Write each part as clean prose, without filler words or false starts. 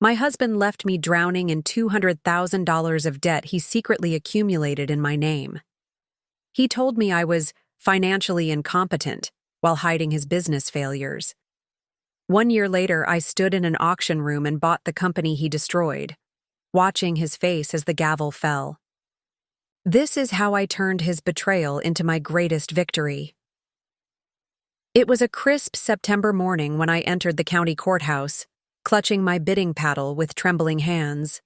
My husband left me drowning in $200,000 of debt he secretly accumulated in my name. He told me I was financially incompetent while hiding his business failures. 1 year later, I stood in an auction room and bought the company he destroyed, watching his face as the gavel fell. This is how I turned his betrayal into my greatest victory. It was a crisp September morning when I entered the county courthouse, clutching my bidding paddle with trembling hands.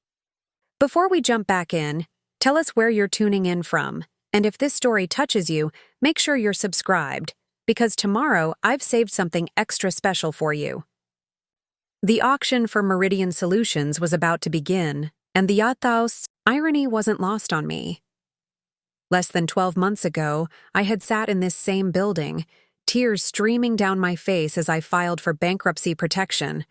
Before we jump back in, tell us where you're tuning in from, and if this story touches you, make sure you're subscribed, because tomorrow I've saved something extra special for you. The auction for Meridian Solutions was about to begin, and the courthouse irony wasn't lost on me. Less than 12 months ago, I had sat in this same building, tears streaming down my face as I filed for bankruptcy protection,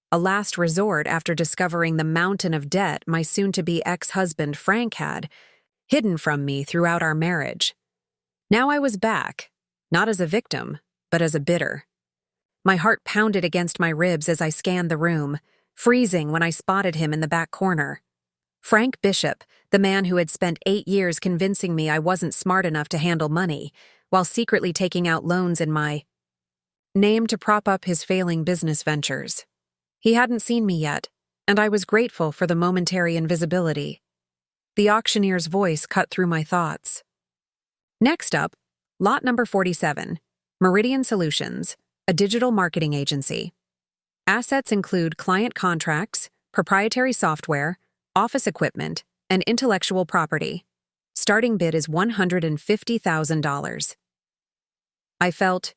a last resort after discovering the mountain of debt my soon-to-be ex-husband Frank had hidden from me throughout our marriage. Now I was back, not as a victim, but as a bidder. My heart pounded against my ribs as I scanned the room, freezing when I spotted him in the back corner. Frank Bishop, the man who had spent 8 years convincing me I wasn't smart enough to handle money, while secretly taking out loans in my name to prop up his failing business ventures. He hadn't seen me yet, and I was grateful for the momentary invisibility. The auctioneer's voice cut through my thoughts. Next up, lot number 47, Meridian Solutions, a digital marketing agency. Assets include client contracts, proprietary software, office equipment, and intellectual property. Starting bid is $150,000. I felt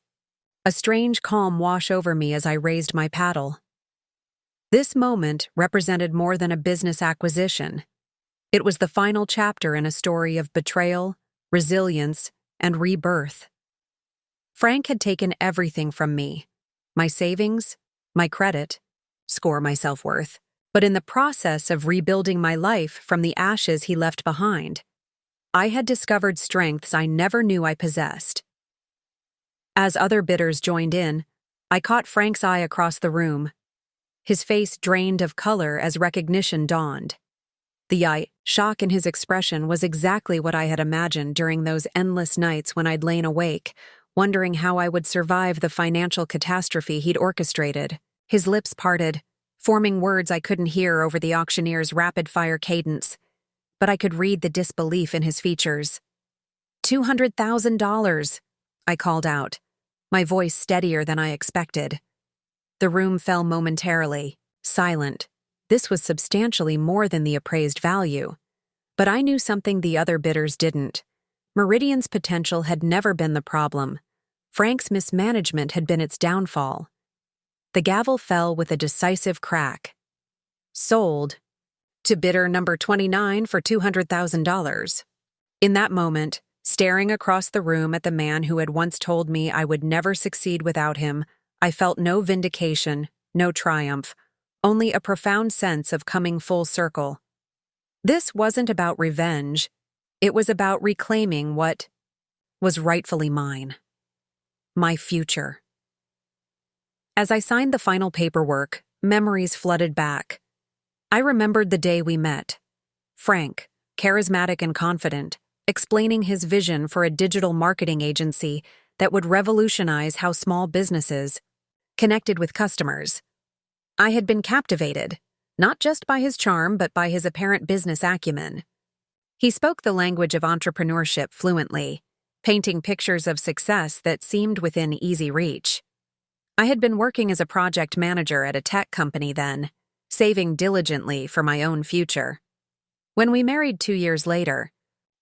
a strange calm wash over me as I raised my paddle. This moment represented more than a business acquisition. It was the final chapter in a story of betrayal, resilience, and rebirth. Frank had taken everything from me: my savings, my credit, score my self-worth, but in the process of rebuilding my life from the ashes he left behind, I had discovered strengths I never knew I possessed. As other bidders joined in, I caught Frank's eye across the room. His face drained of color as recognition dawned. The shock in his expression was exactly what I had imagined during those endless nights when I'd lain awake, wondering how I would survive the financial catastrophe he'd orchestrated. His lips parted, forming words I couldn't hear over the auctioneer's rapid-fire cadence, but I could read the disbelief in his features. $200,000, I called out, my voice steadier than I expected. The room fell momentarily, silent. This was substantially more than the appraised value. But I knew something the other bidders didn't. Meridian's potential had never been the problem. Frank's mismanagement had been its downfall. The gavel fell with a decisive crack. Sold to bidder number 29 for $200,000. In that moment, staring across the room at the man who had once told me I would never succeed without him, I felt no vindication, no triumph, only a profound sense of coming full circle. This wasn't about revenge. It was about reclaiming what was rightfully mine. My future. As I signed the final paperwork, memories flooded back. I remembered the day we met. Frank, charismatic and confident, explaining his vision for a digital marketing agency that would revolutionize how small businesses connected with customers. I had been captivated, not just by his charm but by his apparent business acumen. He spoke the language of entrepreneurship fluently, painting pictures of success that seemed within easy reach. I had been working as a project manager at a tech company then, saving diligently for my own future. When we married 2 years later,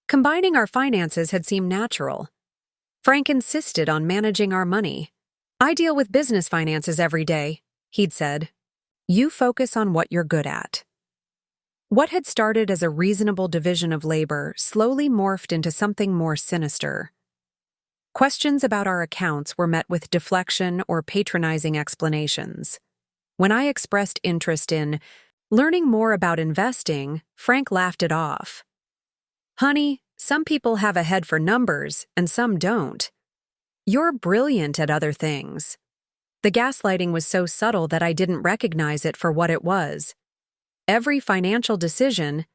combining our finances had seemed natural. Frank insisted on managing our money. "I deal with business finances every day," he'd said. "You focus on what you're good at." What had started as a reasonable division of labor slowly morphed into something more sinister. Questions about our accounts were met with deflection or patronizing explanations. When I expressed interest in learning more about investing, Frank laughed it off. "Honey, some people have a head for numbers and some don't. You're brilliant at other things." The gaslighting was so subtle that I didn't recognize it for what it was, every financial decision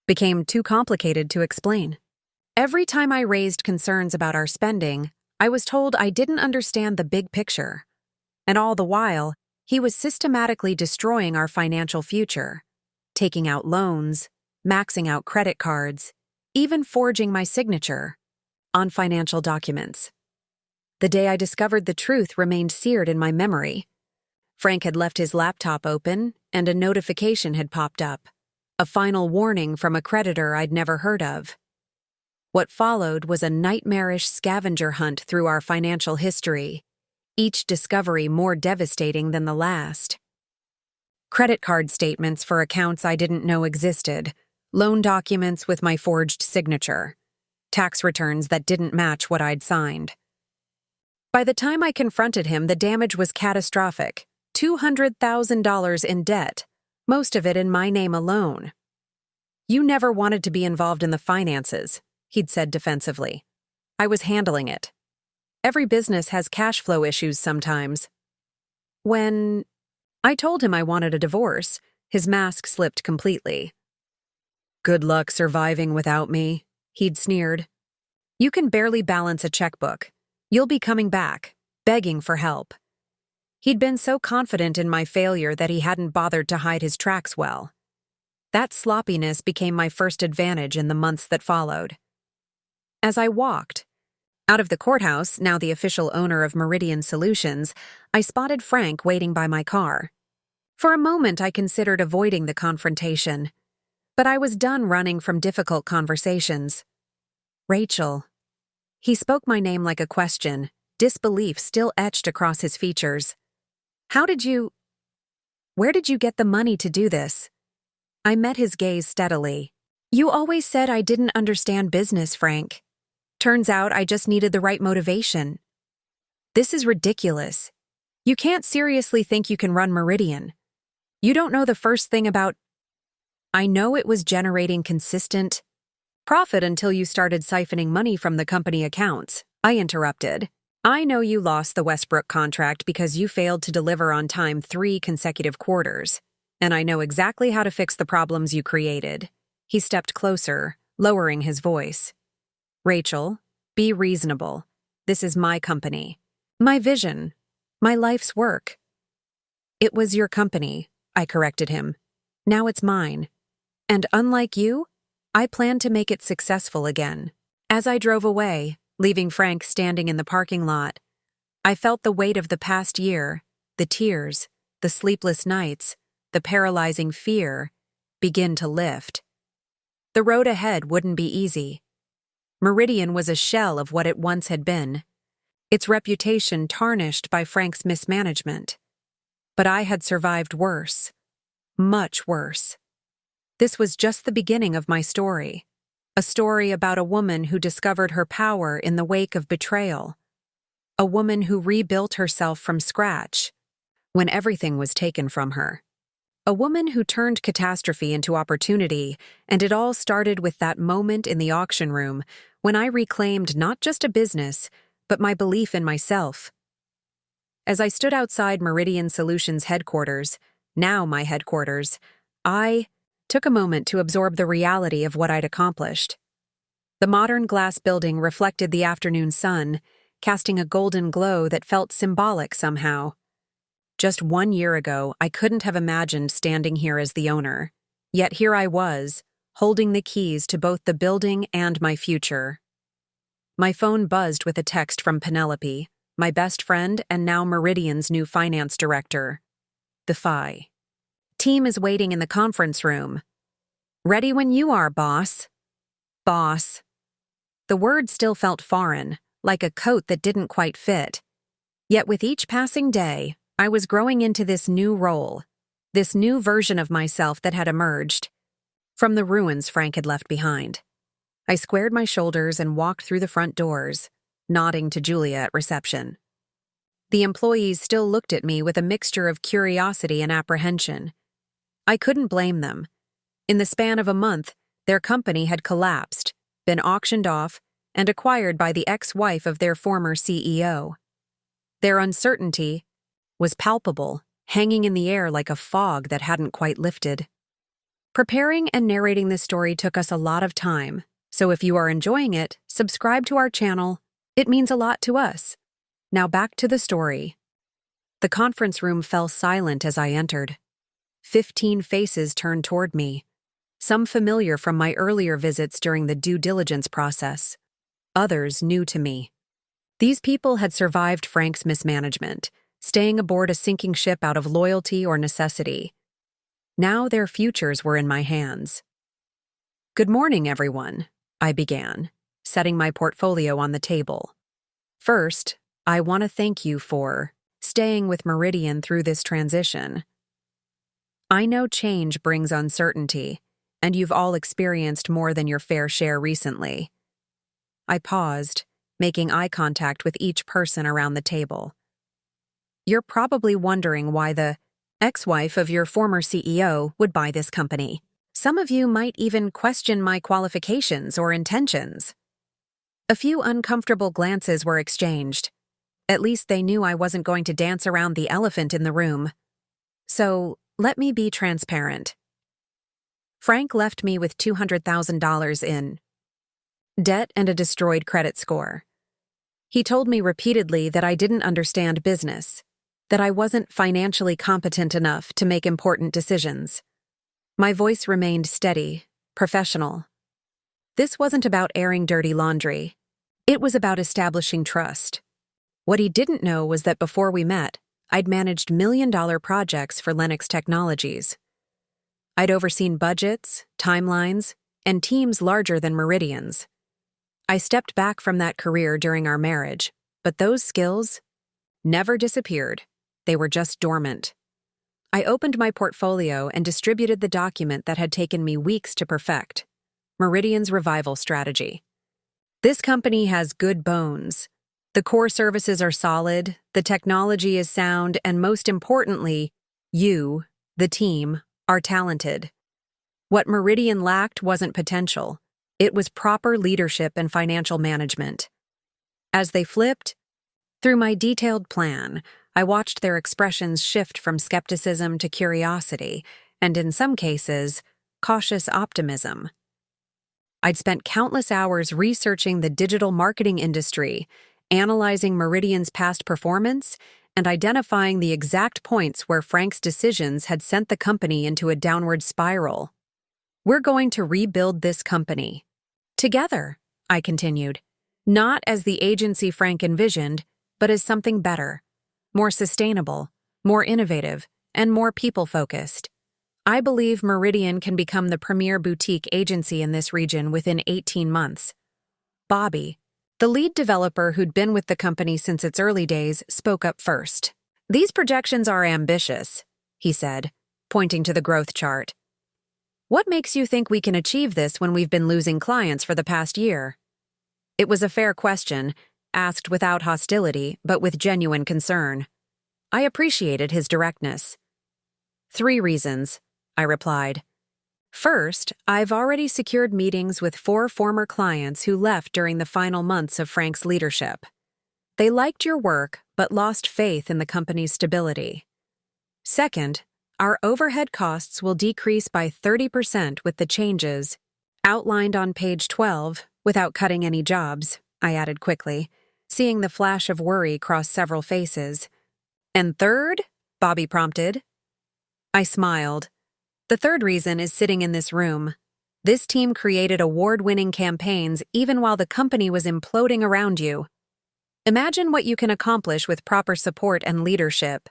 became too complicated to explain. Every time I raised concerns about our spending, I was told I didn't understand the big picture. And all the while, he was systematically destroying our financial future, taking out loans, maxing out credit cards, even forging my signature on financial documents. The day I discovered the truth remained seared in my memory. Frank had left his laptop open, and a notification had popped up, a final warning from a creditor I'd never heard of. What followed was a nightmarish scavenger hunt through our financial history, each discovery more devastating than the last. Credit card statements for accounts I didn't know existed, loan documents with my forged signature, tax returns that didn't match what I'd signed. By the time I confronted him, the damage was catastrophic. $200,000 in debt, most of it in my name alone. "You never wanted to be involved in the finances," he'd said defensively. "I was handling it. Every business has cash flow issues sometimes." When I told him I wanted a divorce, his mask slipped completely. "Good luck surviving without me," he'd sneered. "You can barely balance a checkbook. You'll be coming back, begging for help." He'd been so confident in my failure that he hadn't bothered to hide his tracks well. That sloppiness became my first advantage in the months that followed. As I walked out of the courthouse, now the official owner of Meridian Solutions, I spotted Frank waiting by my car. For a moment, I considered avoiding the confrontation, but I was done running from difficult conversations. "Rachel." He spoke my name like a question, disbelief still etched across his features. Where did you get the money to do this?" I met his gaze steadily. "You always said I didn't understand business, Frank. Turns out I just needed the right motivation. This is ridiculous. You can't seriously think you can run Meridian. You don't know the first thing about—" "I know it was generating consistent profit until you started siphoning money from the company accounts," I interrupted. "I know you lost the Westbrook contract because you failed to deliver on time 3 consecutive quarters, and I know exactly how to fix the problems you created." He stepped closer, lowering his voice. "Rachel, be reasonable. This is my company, my vision, my life's work." "It was your company," I corrected him. "Now it's mine. And unlike you, I plan to make it successful again." As I drove away, leaving Frank standing in the parking lot, I felt the weight of the past year, the tears, the sleepless nights, the paralyzing fear, begin to lift. The road ahead wouldn't be easy. Meridian was a shell of what it once had been, its reputation tarnished by Frank's mismanagement. But I had survived worse, much worse. This was just the beginning of my story. A story about a woman who discovered her power in the wake of betrayal. A woman who rebuilt herself from scratch when everything was taken from her. A woman who turned catastrophe into opportunity, and it all started with that moment in the auction room when I reclaimed not just a business, but my belief in myself. As I stood outside Meridian Solutions headquarters, now my headquarters, I took a moment to absorb the reality of what I'd accomplished. The modern glass building reflected the afternoon sun, casting a golden glow that felt symbolic somehow. Just 1 year ago, I couldn't have imagined standing here as the owner. Yet here I was, holding the keys to both the building and my future. My phone buzzed with a text from Penelope, my best friend and now Meridian's new finance director. The FI team is waiting in the conference room. "Ready when you are, boss." Boss. The word still felt foreign, like a coat that didn't quite fit. Yet with each passing day, I was growing into this new role, this new version of myself that had emerged from the ruins Frank had left behind. I squared my shoulders and walked through the front doors, nodding to Julia at reception. The employees still looked at me with a mixture of curiosity and apprehension. I couldn't blame them. In the span of a month, their company had collapsed, been auctioned off, and acquired by the ex-wife of their former CEO. Their uncertainty was palpable, hanging in the air like a fog that hadn't quite lifted. Preparing and narrating this story took us a lot of time, so if you are enjoying it, subscribe to our channel. It means a lot to us. Now back to the story. The conference room fell silent as I entered. 15 faces turned toward me, some familiar from my earlier visits during the due diligence process, others new to me. These people had survived Frank's mismanagement, staying aboard a sinking ship out of loyalty or necessity. Now their futures were in my hands. "Good morning, everyone," I began, setting my portfolio on the table. "First, I want to thank you for staying with Meridian through this transition. I know change brings uncertainty, and you've all experienced more than your fair share recently." I paused, making eye contact with each person around the table. "You're probably wondering why the ex-wife of your former CEO would buy this company. Some of you might even question my qualifications or intentions." A few uncomfortable glances were exchanged. At least they knew I wasn't going to dance around the elephant in the room. So, let me be transparent. Frank left me with $200,000 in debt and a destroyed credit score. He told me repeatedly that I didn't understand business, that I wasn't financially competent enough to make important decisions. My voice remained steady, professional. This wasn't about airing dirty laundry. It was about establishing trust. What he didn't know was that before we met, I'd managed million-dollar projects for Lennox Technologies. I'd overseen budgets, timelines, and teams larger than Meridian's. I stepped back from that career during our marriage, but those skills never disappeared. They were just dormant. I opened my portfolio and distributed the document that had taken me weeks to perfect: Meridian's revival strategy. This company has good bones. The core services are solid, the technology is sound, and most importantly, you, the team, are talented. What Meridian lacked wasn't potential. It was proper leadership and financial management. As they flipped through my detailed plan, I watched their expressions shift from skepticism to curiosity, and in some cases, cautious optimism. I'd spent countless hours researching the digital marketing industry, analyzing Meridian's past performance, and identifying the exact points where Frank's decisions had sent the company into a downward spiral. "We're going to rebuild this company. Together," I continued, "not as the agency Frank envisioned, but as something better, more sustainable, more innovative, and more people-focused. I believe Meridian can become the premier boutique agency in this region within 18 months. Bobby, the lead developer who'd been with the company since its early days, spoke up first. "These projections are ambitious," he said, pointing to the growth chart. "What makes you think we can achieve this when we've been losing clients for the past year?" It was a fair question, asked without hostility, but with genuine concern. I appreciated his directness. "3 reasons," I replied. "First, I've already secured meetings with 4 former clients who left during the final months of Frank's leadership. They liked your work, but lost faith in the company's stability. Second, our overhead costs will decrease by 30% with the changes outlined on page 12, without cutting any jobs," I added quickly, seeing the flash of worry cross several faces. "And third?" Bobby prompted. I smiled. "The third reason is sitting in this room. This team created award-winning campaigns even while the company was imploding around you. Imagine what you can accomplish with proper support and leadership."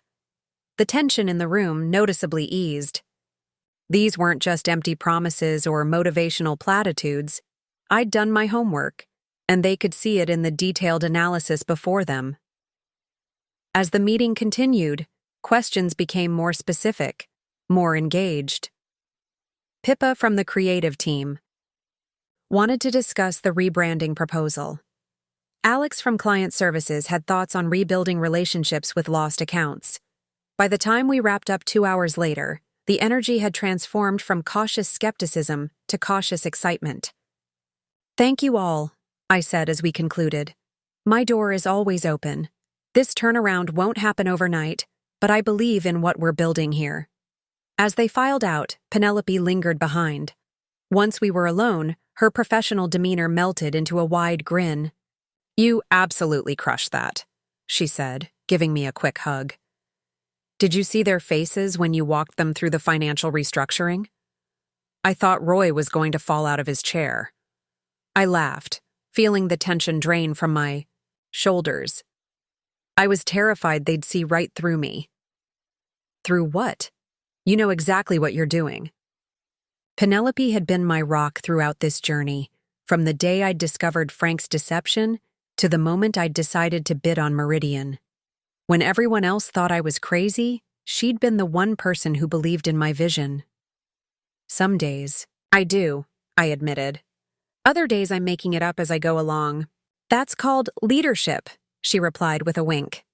The tension in the room noticeably eased. These weren't just empty promises or motivational platitudes. I'd done my homework, and they could see it in the detailed analysis before them. As the meeting continued, questions became more specific, more engaged. Pippa from the creative team wanted to discuss the rebranding proposal. Alex from client services had thoughts on rebuilding relationships with lost accounts. By the time we wrapped up 2 hours later, the energy had transformed from cautious skepticism to cautious excitement. "Thank you all," I said as we concluded. "My door is always open. This turnaround won't happen overnight, but I believe in what we're building here." As they filed out, Penelope lingered behind. Once we were alone, her professional demeanor melted into a wide grin. "You absolutely crushed that," she said, giving me a quick hug. "Did you see their faces when you walked them through the financial restructuring?" I thought Roy was going to fall out of his chair. I laughed, feeling the tension drain from my shoulders. I was terrified they'd see right through me. "Through what? You know exactly what you're doing." Penelope had been my rock throughout this journey, from the day I'd discovered Frank's deception to the moment I'd decided to bid on Meridian. When everyone else thought I was crazy, she'd been the one person who believed in my vision. "Some days, I do," I admitted. "Other days I'm making it up as I go along. That's called leadership," she replied with a wink.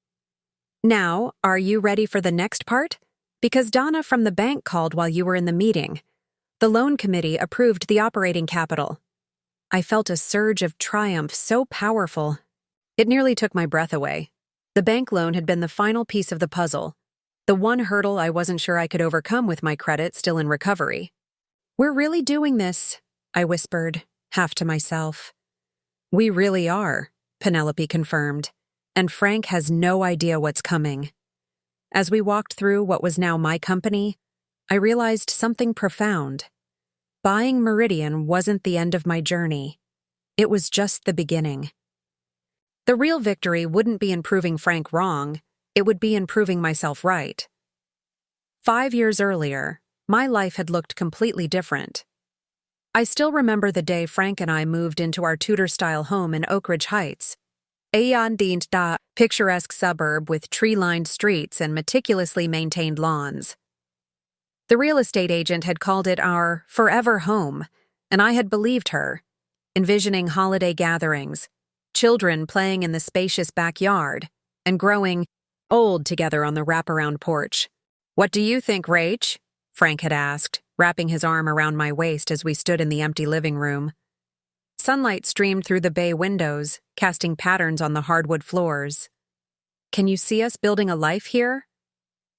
"Now, are you ready for the next part? Because Donna from the bank called while you were in the meeting. The loan committee approved the operating capital." I felt a surge of triumph so powerful. It nearly took my breath away. The bank loan had been the final piece of the puzzle, the one hurdle I wasn't sure I could overcome with my credit still in recovery. "We're really doing this," I whispered, half to myself. "We really are," Penelope confirmed, "and Frank has no idea what's coming." As we walked through what was now my company, I realized something profound. Buying Meridian wasn't the end of my journey. It was just the beginning. The real victory wouldn't be in proving Frank wrong, it would be in proving myself right. 5 years earlier, my life had looked completely different. I still remember the day Frank and I moved into our Tudor-style home in Oak Ridge Heights, a picturesque suburb with tree-lined streets and meticulously maintained lawns. The real estate agent had called it our forever home, and I had believed her, envisioning holiday gatherings, children playing in the spacious backyard, and growing old together on the wraparound porch. "What do you think, Rach?" Frank had asked, wrapping his arm around my waist as we stood in the empty living room. Sunlight streamed through the bay windows, casting patterns on the hardwood floors. "Can you see us building a life here?"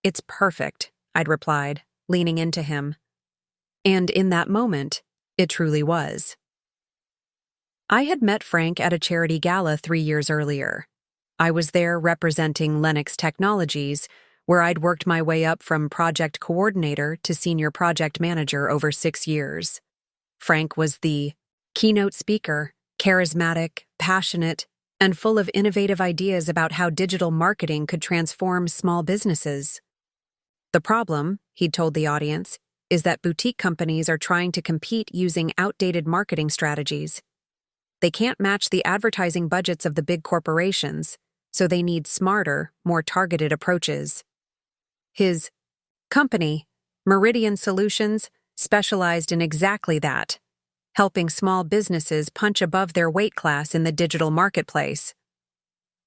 "It's perfect," I'd replied, leaning into him. And in that moment, it truly was. I had met Frank at a charity gala 3 years earlier. I was there representing Lennox Technologies, where I'd worked my way up from project coordinator to senior project manager over 6 years. Frank was the keynote speaker, charismatic, passionate, and full of innovative ideas about how digital marketing could transform small businesses. "The problem," he'd told the audience, "is that boutique companies are trying to compete using outdated marketing strategies. They can't match the advertising budgets of the big corporations, so they need smarter, more targeted approaches." His company, Meridian Solutions, specialized in exactly that, helping small businesses punch above their weight class in the digital marketplace.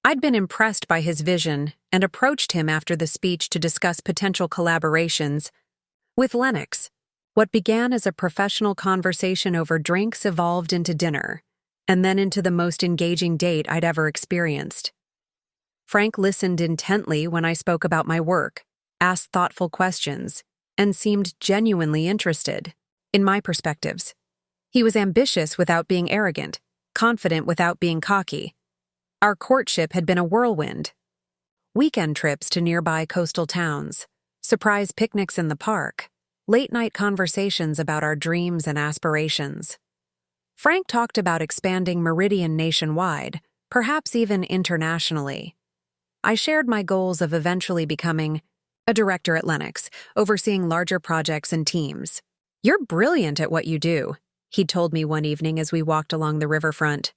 I'd been impressed by his vision and approached him after the speech to discuss potential collaborations. With Lennox, what began as a professional conversation over drinks evolved into dinner, and then into the most engaging date I'd ever experienced. Frank listened intently when I spoke about my work, asked thoughtful questions, and seemed genuinely interested in my perspectives. He was ambitious without being arrogant, confident without being cocky. Our courtship had been a whirlwind. Weekend trips to nearby coastal towns, surprise picnics in the park, late-night conversations about our dreams and aspirations. Frank talked about expanding Meridian nationwide, perhaps even internationally. I shared my goals of eventually becoming a director at Lennox, overseeing larger projects and teams. "You're brilliant at what you do," he told me one evening as we walked along the riverfront.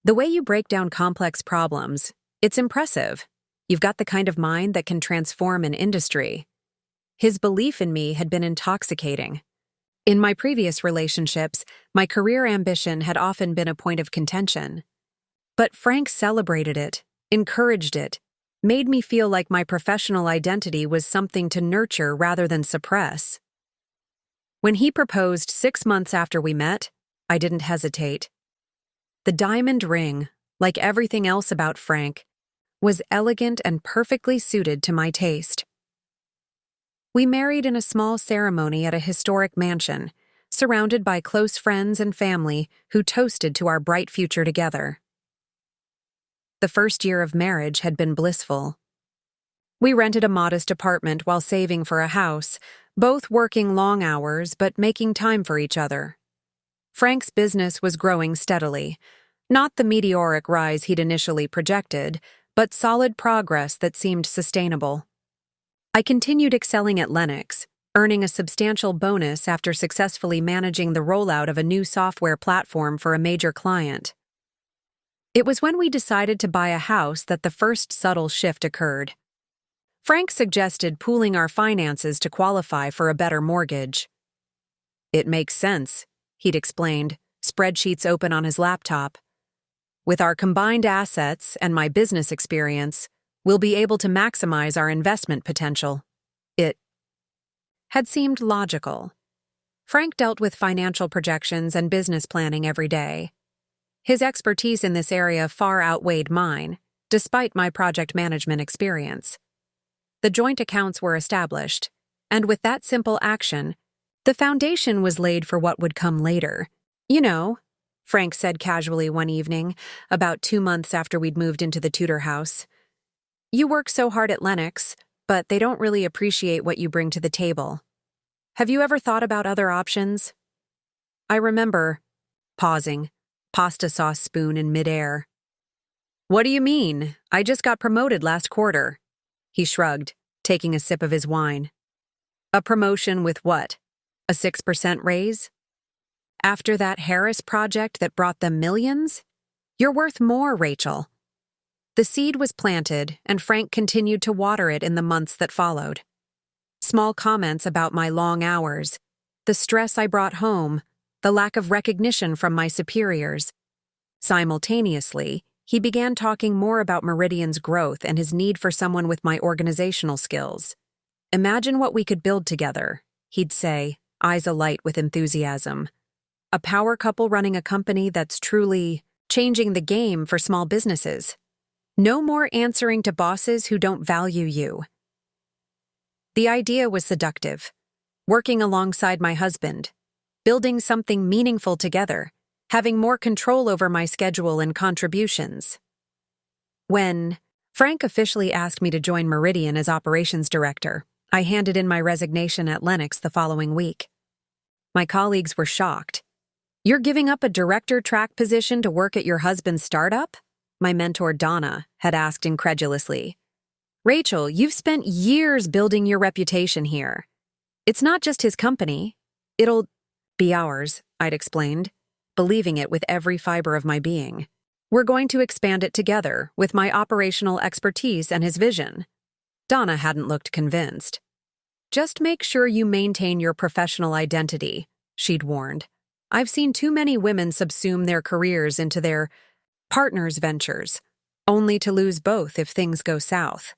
"The way you break down complex problems, it's impressive. You've got the kind of mind that can transform an industry." His belief in me had been intoxicating. In my previous relationships, my career ambition had often been a point of contention. But Frank celebrated it, encouraged it, made me feel like my professional identity was something to nurture rather than suppress. When he proposed 6 months after we met, I didn't hesitate. The diamond ring, like everything else about Frank, was elegant and perfectly suited to my taste. We married in a small ceremony at a historic mansion, surrounded by close friends and family who toasted to our bright future together. The first year of marriage had been blissful. We rented a modest apartment while saving for a house, both working long hours but making time for each other. Frank's business was growing steadily, not the meteoric rise he'd initially projected, but solid progress that seemed sustainable. I continued excelling at Lennox, earning a substantial bonus after successfully managing the rollout of a new software platform for a major client. It was when we decided to buy a house that the first subtle shift occurred. Frank suggested pooling our finances to qualify for a better mortgage. "It makes sense," he'd explained, spreadsheets open on his laptop. "With our combined assets and my business experience, we'll be able to maximize our investment potential." It had seemed logical. Frank dealt with financial projections and business planning every day. His expertise in this area far outweighed mine, despite my project management experience. The joint accounts were established, and with that simple action, the foundation was laid for what would come later. "You know," Frank said casually one evening, about 2 months after we'd moved into the Tudor house, "you work so hard at Lennox, but they don't really appreciate what you bring to the table. Have you ever thought about other options?" I remember pausing, pasta sauce spoon in midair. "What do you mean? I just got promoted last quarter." He shrugged, taking a sip of his wine. "A promotion with what? A 6% raise? After that Harris project that brought them millions? You're worth more, Rachel." The seed was planted, and Frank continued to water it in the months that followed. Small comments about my long hours, the stress I brought home, the lack of recognition from my superiors. Simultaneously, he began talking more about Meridian's growth and his need for someone with my organizational skills. "Imagine what we could build together," he'd say, eyes alight with enthusiasm. "A power couple running a company that's truly changing the game for small businesses. No more answering to bosses who don't value you." The idea was seductive. Working alongside my husband, building something meaningful together, having more control over my schedule and contributions. When Frank officially asked me to join Meridian as operations director, I handed in my resignation at Lennox the following week. My colleagues were shocked. "You're giving up a director track position to work at your husband's startup?" My mentor Donna had asked incredulously. "Rachel, you've spent years building your reputation here. It's not just his company. It'll be ours," I'd explained, believing it with every fiber of my being. "We're going to expand it together, with my operational expertise and his vision." Donna hadn't looked convinced. "Just make sure you maintain your professional identity," she'd warned. "I've seen too many women subsume their careers into their partners' ventures, only to lose both if things go south."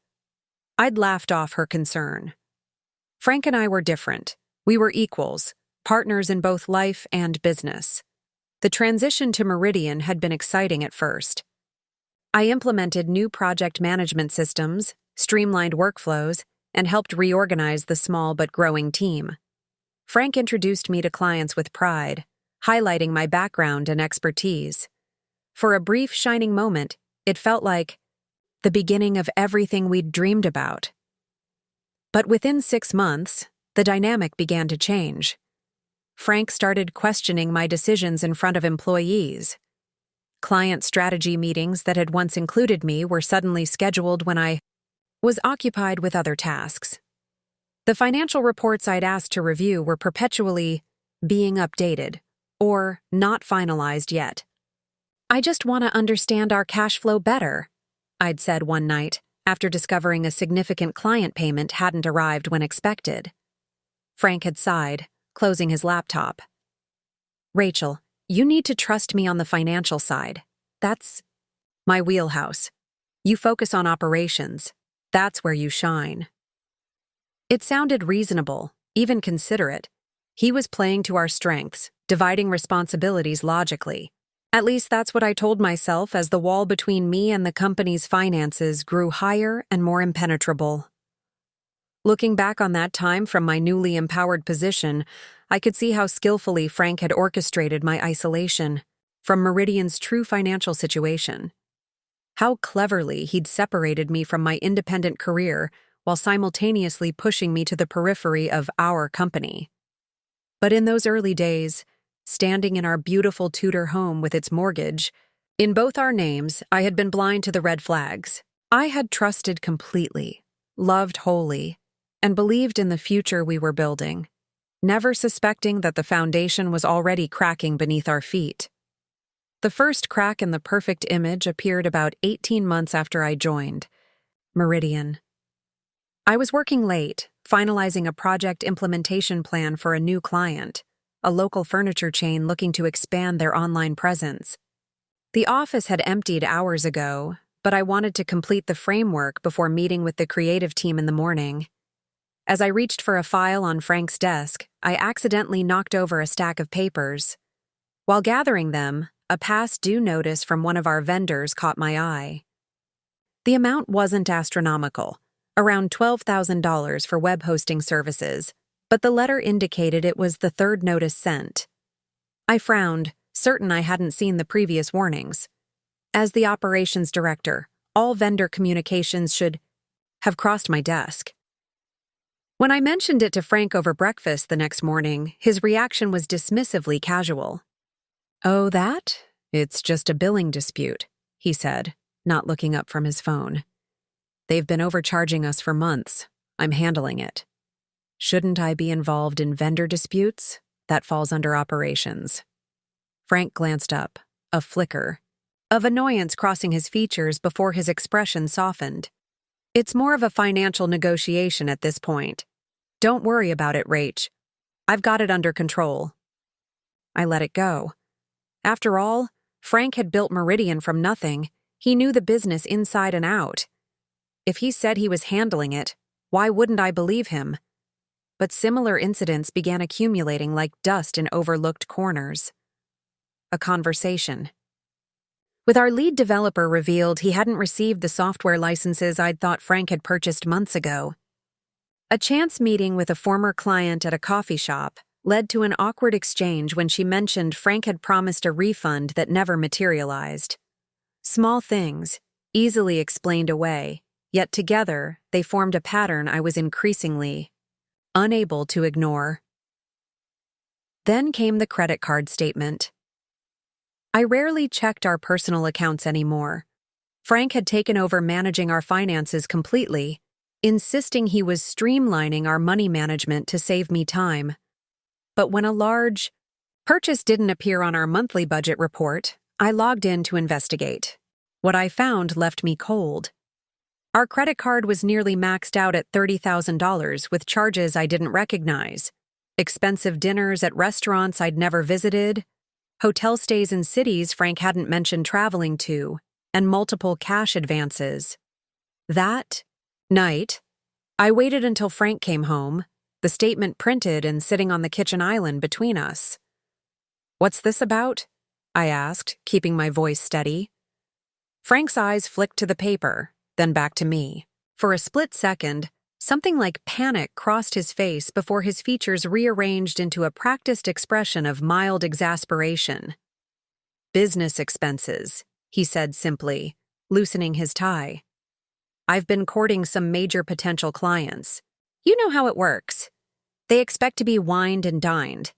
I'd laughed off her concern. Frank and I were different. We were equals, partners in both life and business. The transition to Meridian had been exciting at first. I implemented new project management systems, streamlined workflows, and helped reorganize the small but growing team. Frank introduced me to clients with pride, highlighting my background and expertise. For a brief, shining moment, it felt like the beginning of everything we'd dreamed about. But within 6 months, the dynamic began to change. Frank started questioning my decisions in front of employees. Client strategy meetings that had once included me were suddenly scheduled when I was occupied with other tasks. The financial reports I'd asked to review were perpetually being updated or not finalized yet. "I just want to understand our cash flow better," I'd said one night after discovering a significant client payment hadn't arrived when expected. Frank had sighed, closing his laptop. "Rachel, you need to trust me on the financial side. That's my wheelhouse. You focus on operations. That's where you shine." It sounded reasonable, even considerate. He was playing to our strengths, dividing responsibilities logically. At least that's what I told myself as the wall between me and the company's finances grew higher and more impenetrable. Looking back on that time from my newly empowered position, I could see how skillfully Frank had orchestrated my isolation from Meridian's true financial situation. How cleverly he'd separated me from my independent career while simultaneously pushing me to the periphery of our company. But in those early days, standing in our beautiful Tudor home with its mortgage in both our names, I had been blind to the red flags. I had trusted completely, loved wholly, and believed in the future we were building, never suspecting that the foundation was already cracking beneath our feet. The first crack in the perfect image appeared about 18 months after I joined Meridian. I was working late, finalizing a project implementation plan for a new client, a local furniture chain looking to expand their online presence. The office had emptied hours ago, but I wanted to complete the framework before meeting with the creative team in the morning. As I reached for a file on Frank's desk, I accidentally knocked over a stack of papers. While gathering them, a past due notice from one of our vendors caught my eye. The amount wasn't astronomical, around $12,000 for web hosting services, but the letter indicated it was the third notice sent. I frowned, certain I hadn't seen the previous warnings. As the operations director, all vendor communications should have crossed my desk. When I mentioned it to Frank over breakfast the next morning, his reaction was dismissively casual. "Oh, that? It's just a billing dispute," he said, not looking up from his phone. "They've been overcharging us for months. I'm handling it." "Shouldn't I be involved in vendor disputes? That falls under operations." Frank glanced up, a flicker of annoyance crossing his features before his expression softened. "It's more of a financial negotiation at this point. Don't worry about it, Rach. I've got it under control." I let it go. After all, Frank had built Meridian from nothing. He knew the business inside and out. If he said he was handling it, why wouldn't I believe him? But similar incidents began accumulating like dust in overlooked corners. A conversation. With our lead developer revealed he hadn't received the software licenses I'd thought Frank had purchased months ago. A chance meeting with a former client at a coffee shop led to an awkward exchange when she mentioned Frank had promised a refund that never materialized. Small things, easily explained away, yet together they formed a pattern I was increasingly unable to ignore. Then came the credit card statement. I rarely checked our personal accounts anymore. Frank had taken over managing our finances completely, insisting he was streamlining our money management to save me time. But when a large purchase didn't appear on our monthly budget report, I logged in to investigate. What I found left me cold. Our credit card was nearly maxed out at $30,000 with charges I didn't recognize, expensive dinners at restaurants I'd never visited, hotel stays in cities Frank hadn't mentioned traveling to, and multiple cash advances. That night, I waited until Frank came home, the statement printed and sitting on the kitchen island between us. "What's this about?" I asked, keeping my voice steady. Frank's eyes flicked to the paper, then back to me. For a split second, something like panic crossed his face before his features rearranged into a practiced expression of mild exasperation. "Business expenses," he said simply, loosening his tie. "I've been courting some major potential clients. You know how it works. They expect to be wined and dined.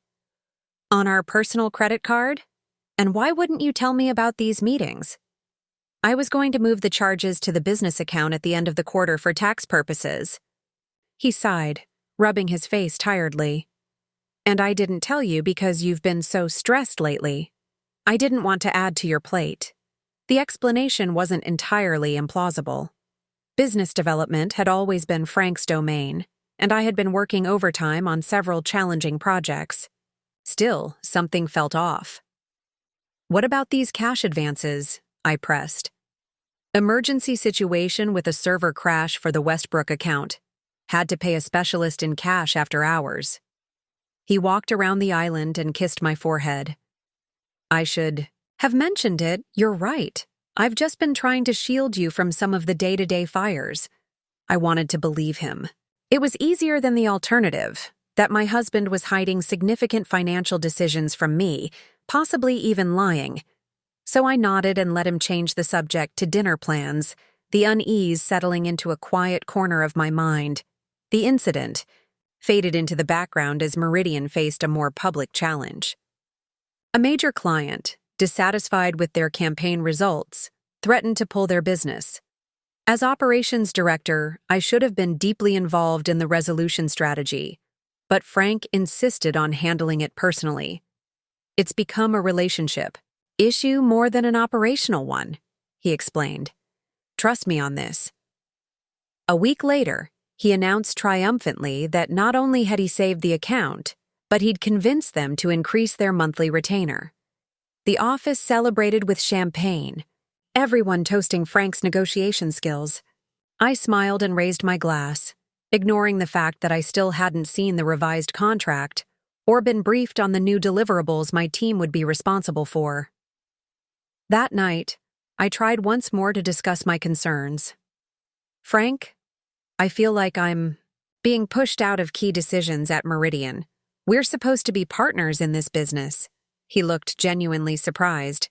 On our personal credit card? And why wouldn't you tell me about these meetings? I was going to move the charges to the business account at the end of the quarter for tax purposes." He sighed, rubbing his face tiredly. "And I didn't tell you because you've been so stressed lately. I didn't want to add to your plate." The explanation wasn't entirely implausible. Business development had always been Frank's domain, and I had been working overtime on several challenging projects. Still, something felt off. "What about these cash advances?" I pressed. "Emergency situation with a server crash for the Westbrook account. Had to pay a specialist in cash after hours." He walked around the island and kissed my forehead. "I should have mentioned it. You're right. I've just been trying to shield you from some of the day-to-day fires." I wanted to believe him. It was easier than the alternative, that my husband was hiding significant financial decisions from me, possibly even lying. So I nodded and let him change the subject to dinner plans, the unease settling into a quiet corner of my mind. The incident faded into the background as Meridian faced a more public challenge. A major client, dissatisfied with their campaign results, threatened to pull their business. As operations director, I should have been deeply involved in the resolution strategy, but Frank insisted on handling it personally. It's become a relationship issue more than an operational one, he explained. Trust me on this. A week later, he announced triumphantly that not only had he saved the account, but he'd convinced them to increase their monthly retainer. The office celebrated with champagne, everyone toasting Frank's negotiation skills. I smiled and raised my glass, ignoring the fact that I still hadn't seen the revised contract or been briefed on the new deliverables my team would be responsible for. That night, I tried once more to discuss my concerns. Frank, I feel like I'm being pushed out of key decisions at Meridian. We're supposed to be partners in this business. He looked genuinely surprised.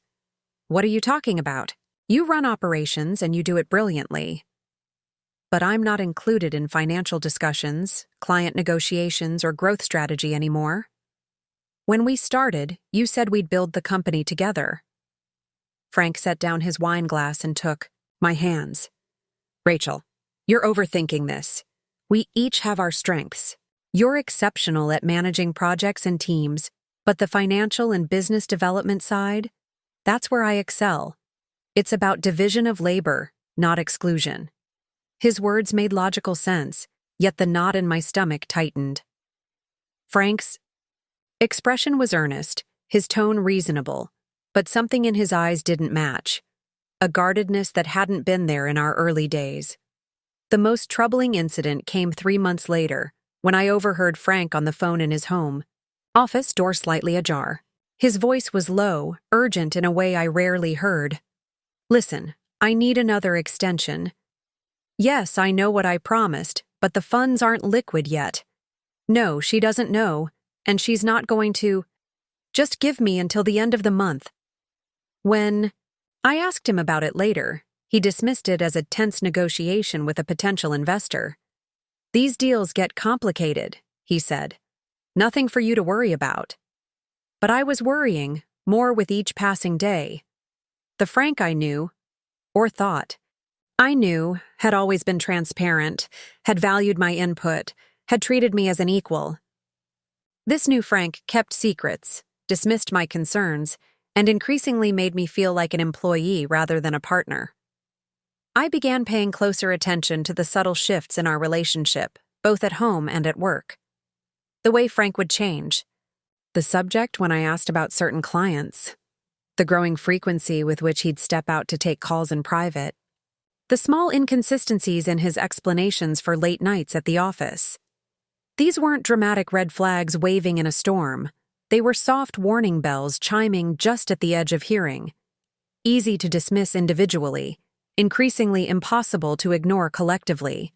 What are you talking about? You run operations and you do it brilliantly. But I'm not included in financial discussions, client negotiations, or growth strategy anymore. When we started, you said we'd build the company together. Frank set down his wine glass and took my hands. Rachel, you're overthinking this. We each have our strengths. You're exceptional at managing projects and teams, but the financial and business development side, that's where I excel. It's about division of labor, not exclusion. His words made logical sense, yet the knot in my stomach tightened. Frank's expression was earnest, his tone reasonable, but something in his eyes didn't match, a guardedness that hadn't been there in our early days. The most troubling incident came 3 months later, when I overheard Frank on the phone in his home. Office door slightly ajar. His voice was low, urgent in a way I rarely heard. Listen, I need another extension. Yes, I know what I promised, but the funds aren't liquid yet. No, she doesn't know, and she's not going to. Just give me until the end of the month. When I asked him about it later, he dismissed it as a tense negotiation with a potential investor. These deals get complicated, he said. Nothing for you to worry about. But I was worrying, more with each passing day. The Frank I knew, or thought I knew, had always been transparent, had valued my input, had treated me as an equal. This new Frank kept secrets, dismissed my concerns, and increasingly made me feel like an employee rather than a partner. I began paying closer attention to the subtle shifts in our relationship, both at home and at work. The way Frank would change. The subject when I asked about certain clients. The growing frequency with which he'd step out to take calls in private. The small inconsistencies in his explanations for late nights at the office. These weren't dramatic red flags waving in a storm. They were soft warning bells chiming just at the edge of hearing. Easy to dismiss individually, increasingly impossible to ignore collectively.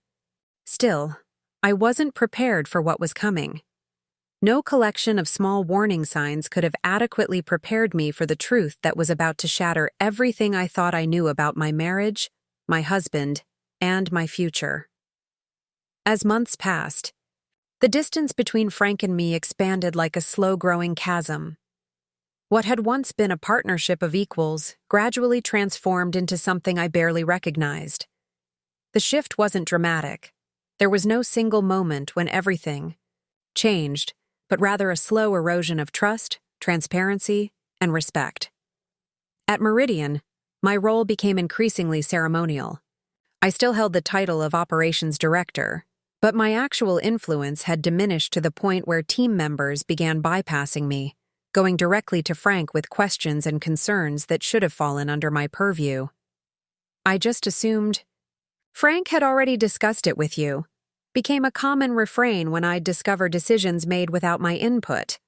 Still, I wasn't prepared for what was coming. No collection of small warning signs could have adequately prepared me for the truth that was about to shatter everything I thought I knew about my marriage, my husband, and my future. As months passed, the distance between Frank and me expanded like a slow-growing chasm. What had once been a partnership of equals gradually transformed into something I barely recognized. The shift wasn't dramatic. There was no single moment when everything changed, but rather a slow erosion of trust, transparency, and respect. At Meridian, my role became increasingly ceremonial. I still held the title of operations director, but my actual influence had diminished to the point where team members began bypassing me, going directly to Frank with questions and concerns that should have fallen under my purview. I just assumed, Frank had already discussed it with you, became a common refrain when I'd discover decisions made without my input.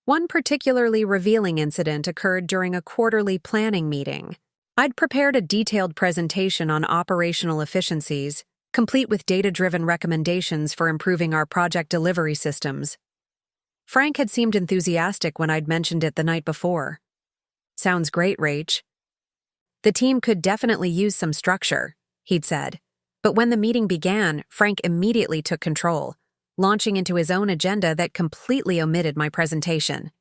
One particularly revealing incident occurred during a quarterly planning meeting. I'd prepared a detailed presentation on operational efficiencies, complete with data-driven recommendations for improving our project delivery systems. Frank had seemed enthusiastic when I'd mentioned it the night before. Sounds great, Rach. The team could definitely use some structure, he'd said. But when the meeting began, Frank immediately took control, launching into his own agenda that completely omitted my presentation.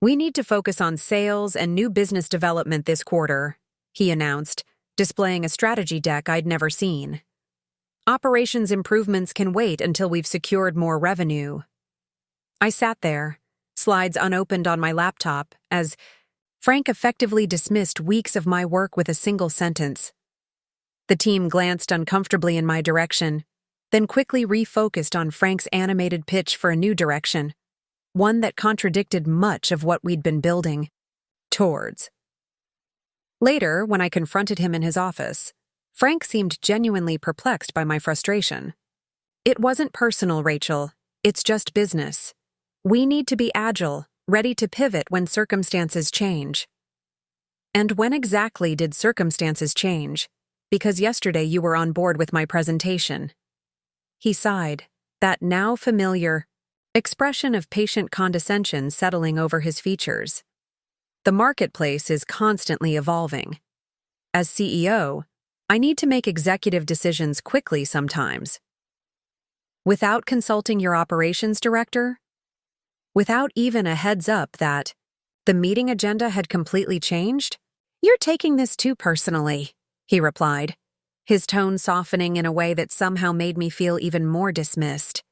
We need to focus on sales and new business development this quarter, he announced, displaying a strategy deck I'd never seen. Operations improvements can wait until we've secured more revenue. I sat there, slides unopened on my laptop, as Frank effectively dismissed weeks of my work with a single sentence. The team glanced uncomfortably in my direction, then quickly refocused on Frank's animated pitch for a new direction, one that contradicted much of what we'd been building towards. Later, when I confronted him in his office, Frank seemed genuinely perplexed by my frustration. It wasn't personal, Rachel. It's just business. We need to be agile, ready to pivot when circumstances change. And when exactly did circumstances change? Because yesterday you were on board with my presentation. He sighed, that now familiar expression of patient condescension settling over his features. The marketplace is constantly evolving. As CEO, I need to make executive decisions quickly sometimes. Without consulting your operations director? Without even a heads up that the meeting agenda had completely changed? You're taking this too personally, he replied, his tone softening in a way that somehow made me feel even more dismissed.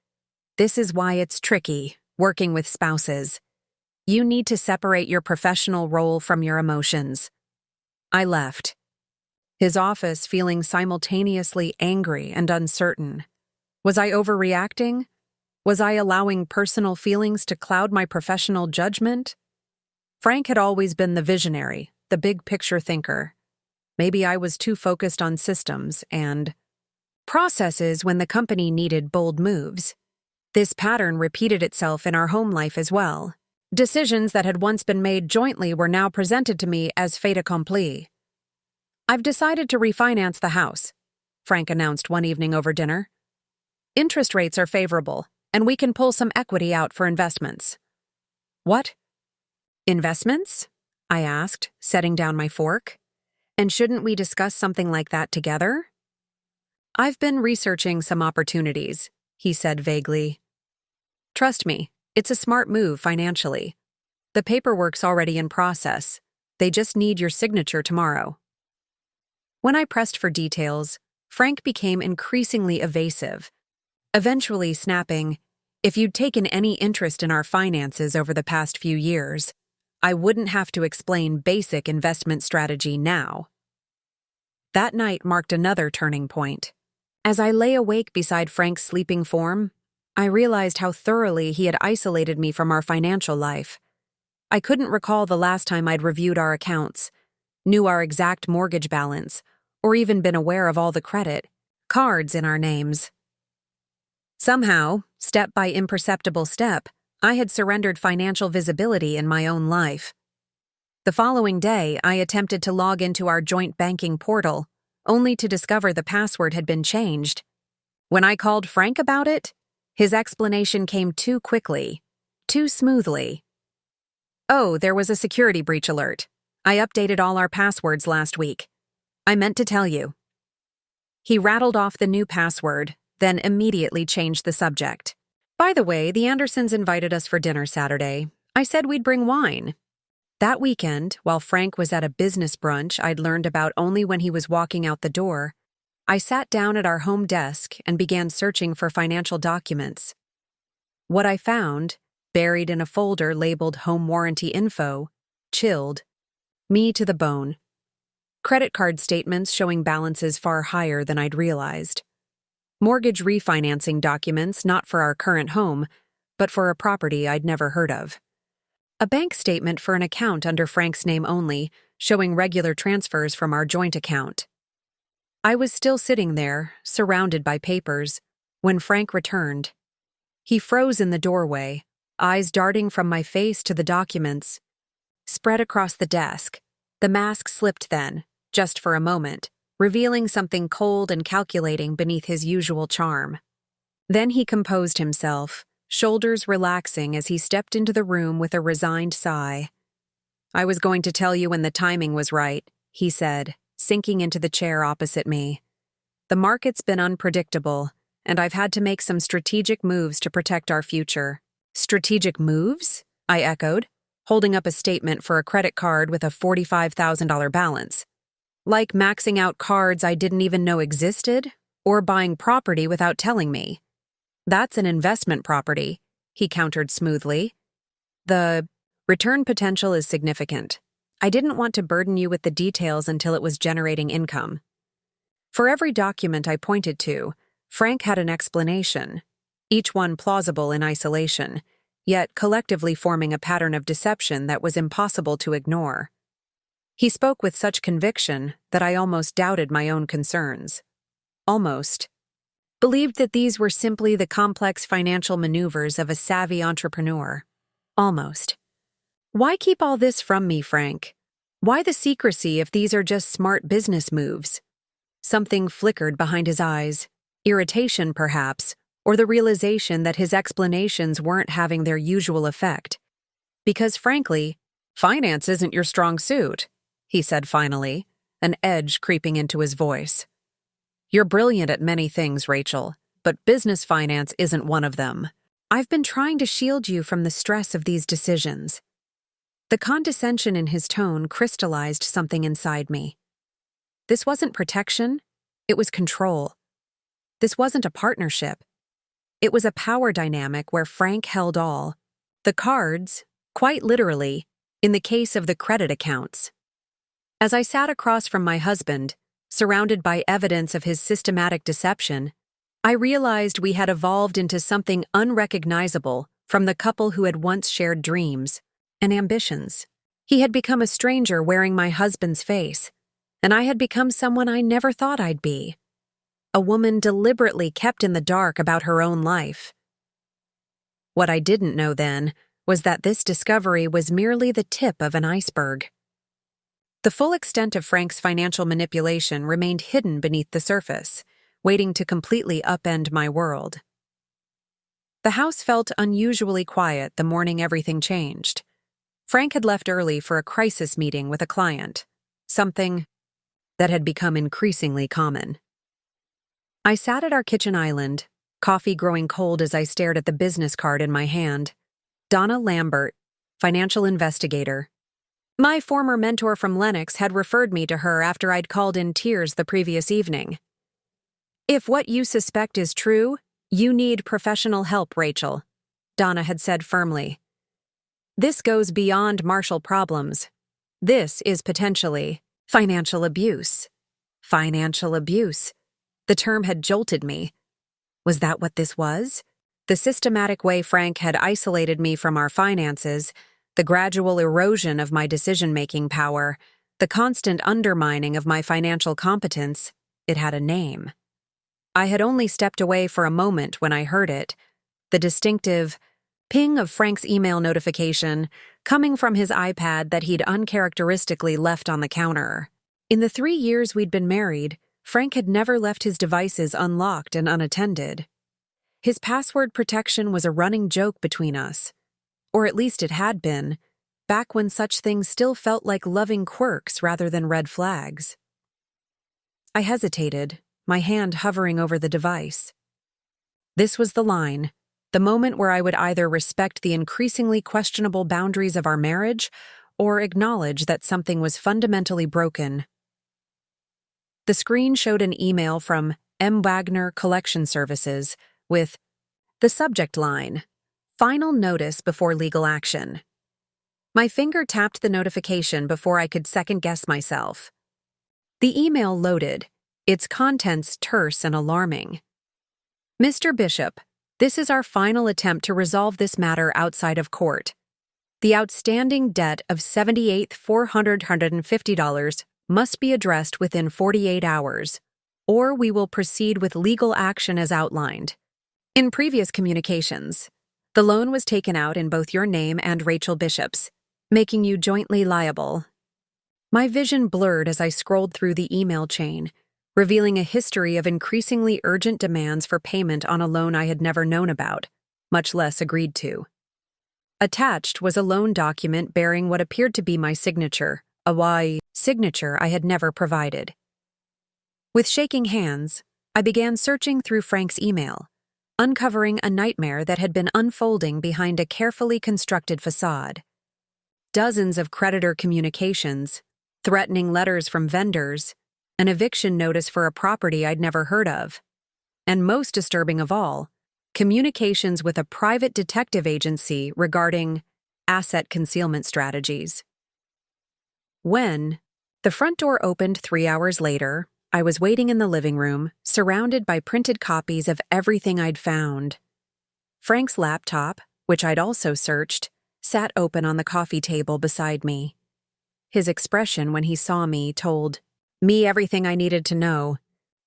This is why it's tricky, working with spouses. You need to separate your professional role from your emotions. I left his office feeling simultaneously angry and uncertain. Was I overreacting? Was I allowing personal feelings to cloud my professional judgment? Frank had always been the visionary, the big-picture thinker. Maybe I was too focused on systems and processes when the company needed bold moves. This pattern repeated itself in our home life as well. Decisions that had once been made jointly were now presented to me as fait accompli. I've decided to refinance the house, Frank announced one evening over dinner. Interest rates are favorable, and we can pull some equity out for investments. What? Investments? I asked, setting down my fork. And shouldn't we discuss something like that together? I've been researching some opportunities, he said vaguely. Trust me, it's a smart move financially. The paperwork's already in process. They just need your signature tomorrow. When I pressed for details, Frank became increasingly evasive, eventually snapping, if you'd taken any interest in our finances over the past few years, I wouldn't have to explain basic investment strategy now. That night marked another turning point. As I lay awake beside Frank's sleeping form, I realized how thoroughly he had isolated me from our financial life. I couldn't recall the last time I'd reviewed our accounts, knew our exact mortgage balance, or even been aware of all the credit cards in our names. Somehow, step by imperceptible step, I had surrendered financial visibility in my own life. The following day, I attempted to log into our joint banking portal, only to discover the password had been changed. When I called Frank about it, his explanation came too quickly, too smoothly. Oh, there was a security breach alert. I updated all our passwords last week. I meant to tell you. He rattled off the new password, then immediately changed the subject. By the way, the Andersons invited us for dinner Saturday. I said we'd bring wine. That weekend, while Frank was at a business brunch I'd learned about only when he was walking out the door, I sat down at our home desk and began searching for financial documents. What I found, buried in a folder labeled Home Warranty Info, chilled me to the bone. Credit card statements showing balances far higher than I'd realized. Mortgage refinancing documents not for our current home, but for a property I'd never heard of. A bank statement for an account under Frank's name only, showing regular transfers from our joint account. I was still sitting there, surrounded by papers, when Frank returned. He froze in the doorway, eyes darting from my face to the documents. Spread across the desk, the mask slipped then, just for a moment, revealing something cold and calculating beneath his usual charm. Then he composed himself, shoulders relaxing as he stepped into the room with a resigned sigh. "I was going to tell you when the timing was right," he said, sinking into the chair opposite me. "The market's been unpredictable, and I've had to make some strategic moves to protect our future." "Strategic moves?" I echoed, holding up a statement for a credit card with a $45,000 balance. "Like maxing out cards I didn't even know existed, or buying property without telling me." "That's an investment property," he countered smoothly. "The return potential is significant. I didn't want to burden you with the details until it was generating income." For every document I pointed to, Frank had an explanation, each one plausible in isolation, yet collectively forming a pattern of deception that was impossible to ignore. He spoke with such conviction that I almost doubted my own concerns. Almost. Believed that these were simply the complex financial maneuvers of a savvy entrepreneur. Almost. "Why keep all this from me, Frank? Why the secrecy if these are just smart business moves?" Something flickered behind his eyes, irritation perhaps, or the realization that his explanations weren't having their usual effect. "Because frankly, finance isn't your strong suit," he said finally, an edge creeping into his voice. "You're brilliant at many things, Rachel, but business finance isn't one of them. I've been trying to shield you from the stress of these decisions." The condescension in his tone crystallized something inside me. This wasn't protection, it was control. This wasn't a partnership. It was a power dynamic where Frank held all. The cards, quite literally, in the case of the credit accounts. As I sat across from my husband, surrounded by evidence of his systematic deception, I realized we had evolved into something unrecognizable from the couple who had once shared dreams and ambitions. He had become a stranger wearing my husband's face, and I had become someone I never thought I'd be. A woman deliberately kept in the dark about her own life. What I didn't know then was that this discovery was merely the tip of an iceberg. The full extent of Frank's financial manipulation remained hidden beneath the surface, waiting to completely upend my world. The house felt unusually quiet the morning everything changed. Frank had left early for a crisis meeting with a client, something that had become increasingly common. I sat at our kitchen island, coffee growing cold as I stared at the business card in my hand. Donna Lambert, financial investigator. My former mentor from Lenox had referred me to her after I'd called in tears the previous evening. "If what you suspect is true, you need professional help, Rachel," Donna had said firmly. "This goes beyond Marshall problems. This is potentially financial abuse." Financial abuse. The term had jolted me. Was that what this was? The systematic way Frank had isolated me from our finances, the gradual erosion of my decision-making power, the constant undermining of my financial competence, it had a name. I had only stepped away for a moment when I heard it, the distinctive ping of Frank's email notification coming from his iPad that he'd uncharacteristically left on the counter. In the 3 years we'd been married, Frank had never left his devices unlocked and unattended. His password protection was a running joke between us. Or at least it had been, back when such things still felt like loving quirks rather than red flags. I hesitated, my hand hovering over the device. This was the line, the moment where I would either respect the increasingly questionable boundaries of our marriage or acknowledge that something was fundamentally broken. The screen showed an email from M. Wagner Collection Services with the subject line, "Final notice before legal action." My finger tapped the notification before I could second-guess myself. The email loaded, its contents terse and alarming. "Mr. Bishop, this is our final attempt to resolve this matter outside of court. The outstanding debt of $78,450 must be addressed within 48 hours, or we will proceed with legal action as outlined. In previous communications, the loan was taken out in both your name and Rachel Bishop's, making you jointly liable." My vision blurred as I scrolled through the email chain, revealing a history of increasingly urgent demands for payment on a loan I had never known about, much less agreed to. Attached was a loan document bearing what appeared to be my signature, a Y signature I had never provided. With shaking hands, I began searching through Frank's email, uncovering a nightmare that had been unfolding behind a carefully constructed facade. Dozens of creditor communications, threatening letters from vendors, an eviction notice for a property I'd never heard of, and most disturbing of all, communications with a private detective agency regarding asset concealment strategies. When the front door opened 3 hours later, I was waiting in the living room, surrounded by printed copies of everything I'd found. Frank's laptop, which I'd also searched, sat open on the coffee table beside me. His expression when he saw me told me everything I needed to know.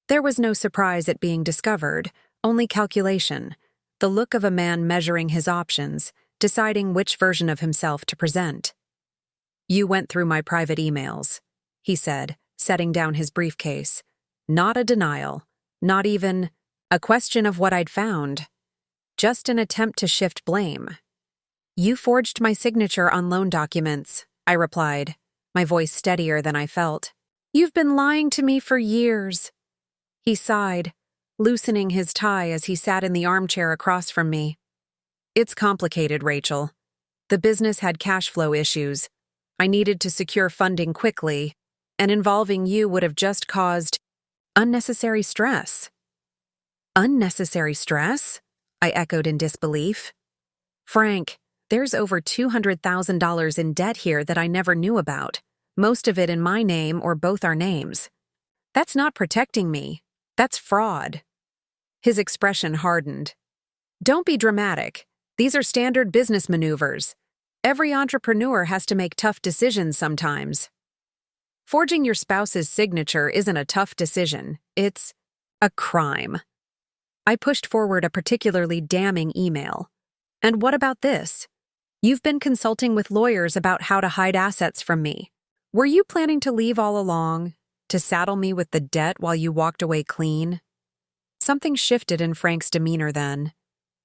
There was no surprise at being discovered, only calculation, the look of a man measuring his options, deciding which version of himself to present. "You went through my private emails," he said, setting down his briefcase. Not a denial, not even a question of what I'd found. Just an attempt to shift blame. "You forged my signature on loan documents," I replied, my voice steadier than I felt. "You've been lying to me for years." He sighed, loosening his tie as he sat in the armchair across from me. "It's complicated, Rachel. The business had cash flow issues. I needed to secure funding quickly, and involving you would have just caused unnecessary stress." "Unnecessary stress?" I echoed in disbelief. "Frank, there's over $200,000 in debt here that I never knew about, most of it in my name or both our names. That's not protecting me. That's fraud." His expression hardened. "Don't be dramatic. These are standard business maneuvers. Every entrepreneur has to make tough decisions sometimes. Forging your spouse's signature isn't a tough decision. It's a crime." I pushed forward a particularly damning email. "And what about this? You've been consulting with lawyers about how to hide assets from me. Were you planning to leave all along, to saddle me with the debt while you walked away clean?" Something shifted in Frank's demeanor then,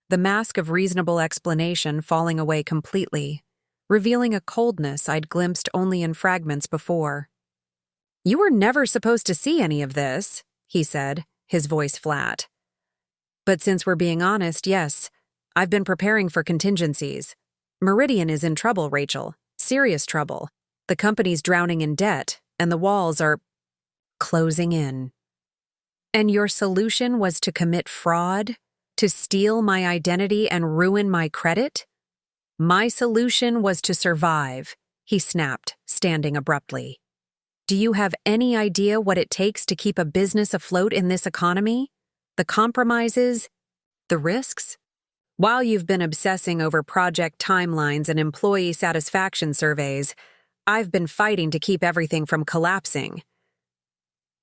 the mask of reasonable explanation falling away completely, revealing a coldness I'd glimpsed only in fragments before. "You were never supposed to see any of this," he said, his voice flat. "But since we're being honest, yes, I've been preparing for contingencies. Meridian is in trouble, Rachel. Serious trouble. The company's drowning in debt, and the walls are closing in. And your solution was to commit fraud? To steal my identity and ruin my credit?" "My solution was to survive," he snapped, standing abruptly. "Do you have any idea what it takes to keep a business afloat in this economy? The compromises? The risks? While you've been obsessing over project timelines and employee satisfaction surveys, I've been fighting to keep everything from collapsing."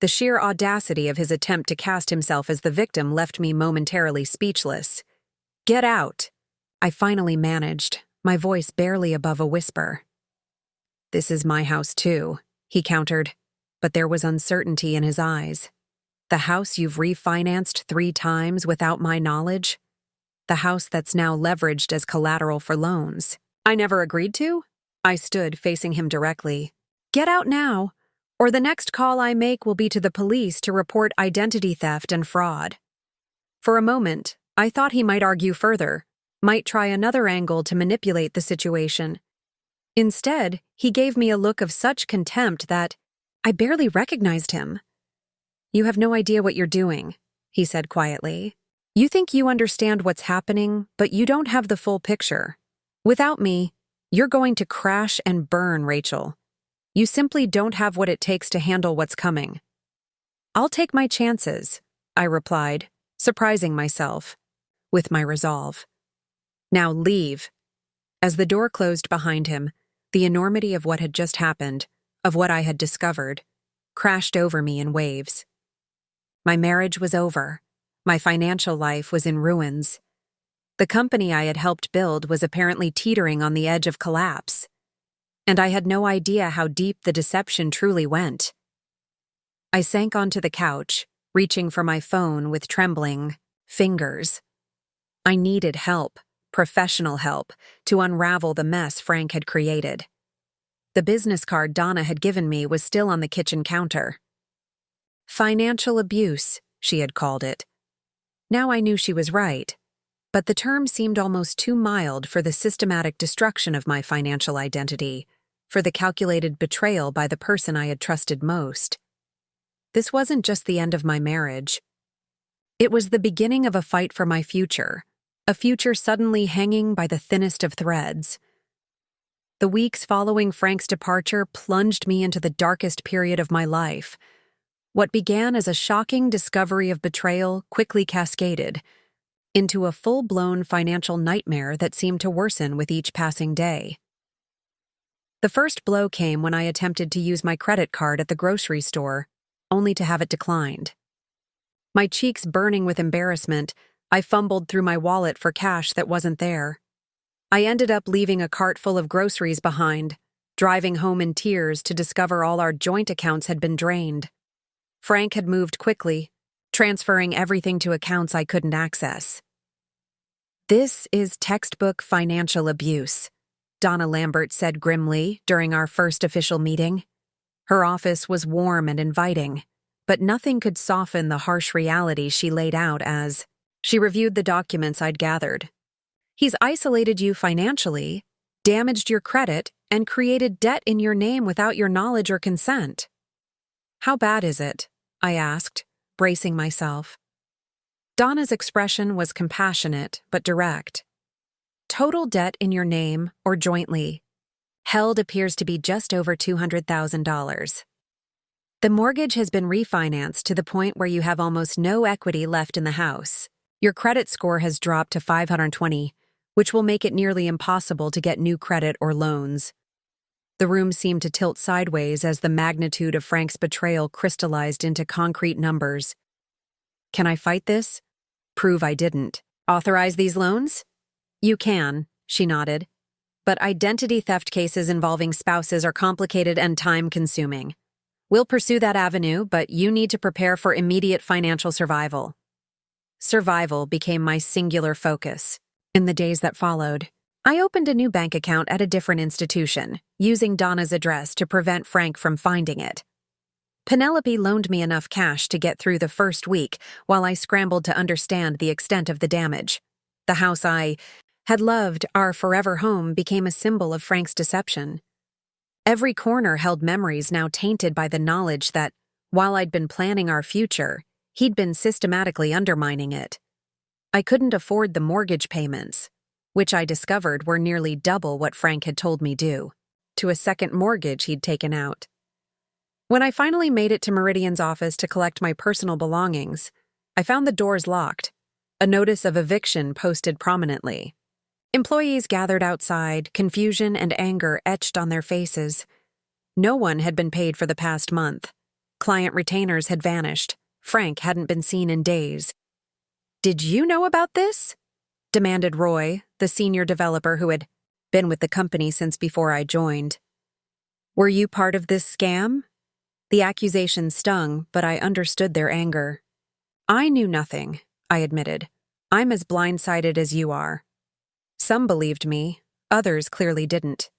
The sheer audacity of his attempt to cast himself as the victim left me momentarily speechless. "Get out," I finally managed, my voice barely above a whisper. "This is my house too," he countered, but there was uncertainty in his eyes. "The house you've refinanced 3 times without my knowledge? The house that's now leveraged as collateral for loans. I never agreed to?" I stood facing him directly. "Get out now, or the next call I make will be to the police to report identity theft and fraud." For a moment, I thought he might argue further, might try another angle to manipulate the situation. Instead, he gave me a look of such contempt that I barely recognized him. "You have no idea what you're doing," he said quietly. "You think you understand what's happening, but you don't have the full picture. Without me, you're going to crash and burn, Rachel. You simply don't have what it takes to handle what's coming." "I'll take my chances," I replied, surprising myself with my resolve. "Now leave." As the door closed behind him, the enormity of what had just happened, of what I had discovered, crashed over me in waves. My marriage was over. My financial life was in ruins. The company I had helped build was apparently teetering on the edge of collapse. And I had no idea how deep the deception truly went. I sank onto the couch, reaching for my phone with trembling fingers. I needed help, professional help, to unravel the mess Frank had created. The business card Donna had given me was still on the kitchen counter. Financial abuse, she had called it. Now I knew she was right, but the term seemed almost too mild for the systematic destruction of my financial identity, for the calculated betrayal by the person I had trusted most. This wasn't just the end of my marriage. It was the beginning of a fight for my future, a future suddenly hanging by the thinnest of threads. The weeks following Frank's departure plunged me into the darkest period of my life. What began as a shocking discovery of betrayal quickly cascaded into a full-blown financial nightmare that seemed to worsen with each passing day. The first blow came when I attempted to use my credit card at the grocery store, only to have it declined. My cheeks burning with embarrassment, I fumbled through my wallet for cash that wasn't there. I ended up leaving a cart full of groceries behind, driving home in tears to discover all our joint accounts had been drained. Frank had moved quickly, transferring everything to accounts I couldn't access. "This is textbook financial abuse," Donna Lambert said grimly during our first official meeting. Her office was warm and inviting, but nothing could soften the harsh reality she laid out as she reviewed the documents I'd gathered. "He's isolated you financially, damaged your credit, and created debt in your name without your knowledge or consent." "How bad is it?" I asked, bracing myself. Donna's expression was compassionate but direct. "Total debt in your name or jointly held appears to be just over $200,000. The mortgage has been refinanced to the point where you have almost no equity left in the house. Your credit score has dropped to 520, which will make it nearly impossible to get new credit or loans." The room seemed to tilt sideways as the magnitude of Frank's betrayal crystallized into concrete numbers. "Can I fight this? Prove I didn't. Authorize these loans?" "You can," she nodded. "But identity theft cases involving spouses are complicated and time-consuming. We'll pursue that avenue, but you need to prepare for immediate financial survival." Survival became my singular focus. In the days that followed, I opened a new bank account at a different institution, using Donna's address to prevent Frank from finding it. Penelope loaned me enough cash to get through the first week while I scrambled to understand the extent of the damage. The house I had loved, our forever home, became a symbol of Frank's deception. Every corner held memories now tainted by the knowledge that, while I'd been planning our future, he'd been systematically undermining it. I couldn't afford the mortgage payments, which I discovered were nearly double what Frank had told me due, to a second mortgage he'd taken out. When I finally made it to Meridian's office to collect my personal belongings, I found the doors locked, a notice of eviction posted prominently. Employees gathered outside, confusion and anger etched on their faces. No one had been paid for the past month. Client retainers had vanished. Frank hadn't been seen in days. "Did you know about this?" demanded Roy, the senior developer who had been with the company since before I joined. "Were you part of this scam?" The accusation stung, but I understood their anger. "I knew nothing," I admitted. "I'm as blindsided as you are." Some believed me, others clearly didn't.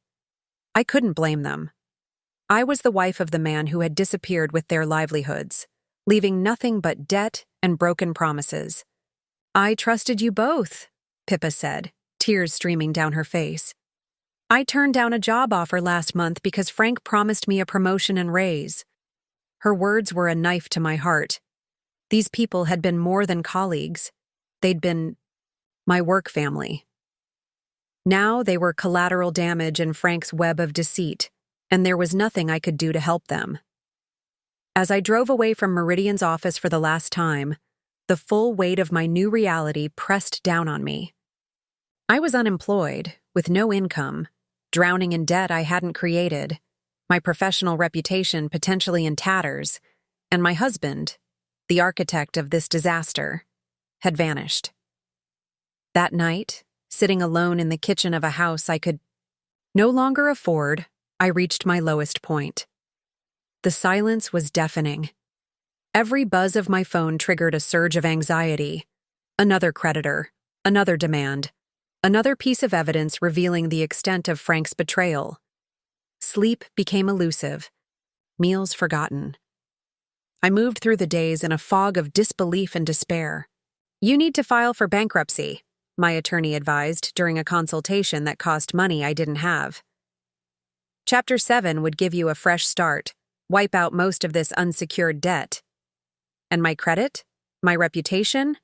I couldn't blame them. I was the wife of the man who had disappeared with their livelihoods, leaving nothing but debt and broken promises. "I trusted you both," Pippa said, tears streaming down her face. "I turned down a job offer last month because Frank promised me a promotion and raise." Her words were a knife to my heart. These people had been more than colleagues. They'd been my work family. Now they were collateral damage in Frank's web of deceit, and there was nothing I could do to help them. As I drove away from Meridian's office for the last time, the full weight of my new reality pressed down on me. I was unemployed, with no income, drowning in debt I hadn't created, my professional reputation potentially in tatters, and my husband, the architect of this disaster, had vanished. That night, sitting alone in the kitchen of a house I could no longer afford, I reached my lowest point. The silence was deafening. Every buzz of my phone triggered a surge of anxiety. Another creditor, another demand, another piece of evidence revealing the extent of Frank's betrayal. Sleep became elusive, meals forgotten. I moved through the days in a fog of disbelief and despair. "You need to file for bankruptcy," my attorney advised during a consultation that cost money I didn't have. Chapter 7 would give you a fresh start, wipe out most of this unsecured debt. And my credit? My reputation?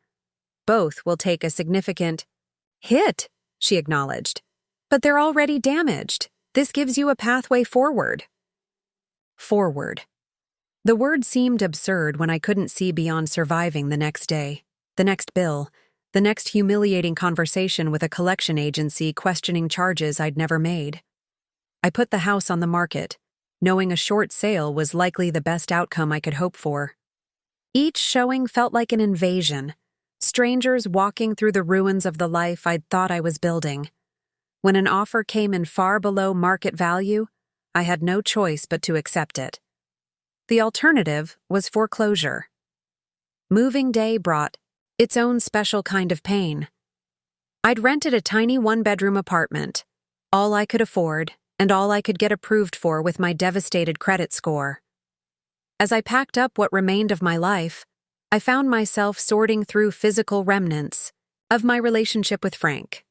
Both will take a significant hit, she acknowledged. But they're already damaged. This gives you a pathway forward. Forward. The word seemed absurd when I couldn't see beyond surviving the next day, the next bill, the next humiliating conversation with a collection agency questioning charges I'd never made. I put the house on the market, knowing a short sale was likely the best outcome I could hope for. Each showing felt like an invasion, strangers walking through the ruins of the life I'd thought I was building. When an offer came in far below market value, I had no choice but to accept it. The alternative was foreclosure. Moving day brought its own special kind of pain. I'd rented a tiny one-bedroom apartment, all I could afford and all I could get approved for with my devastated credit score. As I packed up what remained of my life, I found myself sorting through physical remnants of my relationship with Frank.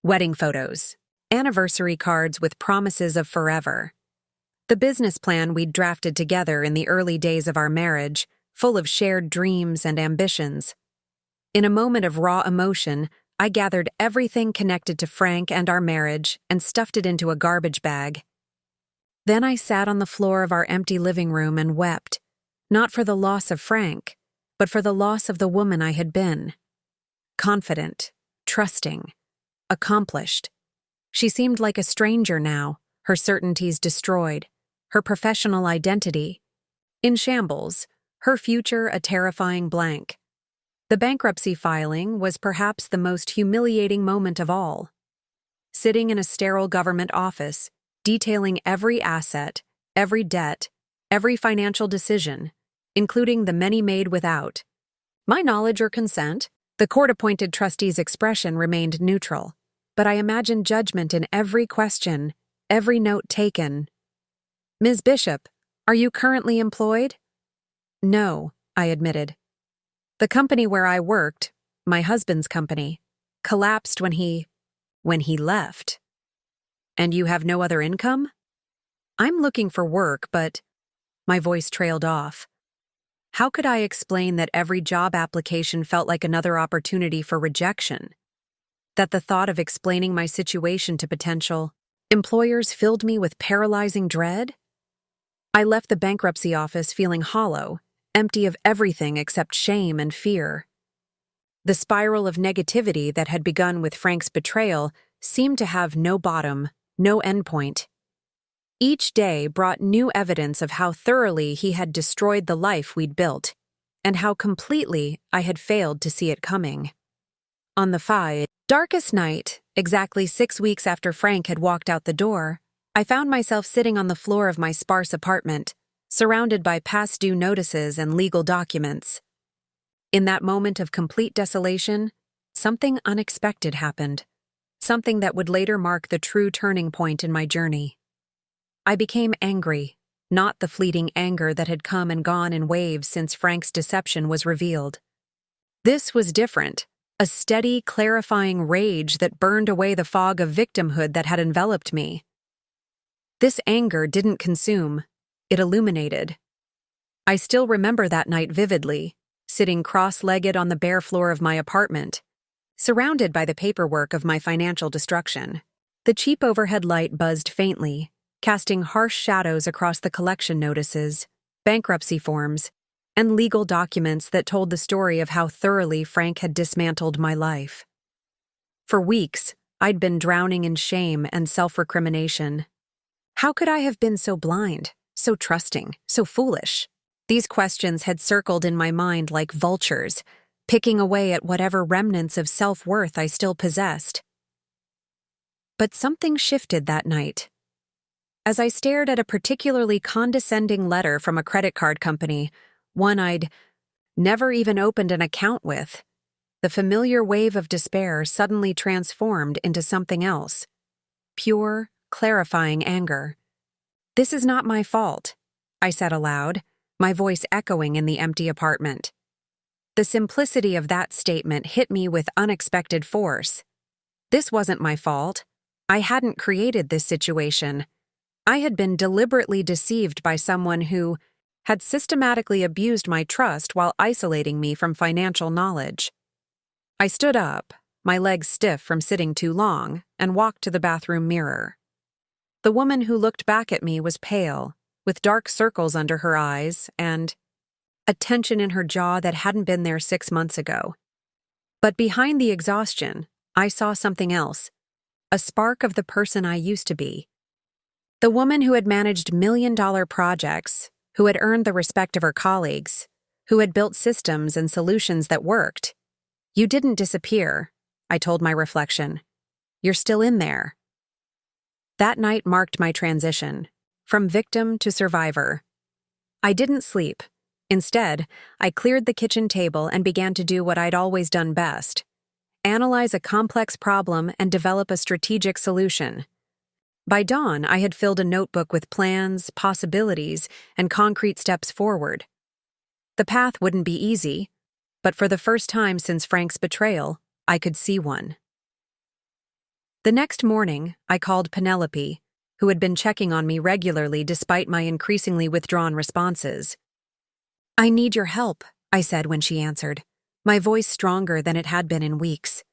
Wedding photos, anniversary cards with promises of forever. The business plan we'd drafted together in the early days of our marriage, full of shared dreams and ambitions. In a moment of raw emotion, I gathered everything connected to Frank and our marriage and stuffed it into a garbage bag. Then I sat on the floor of our empty living room and wept, not for the loss of Frank, but for the loss of the woman I had been. Confident, trusting, accomplished. She seemed like a stranger now, her certainties destroyed, her professional identity in shambles, her future a terrifying blank. The bankruptcy filing was perhaps the most humiliating moment of all. Sitting in a sterile government office, detailing every asset, every debt, every financial decision, including the many made without my knowledge or consent, the court-appointed trustee's expression remained neutral, but I imagined judgment in every question, every note taken. "Ms. Bishop, are you currently employed?" "No," I admitted. "The company where I worked, my husband's company, collapsed when he left." "And you have no other income?" "I'm looking for work, but—" My voice trailed off. How could I explain that every job application felt like another opportunity for rejection? That the thought of explaining my situation to potential employers filled me with paralyzing dread? I left the bankruptcy office feeling hollow, empty of everything except shame and fear. The spiral of negativity that had begun with Frank's betrayal seemed to have no bottom, no endpoint. Each day brought new evidence of how thoroughly he had destroyed the life we'd built, and how completely I had failed to see it coming. On the darkest night, exactly 6 weeks after Frank had walked out the door, I found myself sitting on the floor of my sparse apartment, surrounded by past due notices and legal documents. In that moment of complete desolation, something unexpected happened, something that would later mark the true turning point in my journey. I became angry, not the fleeting anger that had come and gone in waves since Frank's deception was revealed. This was different, a steady, clarifying rage that burned away the fog of victimhood that had enveloped me. This anger didn't consume, it illuminated. I still remember that night vividly, sitting cross-legged on the bare floor of my apartment, surrounded by the paperwork of my financial destruction. The cheap overhead light buzzed faintly, casting harsh shadows across the collection notices, bankruptcy forms, and legal documents that told the story of how thoroughly Frank had dismantled my life. For weeks, I'd been drowning in shame and self-recrimination. How could I have been so blind, so trusting, so foolish? These questions had circled in my mind like vultures, picking away at whatever remnants of self-worth I still possessed. But something shifted that night. As I stared at a particularly condescending letter from a credit card company, one I'd never even opened an account with. The familiar wave of despair suddenly transformed into something else. Pure, clarifying anger. "This is not my fault," I said aloud, my voice echoing in the empty apartment. The simplicity of that statement hit me with unexpected force. This wasn't my fault. I hadn't created this situation. I had been deliberately deceived by someone who had systematically abused my trust while isolating me from financial knowledge. I stood up, my legs stiff from sitting too long, and walked to the bathroom mirror. The woman who looked back at me was pale, with dark circles under her eyes and a tension in her jaw that hadn't been there 6 months ago. But behind the exhaustion, I saw something else, a spark of the person I used to be. The woman who had managed million-dollar projects, who had earned the respect of her colleagues, who had built systems and solutions that worked. "You didn't disappear," I told my reflection. "You're still in there." That night marked my transition, from victim to survivor. I didn't sleep. Instead, I cleared the kitchen table and began to do what I'd always done best: analyze a complex problem and develop a strategic solution. By dawn, I had filled a notebook with plans, possibilities, and concrete steps forward. The path wouldn't be easy, but for the first time since Frank's betrayal, I could see one. The next morning, I called Penelope, who had been checking on me regularly despite my increasingly withdrawn responses. "I need your help," I said when she answered, my voice stronger than it had been in weeks.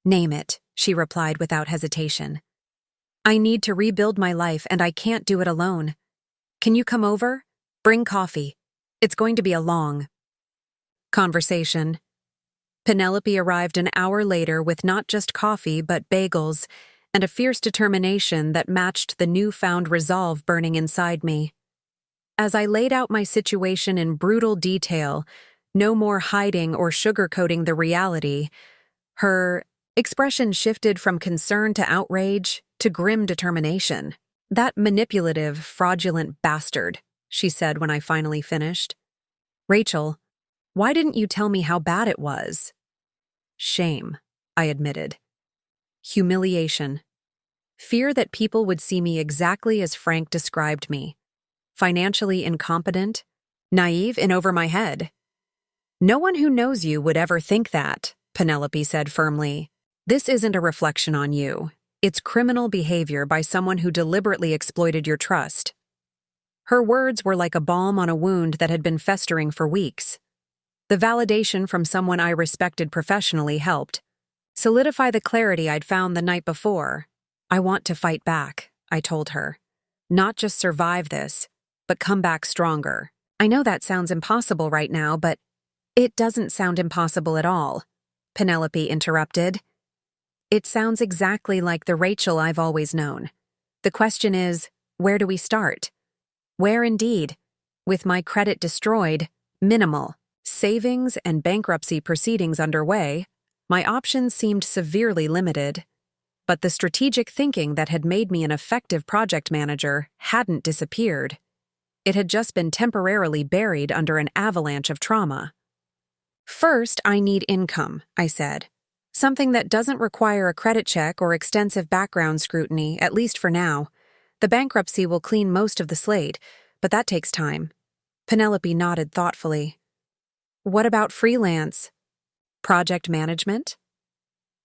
"Name it," she replied without hesitation. "I need to rebuild my life and I can't do it alone. Can you come over? Bring coffee. It's going to be a long conversation." Penelope arrived an hour later with not just coffee but bagels and a fierce determination that matched the newfound resolve burning inside me. As I laid out my situation in brutal detail, no more hiding or sugarcoating the reality, her expression shifted from concern to outrage to grim determination. "That manipulative, fraudulent bastard," she said when I finally finished. "Rachel, why didn't you tell me how bad it was?" "Shame," I admitted. Humiliation. Fear that people would see me exactly as Frank described me. Financially incompetent, naive and over my head. "No one who knows you would ever think that," Penelope said firmly. "This isn't a reflection on you. It's criminal behavior by someone who deliberately exploited your trust." Her words were like a balm on a wound that had been festering for weeks. The validation from someone I respected professionally helped solidify the clarity I'd found the night before. "I want to fight back," I told her. "Not just survive this, but come back stronger." "I know that sounds impossible right now, but—" "It doesn't sound impossible at all," Penelope interrupted. "It sounds exactly like the Rachel I've always known. The question is, where do we start?" Where indeed? With my credit destroyed, minimal, savings and bankruptcy proceedings underway, my options seemed severely limited. But the strategic thinking that had made me an effective project manager hadn't disappeared. It had just been temporarily buried under an avalanche of trauma. "First, I need income," I said. "Something that doesn't require a credit check or extensive background scrutiny, at least for now. The bankruptcy will clean most of the slate, but that takes time." Penelope nodded thoughtfully. "What about freelance? Project management?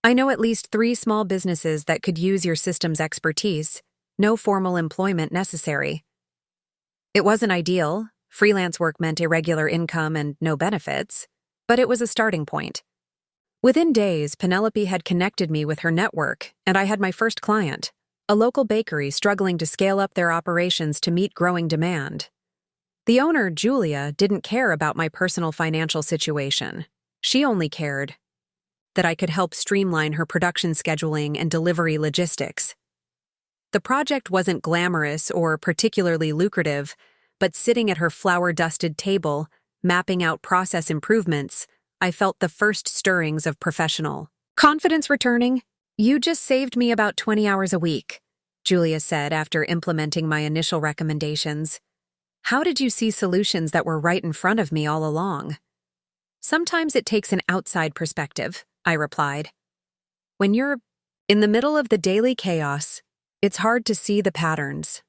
I know at least 3 small businesses that could use your systems expertise. No formal employment necessary." It wasn't ideal. Freelance work meant irregular income and no benefits, but it was a starting point. Within days, Penelope had connected me with her network, and I had my first client, a local bakery struggling to scale up their operations to meet growing demand. The owner, Julia, didn't care about my personal financial situation. She only cared that I could help streamline her production scheduling and delivery logistics. The project wasn't glamorous or particularly lucrative, but sitting at her flour-dusted table, mapping out process improvements, I felt the first stirrings of professional confidence returning. "You just saved me about 20 hours a week," Julia said after implementing my initial recommendations. How did you see solutions that were right in front of me all along? Sometimes it takes an outside perspective, I replied. When you're in the middle of the daily chaos, it's hard to see the patterns.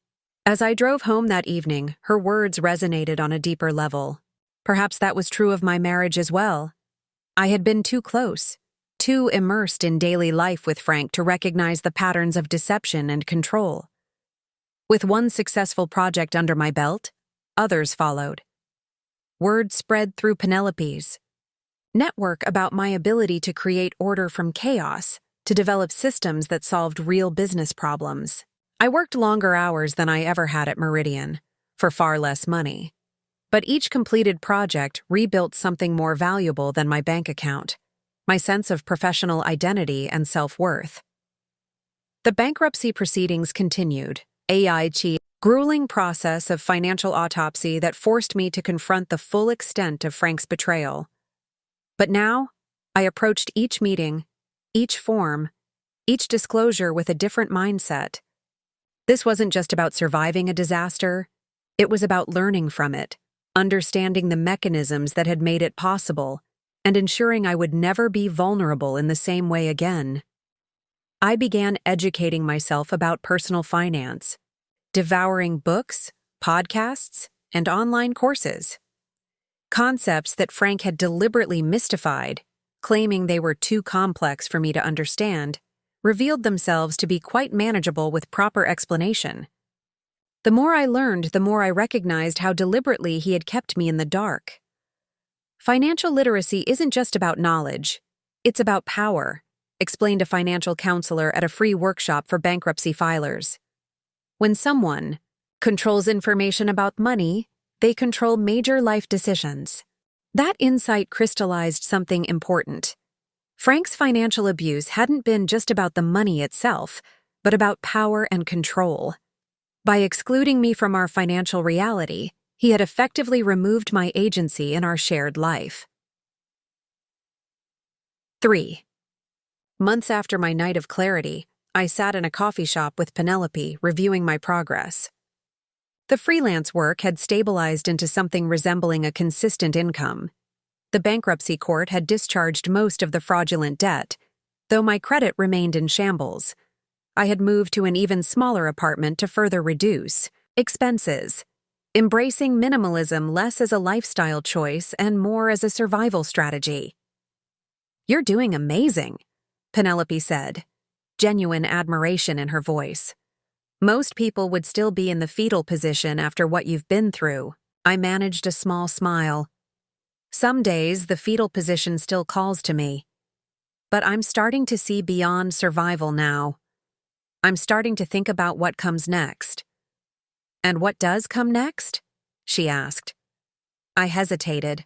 As I drove home that evening, her words resonated on a deeper level. Perhaps that was true of my marriage as well. I had been too close, too immersed in daily life with Frank to recognize the patterns of deception and control. With one successful project under my belt, others followed. Word spread through Penelope's network about my ability to create order from chaos, to develop systems that solved real business problems. I worked longer hours than I ever had at Meridian, for far less money. But each completed project rebuilt something more valuable than my bank account, my sense of professional identity and self-worth. The bankruptcy proceedings continued, a grueling process of financial autopsy that forced me to confront the full extent of Frank's betrayal. But now, I approached each meeting, each form, each disclosure with a different mindset. This wasn't just about surviving a disaster, it was about learning from it, understanding the mechanisms that had made it possible, and ensuring I would never be vulnerable in the same way again. I began educating myself about personal finance, devouring books, podcasts, and online courses. Concepts that Frank had deliberately mystified, claiming they were too complex for me to understand, revealed themselves to be quite manageable with proper explanation. The more I learned, the more I recognized how deliberately he had kept me in the dark. Financial literacy isn't just about knowledge, it's about power, explained a financial counselor at a free workshop for bankruptcy filers. When someone controls information about money, they control major life decisions. That insight crystallized something important. Frank's financial abuse hadn't been just about the money itself, but about power and control. By excluding me from our financial reality, he had effectively removed my agency in our shared life. 3. Months after my night of clarity, I sat in a coffee shop with Penelope, reviewing my progress. The freelance work had stabilized into something resembling a consistent income. The bankruptcy court had discharged most of the fraudulent debt, though my credit remained in shambles. I had moved to an even smaller apartment to further reduce expenses, embracing minimalism less as a lifestyle choice and more as a survival strategy. "You're doing amazing," Penelope said, genuine admiration in her voice. "Most people would still be in the fetal position after what you've been through." I managed a small smile. Some days, the fetal position still calls to me. But I'm starting to see beyond survival now. I'm starting to think about what comes next. "And what does come next?" she asked. I hesitated,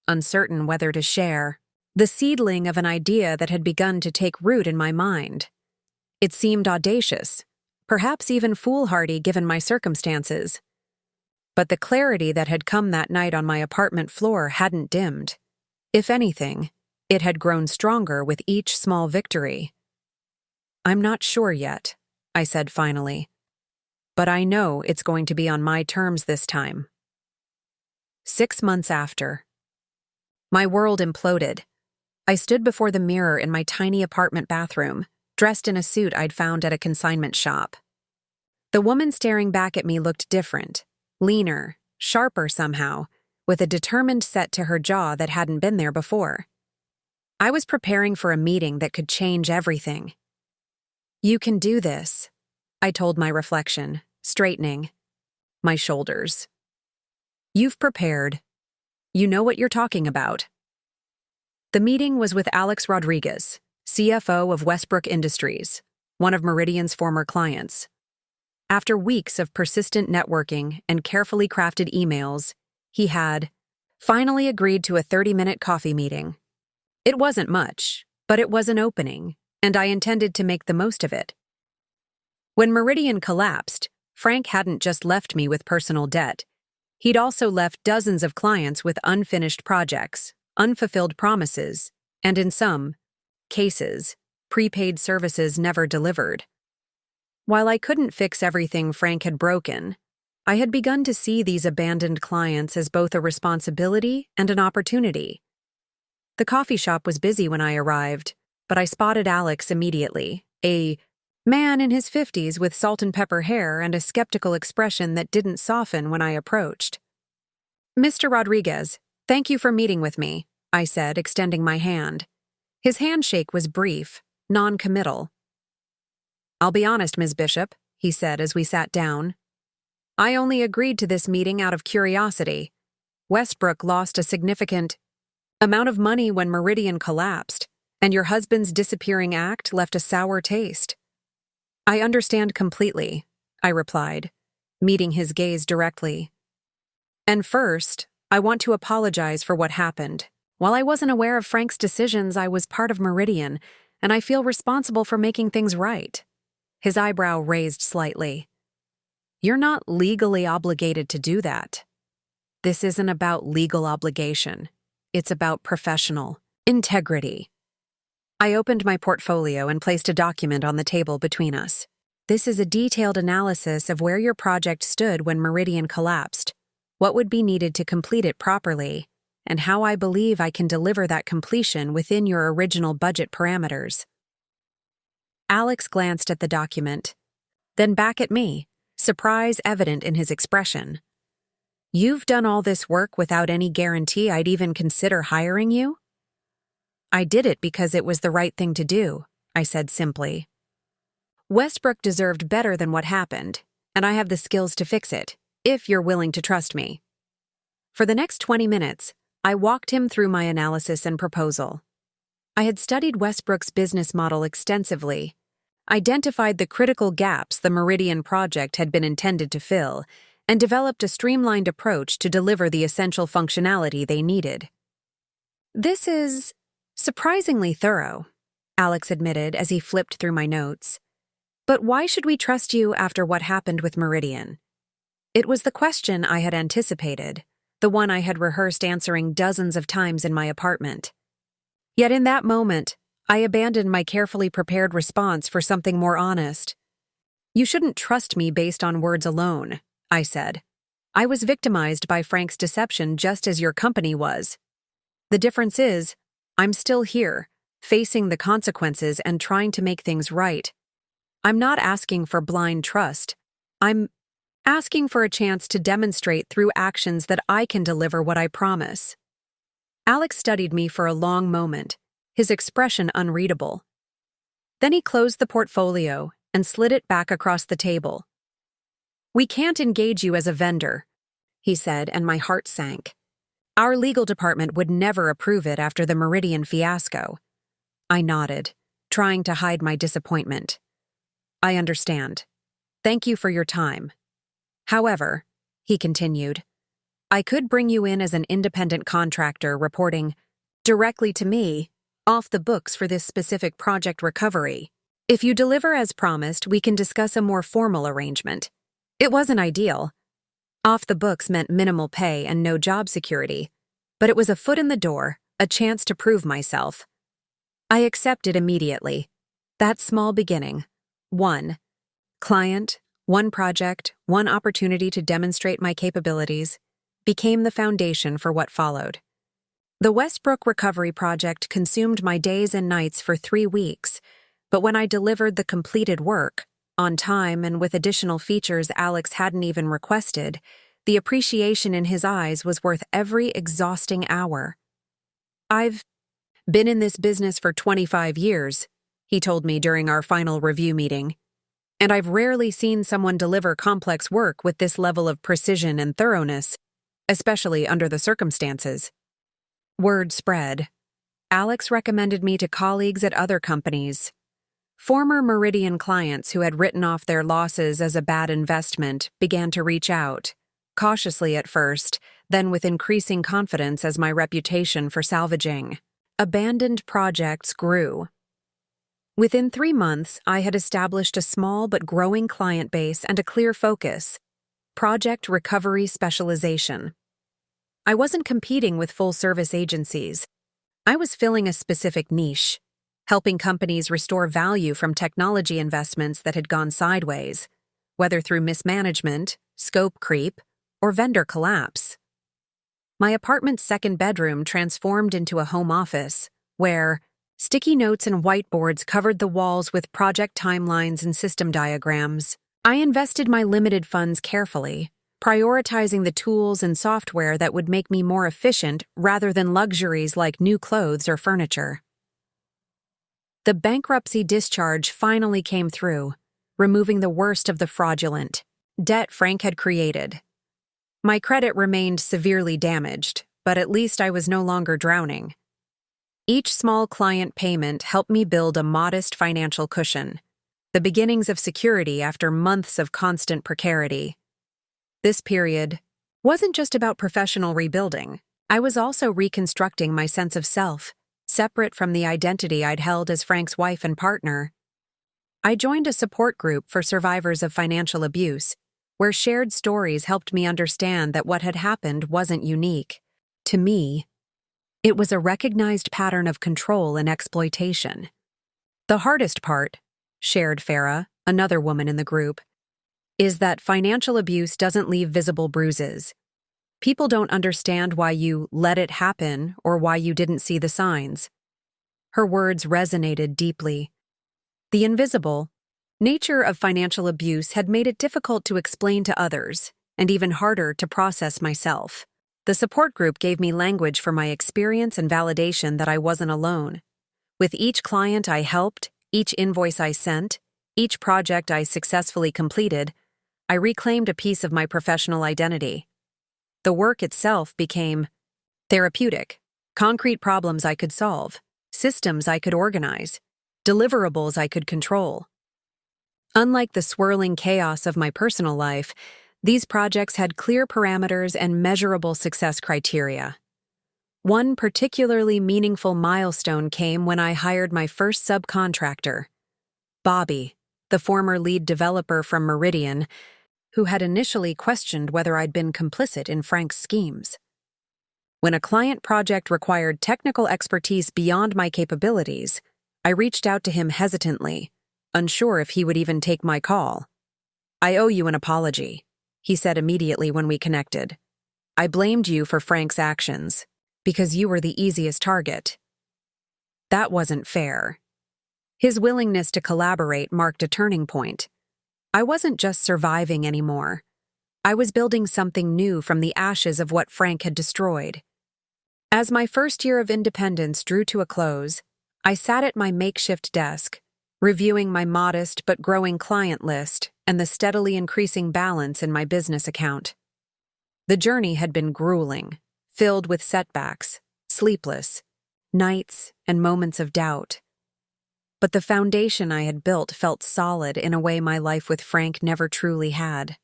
uncertain whether to share, the seedling of an idea that had begun to take root in my mind. It seemed audacious, perhaps even foolhardy given my circumstances. But the clarity that had come that night on my apartment floor hadn't dimmed. If anything, it had grown stronger with each small victory. "I'm not sure yet," I said finally. "But I know it's going to be on my terms this time." 6 months after. My world imploded. I stood before the mirror in my tiny apartment bathroom, dressed in a suit I'd found at a consignment shop. The woman staring back at me looked different, leaner, sharper somehow, with a determined set to her jaw that hadn't been there before. I was preparing for a meeting that could change everything. "You can do this," I told my reflection, straightening my shoulders. "You've prepared. You know what you're talking about." The meeting was with Alex Rodriguez, CFO of Westbrook Industries, one of Meridian's former clients. After weeks of persistent networking and carefully crafted emails, he had finally agreed to a 30-minute coffee meeting. It wasn't much, but it was an opening, and I intended to make the most of it. When Meridian collapsed, Frank hadn't just left me with personal debt. He'd also left dozens of clients with unfinished projects, unfulfilled promises, and in some cases, prepaid services never delivered. While I couldn't fix everything Frank had broken, I had begun to see these abandoned clients as both a responsibility and an opportunity. The coffee shop was busy when I arrived, but I spotted Alex immediately, a man in his 50s with salt and pepper hair and a skeptical expression that didn't soften when I approached. "Mr. Rodriguez, thank you for meeting with me," I said, extending my hand. His handshake was brief, non-committal. "I'll be honest, Ms. Bishop," he said as we sat down. "I only agreed to this meeting out of curiosity. Westbrook lost a significant amount of money when Meridian collapsed, and your husband's disappearing act left a sour taste." "I understand completely," I replied, meeting his gaze directly. "And first, I want to apologize for what happened. While I wasn't aware of Frank's decisions, I was part of Meridian, and I feel responsible for making things right." His eyebrow raised slightly. "You're not legally obligated to do that. This isn't about legal obligation. It's about professional integrity." I opened my portfolio and placed a document on the table between us. "This is a detailed analysis of where your project stood when Meridian collapsed, what would be needed to complete it properly, and how I believe I can deliver that completion within your original budget parameters." Alex glanced at the document, then back at me, surprise evident in his expression. "You've done all this work without any guarantee I'd even consider hiring you?" "I did it because it was the right thing to do," I said simply. "Westbrook deserved better than what happened, and I have the skills to fix it, if you're willing to trust me." For the next 20 minutes, I walked him through my analysis and proposal. I had studied Westbrook's business model extensively, identified the critical gaps the Meridian project had been intended to fill, and developed a streamlined approach to deliver the essential functionality they needed. "This is surprisingly thorough," Alex admitted as he flipped through my notes. "But why should we trust you after what happened with Meridian?" It was the question I had anticipated, the one I had rehearsed answering dozens of times in my apartment. Yet in that moment, I abandoned my carefully prepared response for something more honest. "You shouldn't trust me based on words alone," I said. "I was victimized by Frank's deception just as your company was. The difference is, I'm still here, facing the consequences and trying to make things right. I'm not asking for blind trust. I'm asking for a chance to demonstrate through actions that I can deliver what I promise." Alex studied me for a long moment, his expression unreadable. Then he closed the portfolio and slid it back across the table. "We can't engage you as a vendor," he said, and my heart sank. "Our legal department would never approve it after the Meridian fiasco." I nodded, trying to hide my disappointment. "I understand. Thank you for your time. However," he continued, "I could bring you in as an independent contractor reporting directly to me, off the books for this specific project recovery. If you deliver as promised, we can discuss a more formal arrangement." It wasn't ideal. Off the books meant minimal pay and no job security, but it was a foot in the door, a chance to prove myself. I accepted immediately. That small beginning, one client, one project, one opportunity to demonstrate my capabilities, became the foundation for what followed. The Westbrook recovery project consumed my days and nights for 3 weeks, but when I delivered the completed work, on time and with additional features Alex hadn't even requested, the appreciation in his eyes was worth every exhausting hour. "I've been in this business for 25 years, he told me during our final review meeting, "and I've rarely seen someone deliver complex work with this level of precision and thoroughness, especially under the circumstances." Word spread. Alex recommended me to colleagues at other companies. Former Meridian clients who had written off their losses as a bad investment began to reach out, cautiously at first, then with increasing confidence as my reputation for salvaging abandoned projects grew. Within 3 months, I had established a small but growing client base and a clear focus: project recovery specialization. I wasn't competing with full-service agencies. I was filling a specific niche, helping companies restore value from technology investments that had gone sideways, whether through mismanagement, scope creep, or vendor collapse. My apartment's second bedroom transformed into a home office, where sticky notes and whiteboards covered the walls with project timelines and system diagrams. I invested my limited funds carefully, prioritizing the tools and software that would make me more efficient rather than luxuries like new clothes or furniture. The bankruptcy discharge finally came through, removing the worst of the fraudulent debt Frank had created. My credit remained severely damaged, but at least I was no longer drowning. Each small client payment helped me build a modest financial cushion, the beginnings of security after months of constant precarity. This period wasn't just about professional rebuilding. I was also reconstructing my sense of self, separate from the identity I'd held as Frank's wife and partner. I joined a support group for survivors of financial abuse, where shared stories helped me understand that what had happened wasn't unique. To me, it was a recognized pattern of control and exploitation. The hardest part, shared Farah, another woman in the group, is that financial abuse doesn't leave visible bruises. People don't understand why you let it happen or why you didn't see the signs. Her words resonated deeply. The invisible nature of financial abuse had made it difficult to explain to others, and even harder to process myself. The support group gave me language for my experience and validation that I wasn't alone. With each client I helped, each invoice I sent, each project I successfully completed, I reclaimed a piece of my professional identity. The work itself became therapeutic, concrete problems I could solve, systems I could organize, deliverables I could control. Unlike the swirling chaos of my personal life, these projects had clear parameters and measurable success criteria. One particularly meaningful milestone came when I hired my first subcontractor, Bobby, the former lead developer from Meridian, who had initially questioned whether I'd been complicit in Frank's schemes. When a client project required technical expertise beyond my capabilities, I reached out to him hesitantly, unsure if he would even take my call. "I owe you an apology," he said immediately when we connected. "I blamed you for Frank's actions, because you were the easiest target." That wasn't fair. His willingness to collaborate marked a turning point. I wasn't just surviving anymore. I was building something new from the ashes of what Frank had destroyed. As my first year of independence drew to a close, I sat at my makeshift desk, reviewing my modest but growing client list and the steadily increasing balance in my business account. The journey had been grueling, filled with setbacks, sleepless nights, and moments of doubt. But the foundation I had built felt solid in a way my life with Frank never truly had.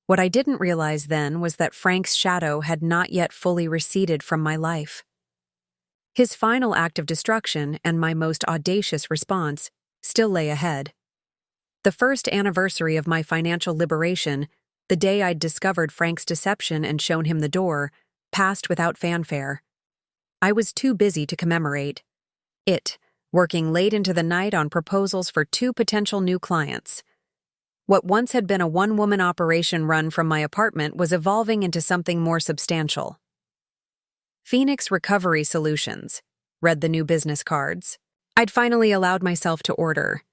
What I didn't realize then was that Frank's shadow had not yet fully receded from my life. His final act of destruction and my most audacious response still lay ahead. The first anniversary of my financial liberation, the day I'd discovered Frank's deception and shown him the door, passed without fanfare. I was too busy to commemorate it, working late into the night on proposals for 2 potential new clients. What once had been a one-woman operation run from my apartment was evolving into something more substantial. Phoenix Recovery Solutions, read the new business cards. I'd finally allowed myself to order.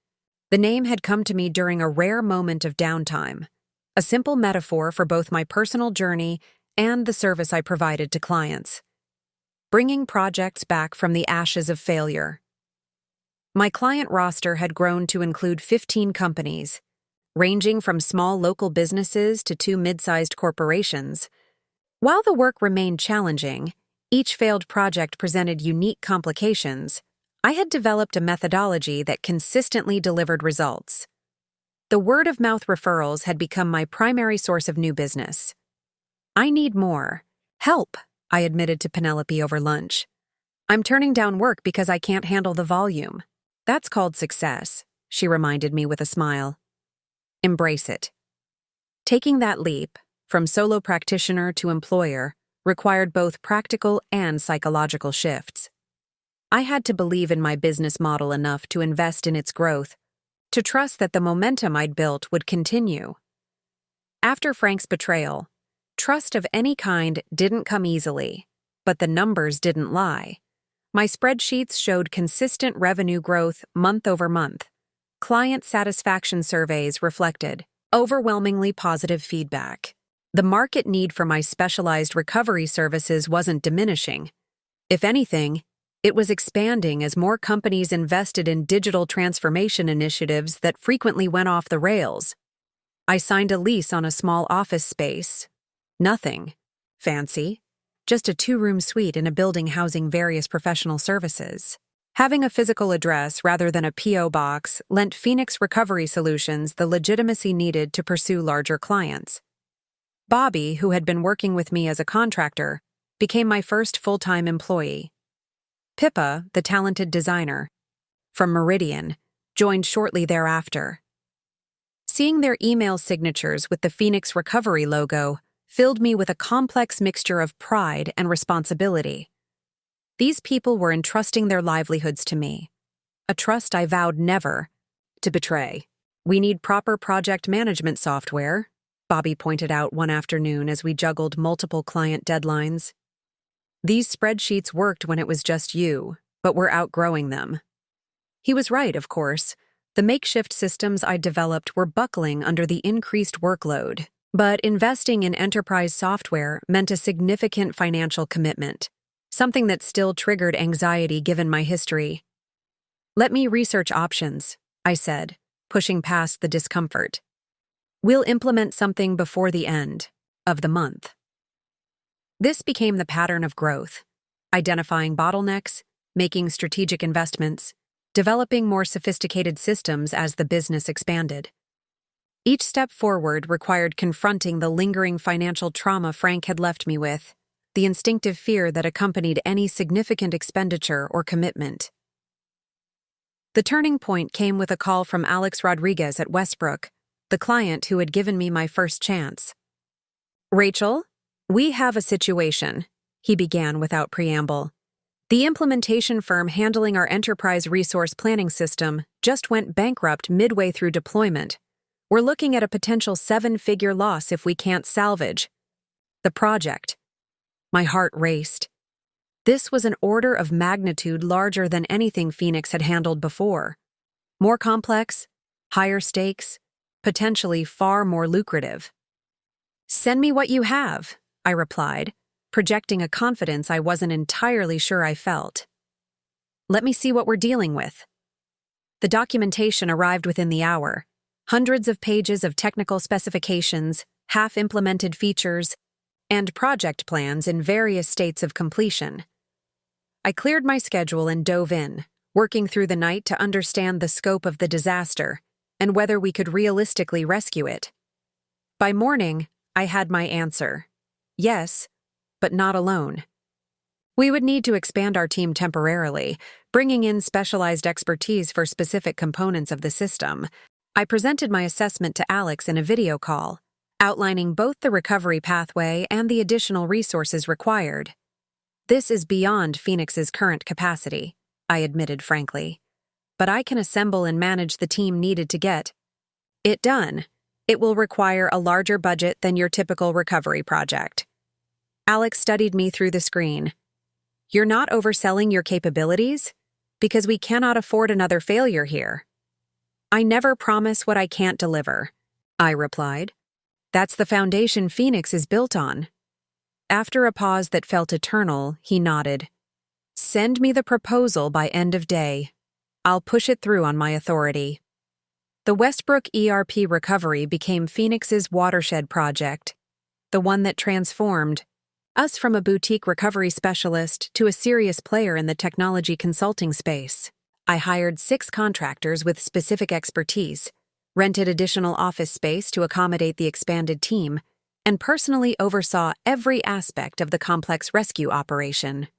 The name had come to me during a rare moment of downtime, a simple metaphor for both my personal journey and the service I provided to clients. Bringing projects back from the ashes of failure. My client roster had grown to include 15 companies, ranging from small local businesses to 2 mid-sized corporations. While the work remained challenging, each failed project presented unique complications. I had developed a methodology that consistently delivered results. The word-of-mouth referrals had become my primary source of new business. "I need more help," I admitted to Penelope over lunch. "I'm turning down work because I can't handle the volume." "That's called success," she reminded me with a smile. "Embrace it." Taking that leap, from solo practitioner to employer, required both practical and psychological shifts. I had to believe in my business model enough to invest in its growth, to trust that the momentum I'd built would continue. After Frank's betrayal, trust of any kind didn't come easily, but the numbers didn't lie. My spreadsheets showed consistent revenue growth month over month. Client satisfaction surveys reflected overwhelmingly positive feedback. The market need for my specialized recovery services wasn't diminishing. If anything, it was expanding as more companies invested in digital transformation initiatives that frequently went off the rails. I signed a lease on a small office space. Nothing fancy, just a 2-room suite in a building housing various professional services. Having a physical address rather than a P.O. box lent Phoenix Recovery Solutions the legitimacy needed to pursue larger clients. Bobby, who had been working with me as a contractor, became my first full-time employee. Pippa, the talented designer, from Meridian, joined shortly thereafter. Seeing their email signatures with the Phoenix Recovery logo filled me with a complex mixture of pride and responsibility. These people were entrusting their livelihoods to me, a trust I vowed never to betray. "We need proper project management software," Bobby pointed out one afternoon as we juggled multiple client deadlines. "These spreadsheets worked when it was just you, but we're outgrowing them." He was right, of course. The makeshift systems I developed were buckling under the increased workload, but investing in enterprise software meant a significant financial commitment, something that still triggered anxiety given my history. "Let me research options," I said, pushing past the discomfort. "We'll implement something before the end of the month." This became the pattern of growth, identifying bottlenecks, making strategic investments, developing more sophisticated systems as the business expanded. Each step forward required confronting the lingering financial trauma Frank had left me with, the instinctive fear that accompanied any significant expenditure or commitment. The turning point came with a call from Alex Rodriguez at Westbrook, the client who had given me my first chance. "Rachel, we have a situation," he began without preamble. "The implementation firm handling our enterprise resource planning system just went bankrupt midway through deployment. We're looking at a potential 7-figure loss if we can't salvage the project." My heart raced. This was an order of magnitude larger than anything Phoenix had handled before. More complex, higher stakes, potentially far more lucrative. "Send me what you have," I replied, projecting a confidence I wasn't entirely sure I felt. "Let me see what we're dealing with." The documentation arrived within the hour. Hundreds of pages of technical specifications, half-implemented features, and project plans in various states of completion. I cleared my schedule and dove in, working through the night to understand the scope of the disaster and whether we could realistically rescue it. By morning, I had my answer. Yes, but not alone. We would need to expand our team temporarily, bringing in specialized expertise for specific components of the system. I presented my assessment to Alex in a video call, outlining both the recovery pathway and the additional resources required. "This is beyond Phoenix's current capacity," I admitted frankly. "But I can assemble and manage the team needed to get it done. It will require a larger budget than your typical recovery project." Alex studied me through the screen. "You're not overselling your capabilities? Because we cannot afford another failure here." "I never promise what I can't deliver," I replied. "That's the foundation Phoenix is built on." After a pause that felt eternal, he nodded. "Send me the proposal by end of day. I'll push it through on my authority." The Westbrook ERP recovery became Phoenix's watershed project, the one that transformed us from a boutique recovery specialist to a serious player in the technology consulting space. I hired 6 contractors with specific expertise, rented additional office space to accommodate the expanded team, and personally oversaw every aspect of the complex rescue operation.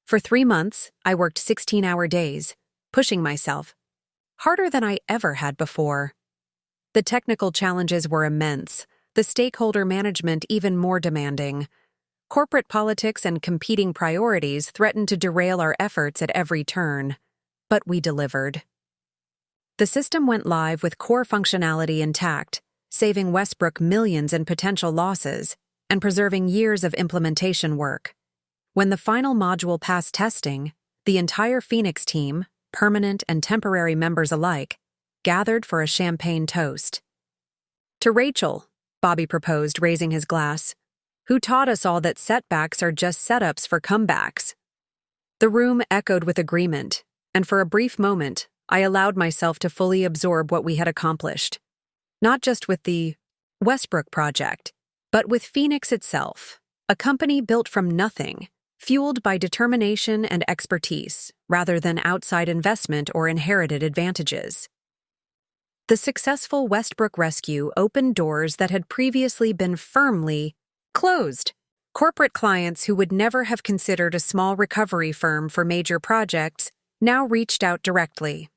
For 3 months, I worked 16-hour days, pushing myself harder than I ever had before. The technical challenges were immense, the stakeholder management even more demanding. Corporate politics and competing priorities threatened to derail our efforts at every turn. But we delivered. The system went live with core functionality intact, saving Westbrook millions in potential losses and preserving years of implementation work. When the final module passed testing, the entire Phoenix team, permanent and temporary members alike, gathered for a champagne toast. "To Rachel," Bobby proposed, raising his glass, "who taught us all that setbacks are just setups for comebacks." The room echoed with agreement, and for a brief moment, I allowed myself to fully absorb what we had accomplished. Not just with the Westbrook project, but with Phoenix itself, a company built from nothing, fueled by determination and expertise, rather than outside investment or inherited advantages. The successful Westbrook rescue opened doors that had previously been firmly closed. Corporate clients who would never have considered a small recovery firm for major projects now reached out directly.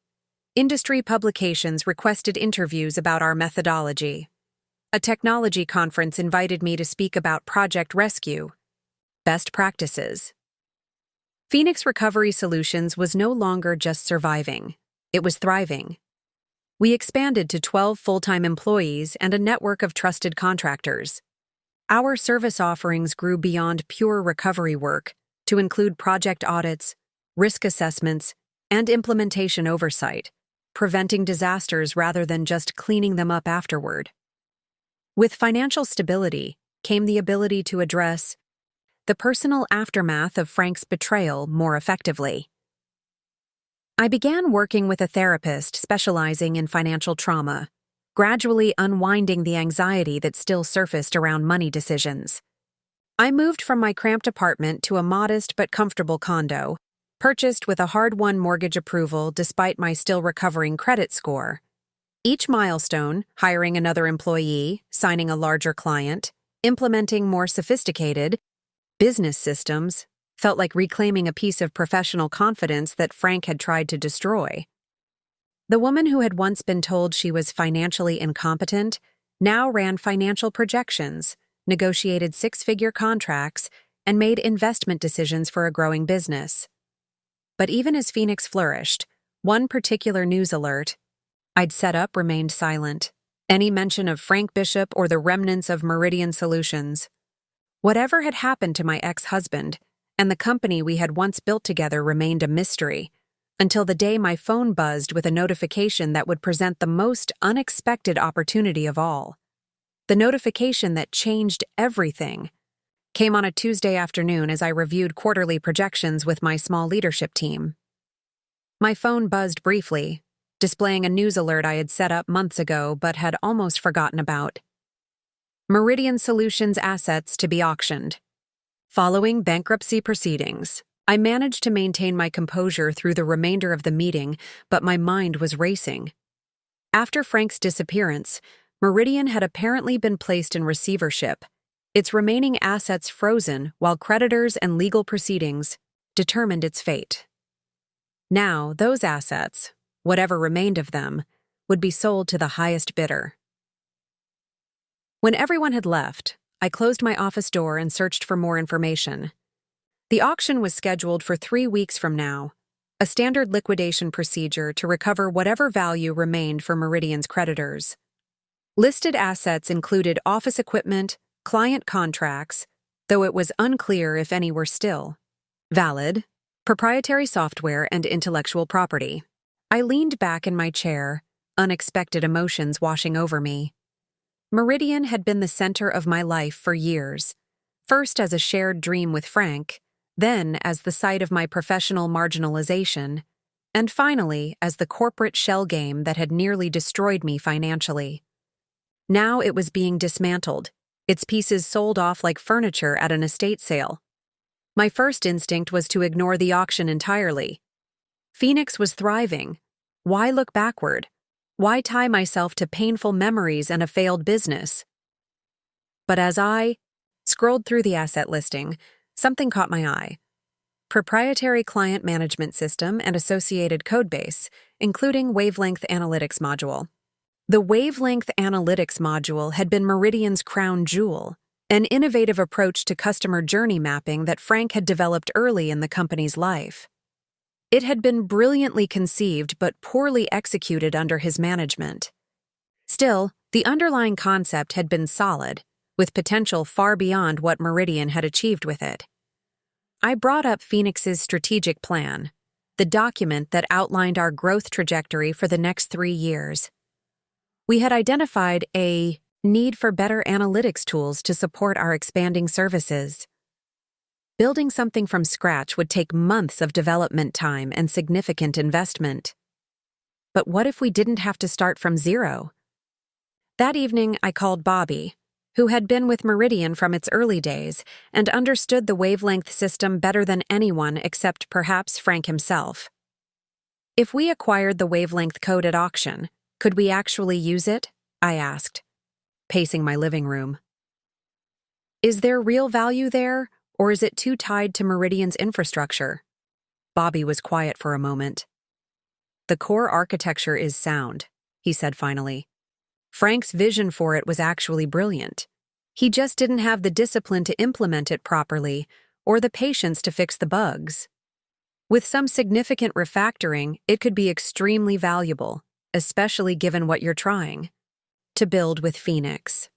Industry publications requested interviews about our methodology. A technology conference invited me to speak about Project Rescue, best practices. Phoenix Recovery Solutions was no longer just surviving, it was thriving. We expanded to 12 full-time employees and a network of trusted contractors. Our service offerings grew beyond pure recovery work to include project audits, risk assessments, and implementation oversight, preventing disasters rather than just cleaning them up afterward. With financial stability came the ability to address the personal aftermath of Frank's betrayal more effectively. I began working with a therapist specializing in financial trauma, gradually unwinding the anxiety that still surfaced around money decisions. I moved from my cramped apartment to a modest but comfortable condo, purchased with a hard-won mortgage approval despite my still recovering credit score. Each milestone, hiring another employee, signing a larger client, implementing more sophisticated business systems, felt like reclaiming a piece of professional confidence that Frank had tried to destroy. The woman who had once been told she was financially incompetent now ran financial projections, negotiated six-figure contracts, and made investment decisions for a growing business. But even as Phoenix flourished, one particular news alert I'd set up remained silent. Any mention of Frank Bishop or the remnants of Meridian Solutions. Whatever had happened to my ex-husband and the company we had once built together remained a mystery, until the day my phone buzzed with a notification that would present the most unexpected opportunity of all. The notification that changed everything came on a Tuesday afternoon as I reviewed quarterly projections with my small leadership team. My phone buzzed briefly, displaying a news alert I had set up months ago but had almost forgotten about. Meridian Solutions assets to be auctioned. Following bankruptcy proceedings, I managed to maintain my composure through the remainder of the meeting, but my mind was racing. After Frank's disappearance, Meridian had apparently been placed in receivership, its remaining assets frozen while creditors and legal proceedings determined its fate. Now, those assets, whatever remained of them, would be sold to the highest bidder. When everyone had left, I closed my office door and searched for more information. The auction was scheduled for 3 weeks from now, a standard liquidation procedure to recover whatever value remained for Meridian's creditors. Listed assets included office equipment, client contracts, though it was unclear if any were still valid, proprietary software, and intellectual property. I leaned back in my chair, unexpected emotions washing over me. Meridian had been the center of my life for years, first as a shared dream with Frank, then as the site of my professional marginalization, and finally as the corporate shell game that had nearly destroyed me financially. Now it was being dismantled, its pieces sold off like furniture at an estate sale. My first instinct was to ignore the auction entirely. Phoenix was thriving. Why look backward? Why tie myself to painful memories and a failed business? But as I scrolled through the asset listing, something caught my eye. Proprietary client management system and associated codebase, including wavelength analytics module. The wavelength analytics module had been Meridian's crown jewel, an innovative approach to customer journey mapping that Frank had developed early in the company's life. It had been brilliantly conceived but poorly executed under his management. Still, the underlying concept had been solid, with potential far beyond what Meridian had achieved with it. I brought up Phoenix's strategic plan, the document that outlined our growth trajectory for the next 3 years. We had identified a need for better analytics tools to support our expanding services. Building something from scratch would take months of development time and significant investment. But what if we didn't have to start from zero? That evening, I called Bobby, who had been with Meridian from its early days and understood the wavelength system better than anyone except perhaps Frank himself. If we acquired the wavelength code at auction, could we actually use it? I asked, pacing my living room. Is there real value there, or is it too tied to Meridian's infrastructure? Bobby was quiet for a moment. The core architecture is sound, he said finally. Frank's vision for it was actually brilliant. He just didn't have the discipline to implement it properly or the patience to fix the bugs. With some significant refactoring, it could be extremely valuable, especially given what you're trying to build with Phoenix.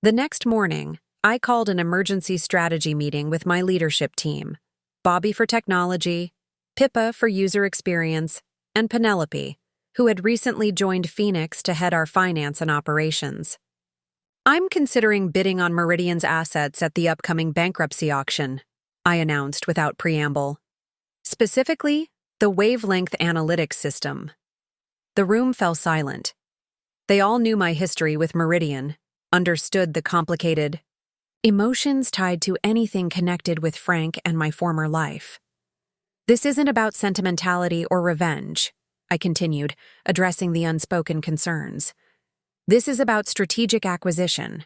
The next morning, I called an emergency strategy meeting with my leadership team, Bobby for technology, Pippa for user experience, and Penelope, who had recently joined Phoenix to head our finance and operations. I'm considering bidding on Meridian's assets at the upcoming bankruptcy auction, I announced without preamble. Specifically, the wavelength analytics system. The room fell silent. They all knew my history with Meridian, understood the complicated emotions tied to anything connected with Frank and my former life. This isn't about sentimentality or revenge, I continued, addressing the unspoken concerns. This is about strategic acquisition.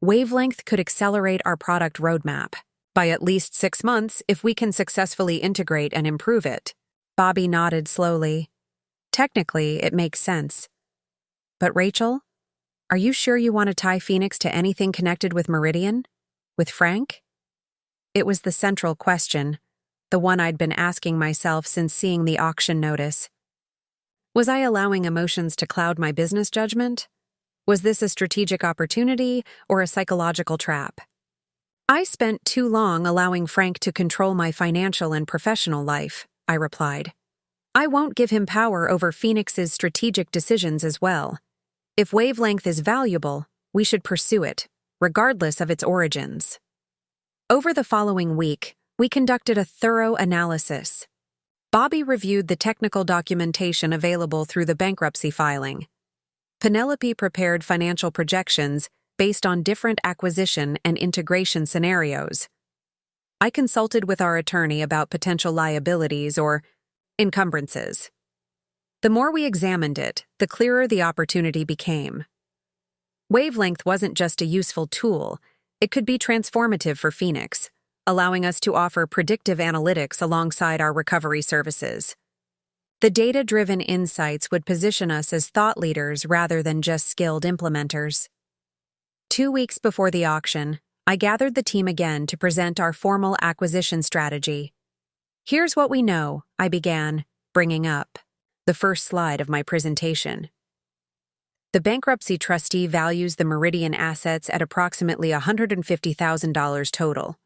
Wavelength could accelerate our product roadmap by at least 6 months if we can successfully integrate and improve it. Bobby nodded slowly. Technically, it makes sense. But Rachel, are you sure you want to tie Phoenix to anything connected with Meridian? With Frank? It was the central question, the one I'd been asking myself since seeing the auction notice. Was I allowing emotions to cloud my business judgment? Was this a strategic opportunity or a psychological trap? I spent too long allowing Frank to control my financial and professional life, I replied. I won't give him power over Phoenix's strategic decisions as well. If wavelength is valuable, we should pursue it, regardless of its origins. Over the following week, we conducted a thorough analysis. Bobby reviewed the technical documentation available through the bankruptcy filing. Penelope prepared financial projections based on different acquisition and integration scenarios. I consulted with our attorney about potential liabilities or encumbrances. The more we examined it, the clearer the opportunity became. Wavelength wasn't just a useful tool, it could be transformative for Phoenix, allowing us to offer predictive analytics alongside our recovery services. The data-driven insights would position us as thought leaders rather than just skilled implementers. 2 weeks before the auction, I gathered the team again to present our formal acquisition strategy. Here's what we know, I began, bringing up the first slide of my presentation. The bankruptcy trustee values the Meridian assets at approximately $150,000 total.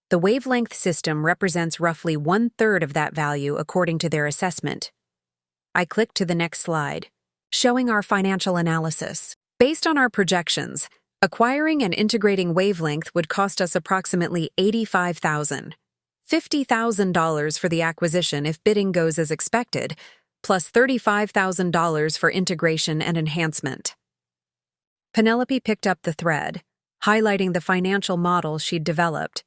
The wavelength system represents roughly 1/3 of that value according to their assessment. I clicked to the next slide, showing our financial analysis. Based on our projections, acquiring and integrating wavelength would cost us approximately $85,000. $50,000 for the acquisition if bidding goes as expected, plus $35,000 for integration and enhancement. Penelope picked up the thread, highlighting the financial model she'd developed.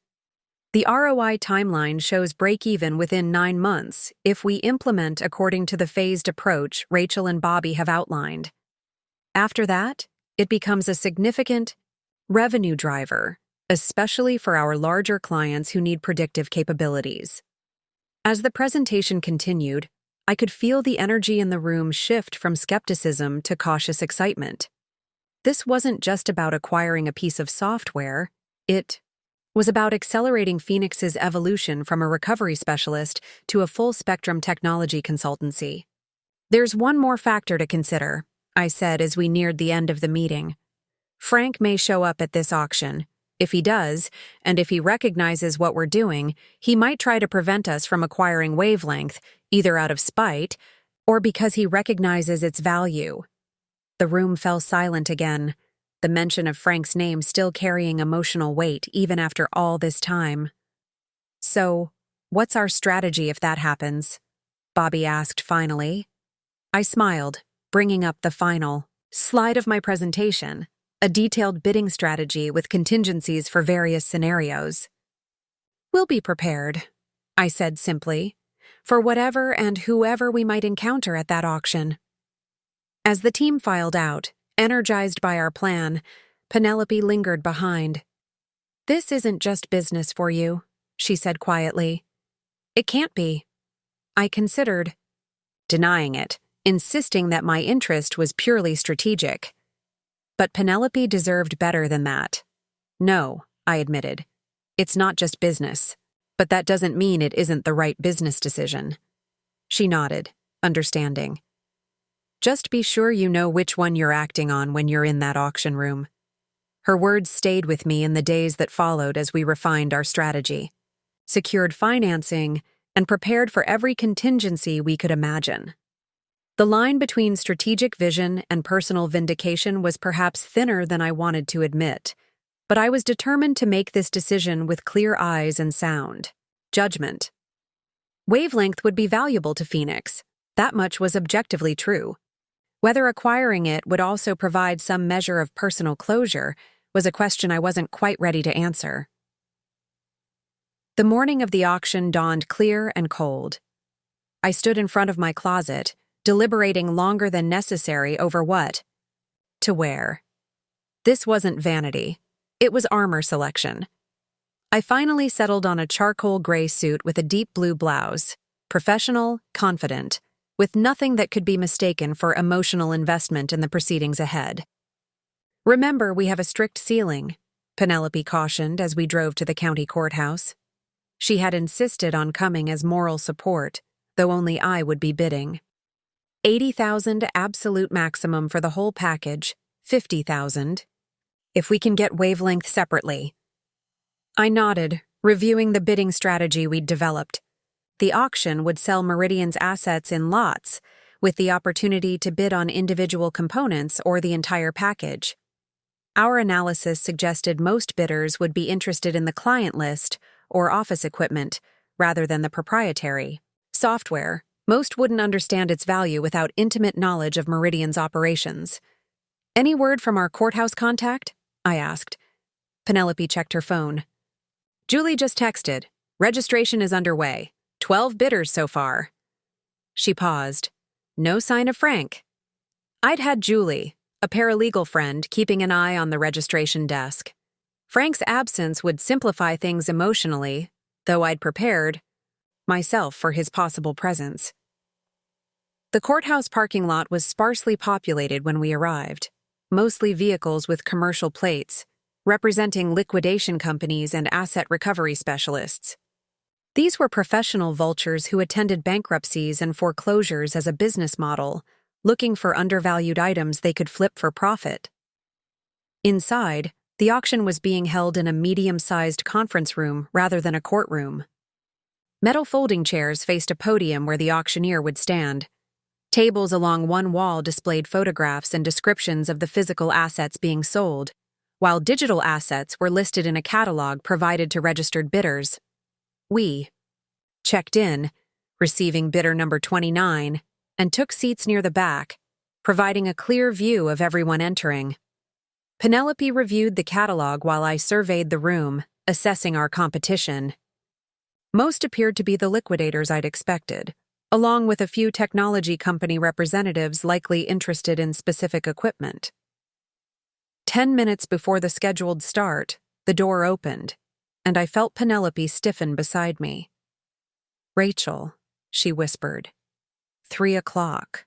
The ROI timeline shows break-even within 9 months if we implement according to the phased approach Rachel and Bobby have outlined. After that, it becomes a significant revenue driver, especially for our larger clients who need predictive capabilities. As the presentation continued, I could feel the energy in the room shift from skepticism to cautious excitement. This wasn't just about acquiring a piece of software, it was about accelerating Phoenix's evolution from a recovery specialist to a full-spectrum technology consultancy. "There's one more factor to consider," I said as we neared the end of the meeting. "Frank may show up at this auction. If he does, and if he recognizes what we're doing, he might try to prevent us from acquiring Wavelength, either out of spite or because he recognizes its value." The room fell silent again, the mention of Frank's name still carrying emotional weight even after all this time. "So, what's our strategy if that happens?" Bobby asked finally. I smiled, bringing up the final slide of my presentation, a detailed bidding strategy with contingencies for various scenarios. "We'll be prepared," I said simply, "for whatever and whoever we might encounter at that auction." As the team filed out, energized by our plan, Penelope lingered behind. "This isn't just business for you," she said quietly. "It can't be." I considered denying it, insisting that my interest was purely strategic. But Penelope deserved better than that. "No," I admitted. "It's not just business, but that doesn't mean it isn't the right business decision." She nodded, understanding. "Just be sure you know which one you're acting on when you're in that auction room." Her words stayed with me in the days that followed as we refined our strategy, secured financing, and prepared for every contingency we could imagine. The line between strategic vision and personal vindication was perhaps thinner than I wanted to admit, but I was determined to make this decision with clear eyes and sound judgment. Wavelength would be valuable to Phoenix. That much was objectively true. Whether acquiring it would also provide some measure of personal closure was a question I wasn't quite ready to answer. The morning of the auction dawned clear and cold. I stood in front of my closet, deliberating longer than necessary over what to wear. This wasn't vanity. It was armor selection. I finally settled on a charcoal gray suit with a deep blue blouse, professional, confident, with nothing that could be mistaken for emotional investment in the proceedings ahead. "Remember, we have a strict ceiling," Penelope cautioned as we drove to the county courthouse. She had insisted on coming as moral support, though only I would be bidding. 80,000 absolute maximum for the whole package, 50,000. If we can get Wavelength separately. I nodded, reviewing the bidding strategy we'd developed. The auction would sell Meridian's assets in lots, with the opportunity to bid on individual components or the entire package. Our analysis suggested most bidders would be interested in the client list or office equipment, rather than the proprietary software. Most wouldn't understand its value without intimate knowledge of Meridian's operations. "Any word from our courthouse contact?" I asked. Penelope checked her phone. "Julie just texted. Registration is underway. 12 bidders so far." She paused. No sign of Frank. I'd had Julie, a paralegal friend, keeping an eye on the registration desk. Frank's absence would simplify things emotionally, though I'd prepared myself for his possible presence. The courthouse parking lot was sparsely populated when we arrived, mostly vehicles with commercial plates, representing liquidation companies and asset recovery specialists. These were professional vultures who attended bankruptcies and foreclosures as a business model, looking for undervalued items they could flip for profit. Inside, the auction was being held in a medium-sized conference room rather than a courtroom. Metal folding chairs faced a podium where the auctioneer would stand. Tables along one wall displayed photographs and descriptions of the physical assets being sold, while digital assets were listed in a catalog provided to registered bidders. We checked in, receiving bidder number 29, and took seats near the back, providing a clear view of everyone entering. Penelope reviewed the catalog while I surveyed the room, assessing our competition. Most appeared to be the liquidators I'd expected, along with a few technology company representatives likely interested in specific equipment. 10 minutes before the scheduled start, the door opened, and I felt Penelope stiffen beside me. "Rachel," she whispered. 3:00.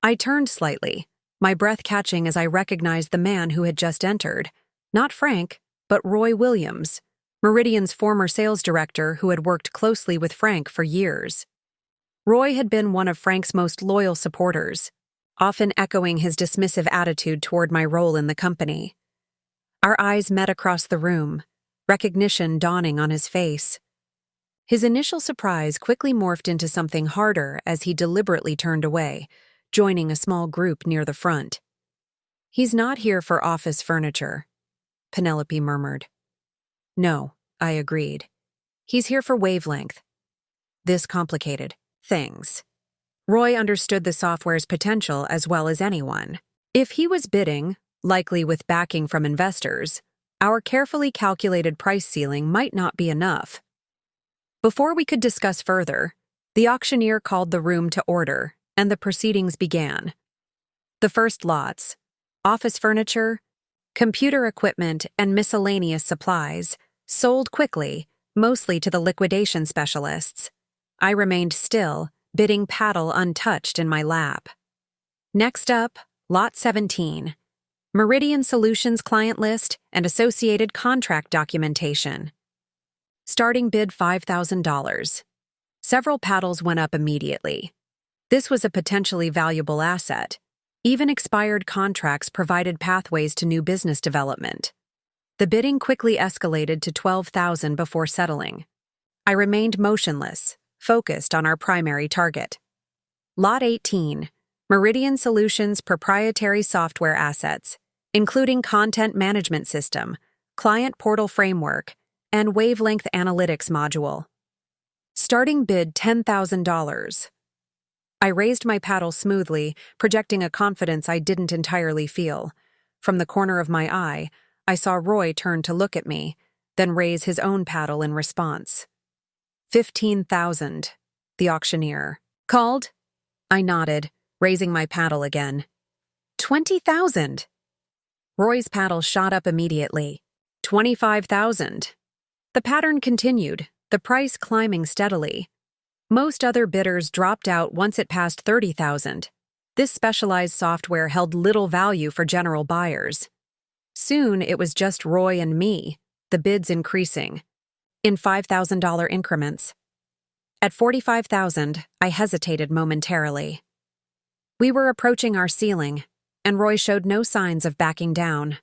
I turned slightly, my breath catching as I recognized the man who had just entered. Not Frank, but Roy Williams, Meridian's former sales director who had worked closely with Frank for years. Roy had been one of Frank's most loyal supporters, often echoing his dismissive attitude toward my role in the company. Our eyes met across the room, recognition dawning on his face. His initial surprise quickly morphed into something harder as he deliberately turned away, joining a small group near the front. "He's not here for office furniture," Penelope murmured. "No," I agreed. "He's here for wavelength." This complicated things. Roy understood the software's potential as well as anyone. If he was bidding, likely with backing from investors, our carefully calculated price ceiling might not be enough. Before we could discuss further, the auctioneer called the room to order, and the proceedings began. The first lots, office furniture, computer equipment, and miscellaneous supplies, sold quickly, mostly to the liquidation specialists. I remained still, bidding paddle untouched in my lap. Next up, Lot 17, Meridian Solutions client list and associated contract documentation. Starting bid $5,000. Several paddles went up immediately. This was a potentially valuable asset. Even expired contracts provided pathways to new business development. The bidding quickly escalated to $12,000 before settling. I remained motionless, focused on our primary target. Lot 18, Meridian Solutions proprietary software assets, including content management system, client portal framework, and wavelength analytics module. Starting bid $10,000. I raised my paddle smoothly, projecting a confidence I didn't entirely feel. From the corner of my eye, I saw Roy turn to look at me, then raise his own paddle in response. $15,000, the auctioneer called. I nodded, raising my paddle again. $20,000. Roy's paddle shot up immediately. $25,000. The pattern continued, the price climbing steadily. Most other bidders dropped out once it passed $30,000. This specialized software held little value for general buyers. Soon it was just Roy and me, the bids increasing, in $5,000 increments. At $45,000, I hesitated momentarily. We were approaching our ceiling, and Roy showed no signs of backing down.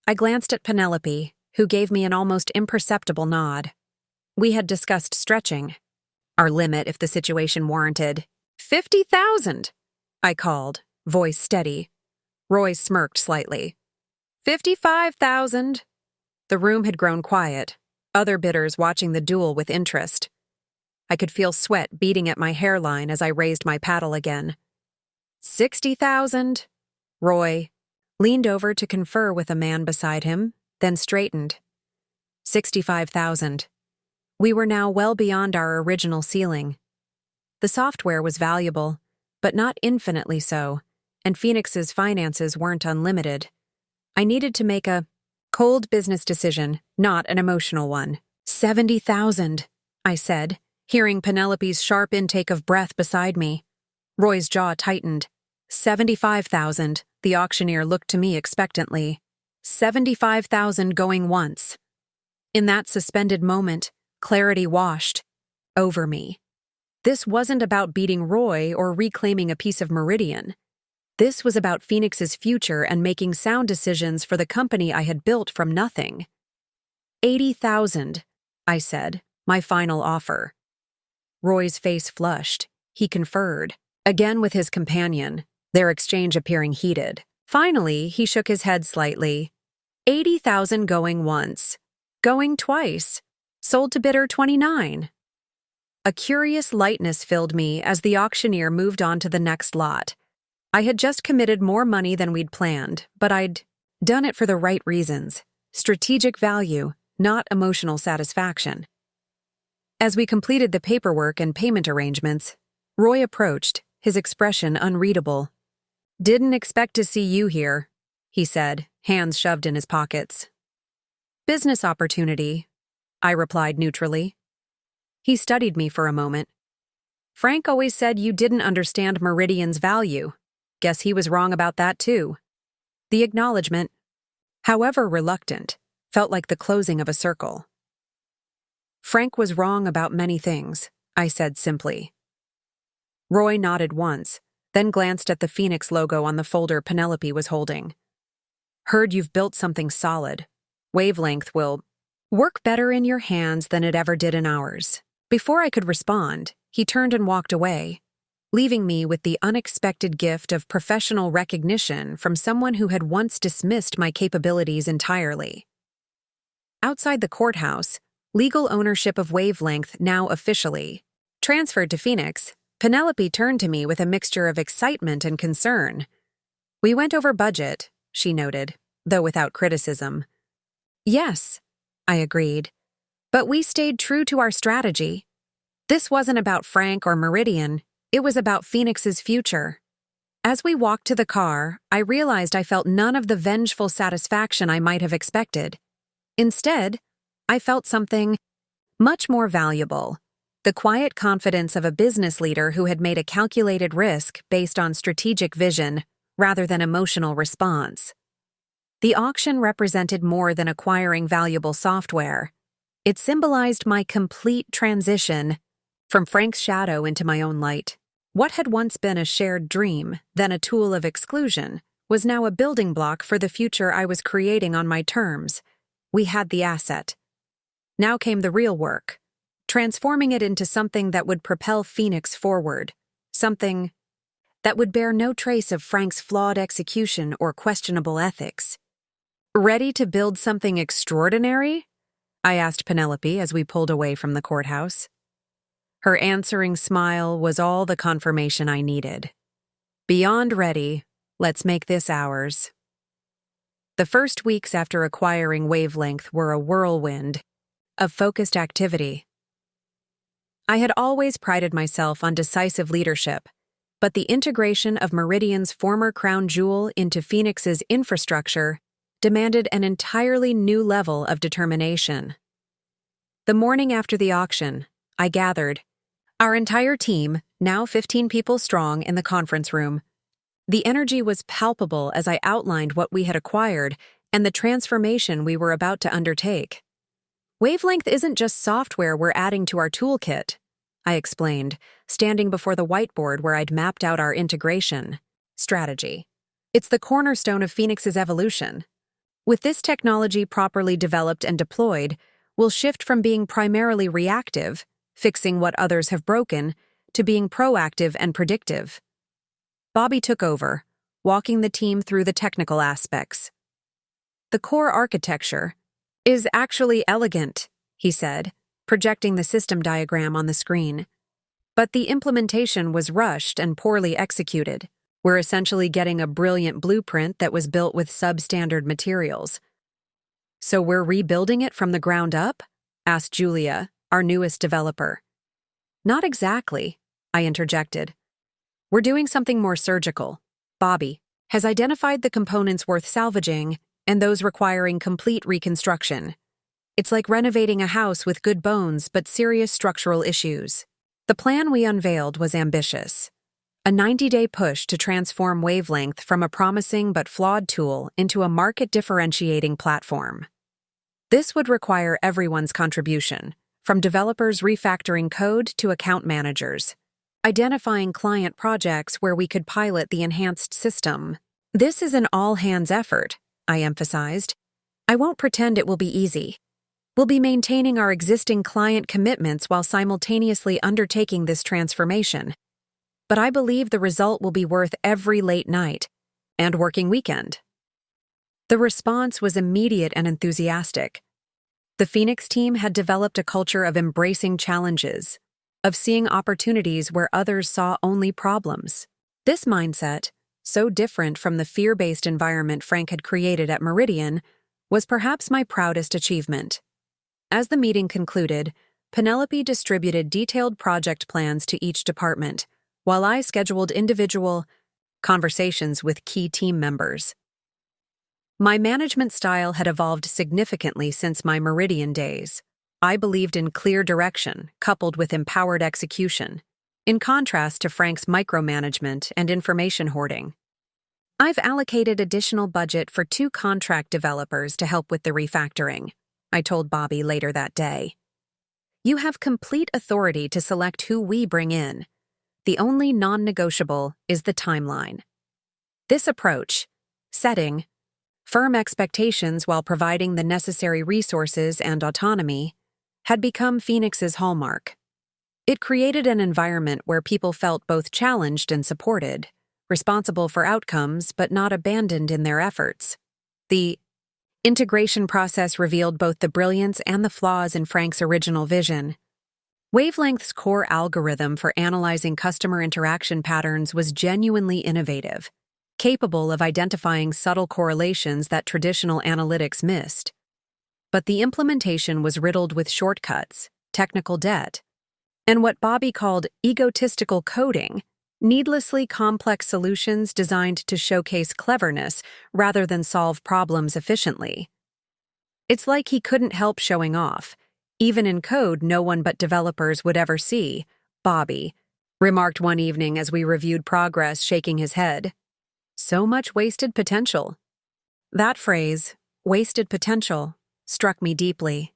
I glanced at Penelope, who gave me an almost imperceptible nod. We had discussed stretching our limit if the situation warranted. $50,000, I called, voice steady. Roy smirked slightly. $55,000. The room had grown quiet, other bidders watching the duel with interest. I could feel sweat beating at my hairline as I raised my paddle again. $60,000. Roy leaned over to confer with a man beside him, then straightened. $65,000. We were now well beyond our original ceiling. The software was valuable, but not infinitely so, and Phoenix's finances weren't unlimited. I needed to make a cold business decision, not an emotional one. $70,000, I said, hearing Penelope's sharp intake of breath beside me. Roy's jaw tightened. $75,000, the auctioneer looked to me expectantly. $75,000 going once. In that suspended moment, clarity washed over me. This wasn't about beating Roy or reclaiming a piece of Meridian. This was about Phoenix's future and making sound decisions for the company I had built from nothing. $80,000, I said, my final offer. Roy's face flushed. He conferred, again with his companion, their exchange appearing heated. Finally, he shook his head slightly. $80,000 going once. Going twice. Sold to bidder 29. A curious lightness filled me as the auctioneer moved on to the next lot. I had just committed more money than we'd planned, but I'd done it for the right reasons. Strategic value, not emotional satisfaction. As we completed the paperwork and payment arrangements, Roy approached, his expression unreadable. "Didn't expect to see you here," he said, hands shoved in his pockets. "Business opportunity," I replied neutrally. He studied me for a moment. "Frank always said you didn't understand Meridian's value. Guess he was wrong about that too." The acknowledgement, however reluctant, felt like the closing of a circle. Frank was wrong about many things, I said simply. Roy nodded once, then glanced at the Phoenix logo on the folder Penelope was holding. Heard you've built something solid. Wavelength will work better in your hands than it ever did in ours. Before I could respond, he turned and walked away, leaving me with the unexpected gift of professional recognition from someone who had once dismissed my capabilities entirely. Outside the courthouse, legal ownership of Wavelength now officially transferred to Phoenix, Penelope turned to me with a mixture of excitement and concern. We went over budget, she noted, though without criticism. Yes, I agreed. But we stayed true to our strategy. This wasn't about Frank or Meridian, it was about Phoenix's future. As we walked to the car, I realized I felt none of the vengeful satisfaction I might have expected. Instead, I felt something much more valuable. The quiet confidence of a business leader who had made a calculated risk based on strategic vision rather than emotional response. The auction represented more than acquiring valuable software. It symbolized my complete transition from Frank's shadow into my own light. What had once been a shared dream, then a tool of exclusion, was now a building block for the future I was creating on my terms. We had the asset. Now came the real work. Transforming it into something that would propel Phoenix forward, something that would bear no trace of Frank's flawed execution or questionable ethics. Ready to build something extraordinary? I asked Penelope as we pulled away from the courthouse. Her answering smile was all the confirmation I needed. Beyond ready, let's make this ours. The first weeks after acquiring Wavelength were a whirlwind of focused activity. I had always prided myself on decisive leadership, but the integration of Meridian's former crown jewel into Phoenix's infrastructure demanded an entirely new level of determination. The morning after the auction, I gathered our entire team, now 15 people strong, in the conference room. The energy was palpable as I outlined what we had acquired and the transformation we were about to undertake. Wavelength isn't just software we're adding to our toolkit, I explained, standing before the whiteboard where I'd mapped out our integration strategy. It's the cornerstone of Phoenix's evolution. With this technology properly developed and deployed, we'll shift from being primarily reactive, fixing what others have broken, to being proactive and predictive. Bobby took over, walking the team through the technical aspects. The core architecture is actually elegant, he said, projecting the system diagram on the screen. But the implementation was rushed and poorly executed. We're essentially getting a brilliant blueprint that was built with substandard materials. So we're rebuilding it from the ground up? Asked Julia, our newest developer. Not exactly, I interjected. We're doing something more surgical. Bobby has identified the components worth salvaging and those requiring complete reconstruction. It's like renovating a house with good bones but serious structural issues. The plan we unveiled was ambitious. A 90-day push to transform Wavelength from a promising but flawed tool into a market-differentiating platform. This would require everyone's contribution, from developers refactoring code to account managers, identifying client projects where we could pilot the enhanced system. This is an all-hands effort, I emphasized. I won't pretend it will be easy. We'll be maintaining our existing client commitments while simultaneously undertaking this transformation. But I believe the result will be worth every late night and working weekend. The response was immediate and enthusiastic. The Phoenix team had developed a culture of embracing challenges, of seeing opportunities where others saw only problems. This mindset, so different from the fear-based environment Frank had created at Meridian, was perhaps my proudest achievement. As the meeting concluded, Penelope distributed detailed project plans to each department, while I scheduled individual conversations with key team members. My management style had evolved significantly since my Meridian days. I believed in clear direction, coupled with empowered execution, in contrast to Frank's micromanagement and information hoarding. I've allocated additional budget for 2 contract developers to help with the refactoring, I told Bobby later that day. You have complete authority to select who we bring in. The only non-negotiable is the timeline. This approach, setting firm expectations while providing the necessary resources and autonomy, had become Phoenix's hallmark. It created an environment where people felt both challenged and supported, responsible for outcomes but not abandoned in their efforts. The integration process revealed both the brilliance and the flaws in Frank's original vision. Wavelength's core algorithm for analyzing customer interaction patterns was genuinely innovative, capable of identifying subtle correlations that traditional analytics missed. But the implementation was riddled with shortcuts, technical debt, and what Bobby called egotistical coding, needlessly complex solutions designed to showcase cleverness rather than solve problems efficiently. It's like he couldn't help showing off. Even in code no one but developers would ever see, Bobby remarked one evening as we reviewed progress, shaking his head. So much wasted potential. That phrase, wasted potential, struck me deeply.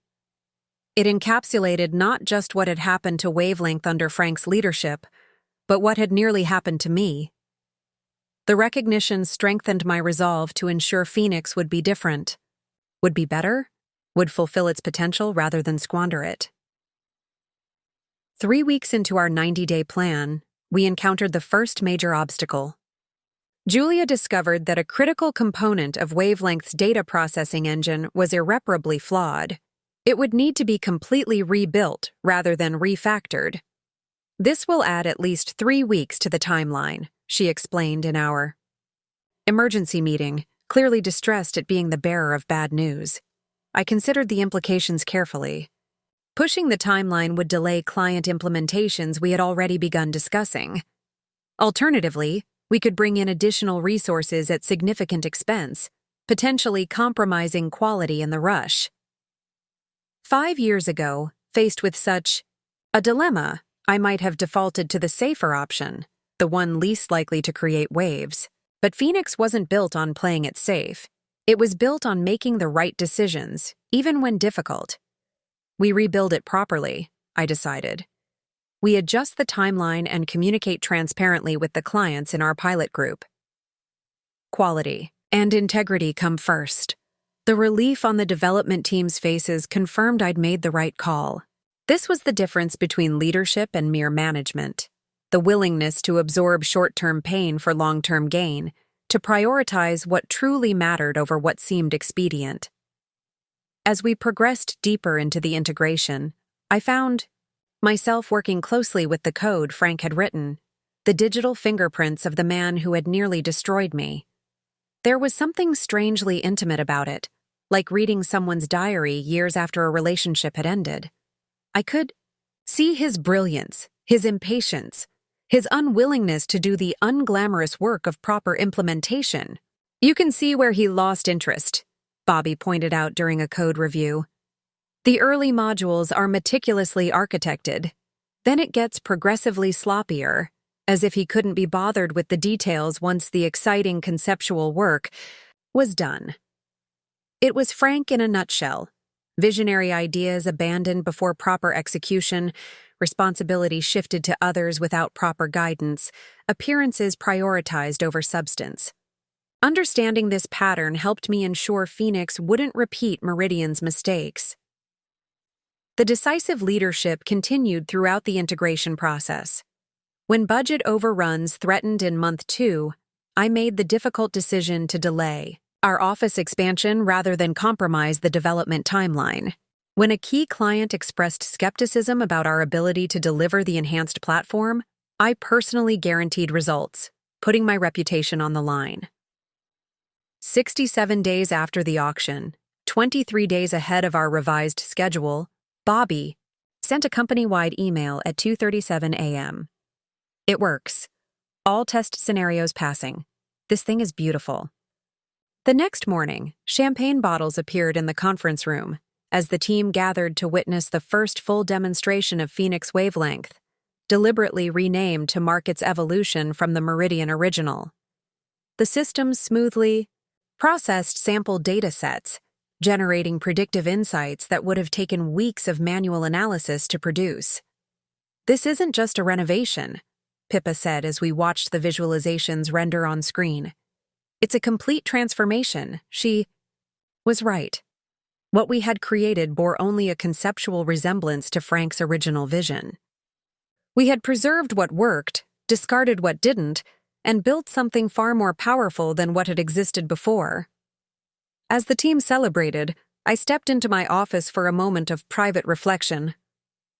It encapsulated not just what had happened to Wavelength under Frank's leadership, but what had nearly happened to me. The recognition strengthened my resolve to ensure Phoenix would be different, would be better, would fulfill its potential rather than squander it. 3 weeks into our 90-day plan, we encountered the first major obstacle. Julia discovered that a critical component of Wavelength's data processing engine was irreparably flawed. It would need to be completely rebuilt rather than refactored. This will add at least 3 weeks to the timeline, she explained in our emergency meeting, clearly distressed at being the bearer of bad news. I considered the implications carefully. Pushing the timeline would delay client implementations we had already begun discussing. Alternatively, we could bring in additional resources at significant expense, potentially compromising quality in the rush. 5 years ago, faced with such a dilemma, I might have defaulted to the safer option, the one least likely to create waves. But Phoenix wasn't built on playing it safe. It was built on making the right decisions, even when difficult. We rebuild it properly, I decided. We adjust the timeline and communicate transparently with the clients in our pilot group. Quality and integrity come first. The relief on the development team's faces confirmed I'd made the right call. This was the difference between leadership and mere management. The willingness to absorb short-term pain for long-term gain, to prioritize what truly mattered over what seemed expedient. As we progressed deeper into the integration, I found myself working closely with the code Frank had written, the digital fingerprints of the man who had nearly destroyed me. There was something strangely intimate about it, like reading someone's diary years after a relationship had ended. I could see his brilliance, his impatience, his unwillingness to do the unglamorous work of proper implementation. You can see where he lost interest, Bobby pointed out during a code review. The early modules are meticulously architected. Then it gets progressively sloppier, as if he couldn't be bothered with the details once the exciting conceptual work was done. It was Frank in a nutshell. Visionary ideas abandoned before proper execution, responsibility shifted to others without proper guidance, appearances prioritized over substance. Understanding this pattern helped me ensure Phoenix wouldn't repeat Meridian's mistakes. The decisive leadership continued throughout the integration process. When budget overruns threatened in month 2, I made the difficult decision to delay our office expansion rather than compromise the development timeline. When a key client expressed skepticism about our ability to deliver the enhanced platform, I personally guaranteed results, putting my reputation on the line. 67 days after the auction, 23 days ahead of our revised schedule, Bobby sent a company-wide email at 2:37 a.m. It works. All test scenarios passing. This thing is beautiful. The next morning, champagne bottles appeared in the conference room as the team gathered to witness the first full demonstration of Phoenix Wavelength, deliberately renamed to mark its evolution from the Meridian original. The system smoothly processed sample data sets, generating predictive insights that would have taken weeks of manual analysis to produce. "This isn't just a renovation," Pippa said as we watched the visualizations render on screen. "It's a complete transformation." She was right. What we had created bore only a conceptual resemblance to Frank's original vision. We had preserved what worked, discarded what didn't, and built something far more powerful than what had existed before. As the team celebrated, I stepped into my office for a moment of private reflection.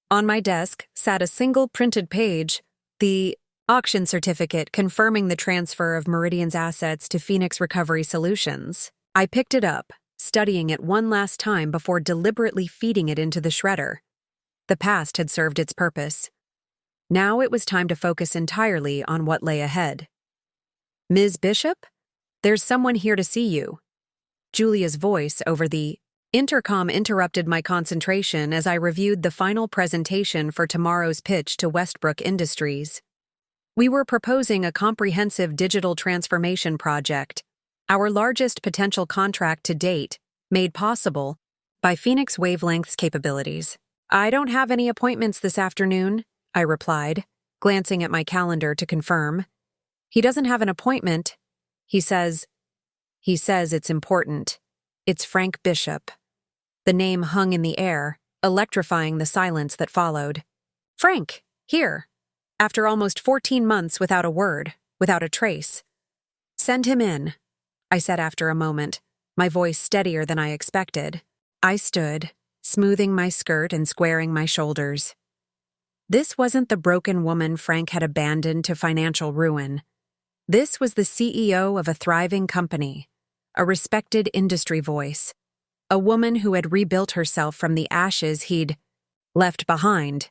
On my desk sat a single printed page, the auction certificate confirming the transfer of Meridian's assets to Phoenix Recovery Solutions. I picked it up, studying it one last time before deliberately feeding it into the shredder. The past had served its purpose. Now it was time to focus entirely on what lay ahead. "Ms. Bishop? There's someone here to see you." Julia's voice over the intercom interrupted my concentration as I reviewed the final presentation for tomorrow's pitch to Westbrook Industries. We were proposing a comprehensive digital transformation project, our largest potential contract to date, made possible by Phoenix Wavelength's capabilities. "I don't have any appointments this afternoon," I replied, glancing at my calendar to confirm. "He doesn't have an appointment. He says it's important. It's Frank Bishop." The name hung in the air, electrifying the silence that followed. "Frank, here. After almost 14 months without a word, without a trace." "Send him in," I said after a moment, my voice steadier than I expected. I stood, smoothing my skirt and squaring my shoulders. This wasn't the broken woman Frank had abandoned to financial ruin. This was the CEO of a thriving company, a respected industry voice, a woman who had rebuilt herself from the ashes he'd left behind.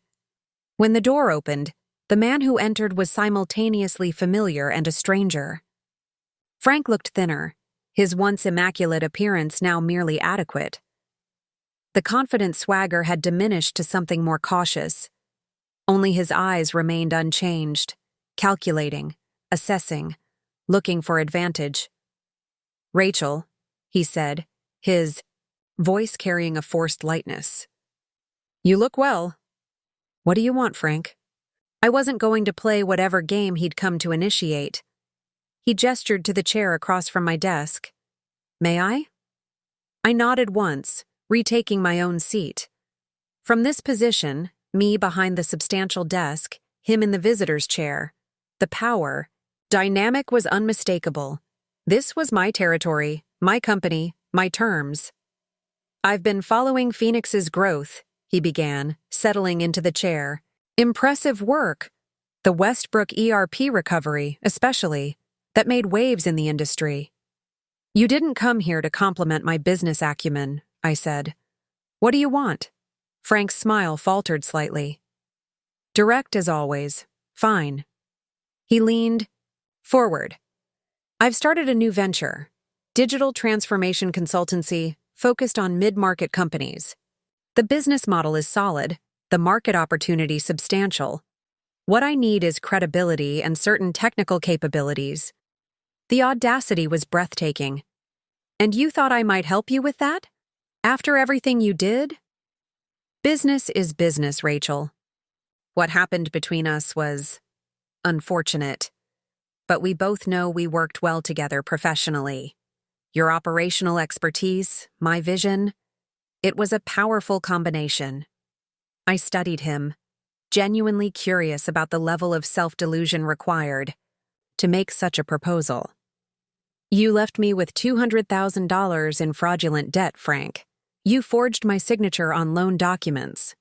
When the door opened, the man who entered was simultaneously familiar and a stranger. Frank looked thinner, his once immaculate appearance now merely adequate. The confident swagger had diminished to something more cautious. Only his eyes remained unchanged, calculating, assessing, looking for advantage. "Rachel," he said, his voice carrying a forced lightness. "You look well." "What do you want, Frank?" I wasn't going to play whatever game he'd come to initiate. He gestured to the chair across from my desk. "May I?" I nodded once, retaking my own seat. From this position, me behind the substantial desk, him in the visitor's chair, the power dynamic was unmistakable. This was my territory, my company, my terms. "I've been following Phoenix's growth," he began, settling into the chair. "Impressive work. The Westbrook ERP recovery, especially, that made waves in the industry." "You didn't come here to compliment my business acumen," I said. "What do you want?" Frank's smile faltered slightly. "Direct as always. Fine." He leaned forward. "I've started a new venture, digital transformation consultancy focused on mid-market companies. The business model is solid, the market opportunity substantial. What I need is credibility and certain technical capabilities." The audacity was breathtaking. "And you thought I might help you with that? After everything you did?" "Business is business, Rachel. What happened between us was unfortunate, but we both know we worked well together professionally. Your operational expertise, my vision, it was a powerful combination." I studied him, genuinely curious about the level of self-delusion required to make such a proposal. "You left me with $200,000 in fraudulent debt, Frank. You forged my signature on loan documents.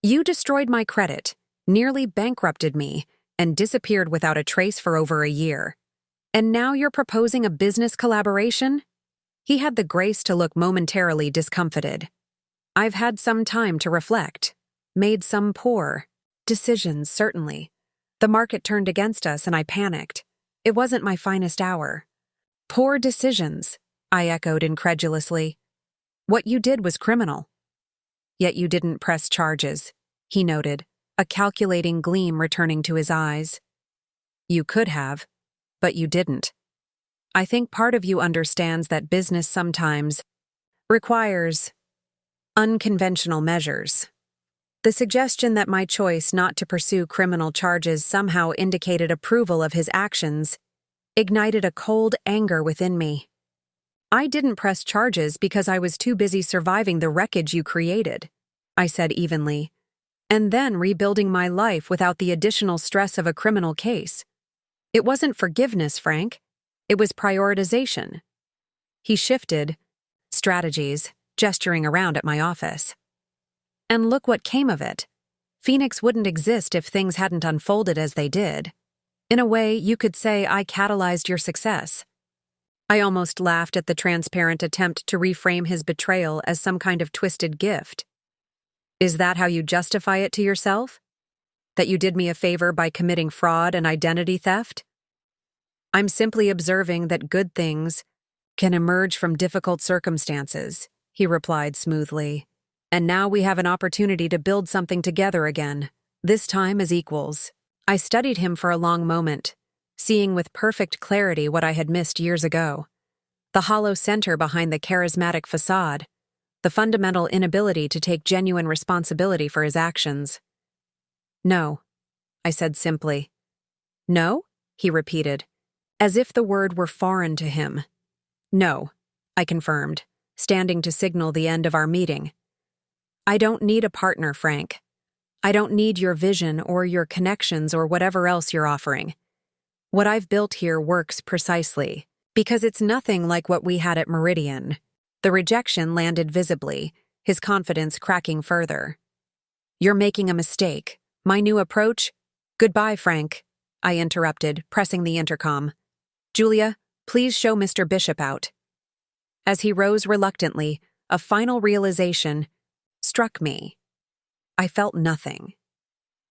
You destroyed my credit, nearly bankrupted me, and disappeared without a trace for over a year. And now you're proposing a business collaboration?" He had the grace to look momentarily discomfited. "I've had some time to reflect. Made some poor decisions, certainly. The market turned against us and I panicked. It wasn't my finest hour." "Poor decisions," I echoed incredulously. "What you did was criminal." "Yet you didn't press charges," he noted, a calculating gleam returning to his eyes. "You could have, but you didn't. I think part of you understands that business sometimes requires unconventional measures. The suggestion that my choice not to pursue criminal charges somehow indicated approval of his actions ignited a cold anger within me. I didn't press charges because I was too busy surviving the wreckage you created, I said evenly, and then rebuilding my life without the additional stress of a criminal case. It wasn't forgiveness, Frank. It was prioritization. He shifted strategies, gesturing around at my office. And look what came of it. Phoenix wouldn't exist if things hadn't unfolded as they did. In a way, you could say I catalyzed your success. I almost laughed at the transparent attempt to reframe his betrayal as some kind of twisted gift. Is that how you justify it to yourself? That you did me a favor by committing fraud and identity theft? I'm simply observing that good things can emerge from difficult circumstances, he replied smoothly. And now we have an opportunity to build something together again, this time as equals. I studied him for a long moment, seeing with perfect clarity what I had missed years ago. The hollow center behind the charismatic facade, the fundamental inability to take genuine responsibility for his actions. No, I said simply. No? He repeated, as if the word were foreign to him. No, I confirmed, standing to signal the end of our meeting. I don't need a partner, Frank. I don't need your vision or your connections or whatever else you're offering. What I've built here works precisely, because it's nothing like what we had at Meridian. The rejection landed visibly, his confidence cracking further. You're making a mistake. My new approach? Goodbye, Frank, I interrupted, pressing the intercom. Julia, please show Mr. Bishop out. As he rose reluctantly, a final realization struck me. I felt nothing.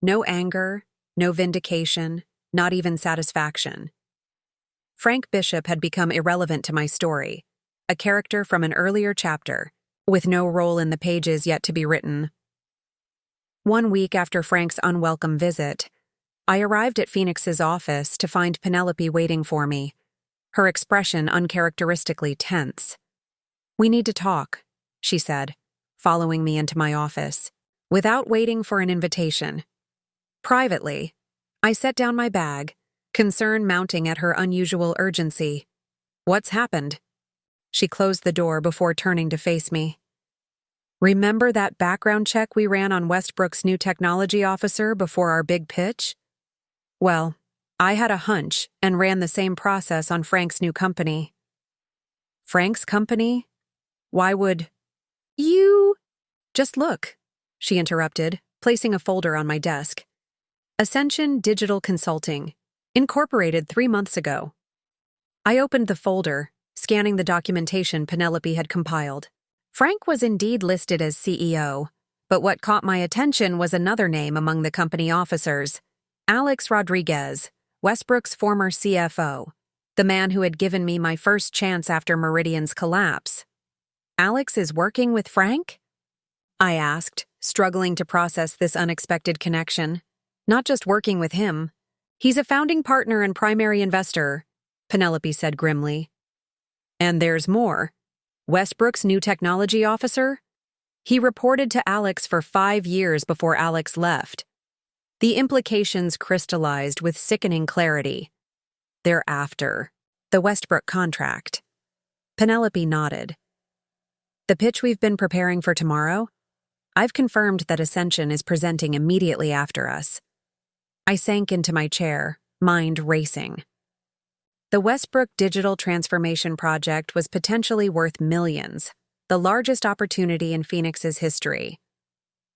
No anger, no vindication, not even satisfaction. Frank Bishop had become irrelevant to my story, a character from an earlier chapter, with no role in the pages yet to be written. 1 week after Frank's unwelcome visit, I arrived at Phoenix's office to find Penelope waiting for me, her expression uncharacteristically tense. We need to talk, she said, following me into my office, without waiting for an invitation. Privately, I set down my bag, concern mounting at her unusual urgency. What's happened? She closed the door before turning to face me. Remember that background check we ran on Westbrook's new technology officer before our big pitch? Well, I had a hunch and ran the same process on Frank's new company. Frank's company? Why would... You... Just look, she interrupted, placing a folder on my desk. Ascension Digital Consulting, incorporated 3 months ago. I opened the folder, scanning the documentation Penelope had compiled. Frank was indeed listed as CEO, but what caught my attention was another name among the company officers, Alex Rodriguez, Westbrook's former CFO, the man who had given me my first chance after Meridian's collapse. Alex is working with Frank? I asked, struggling to process this unexpected connection. Not just working with him. He's a founding partner and primary investor, Penelope said grimly. And there's more. Westbrook's new technology officer? He reported to Alex for 5 years before Alex left. The implications crystallized with sickening clarity. Thereafter, the Westbrook contract. Penelope nodded. The pitch we've been preparing for tomorrow? I've confirmed that Ascension is presenting immediately after us. I sank into my chair, mind racing. The Westbrook Digital Transformation Project was potentially worth millions, the largest opportunity in Phoenix's history.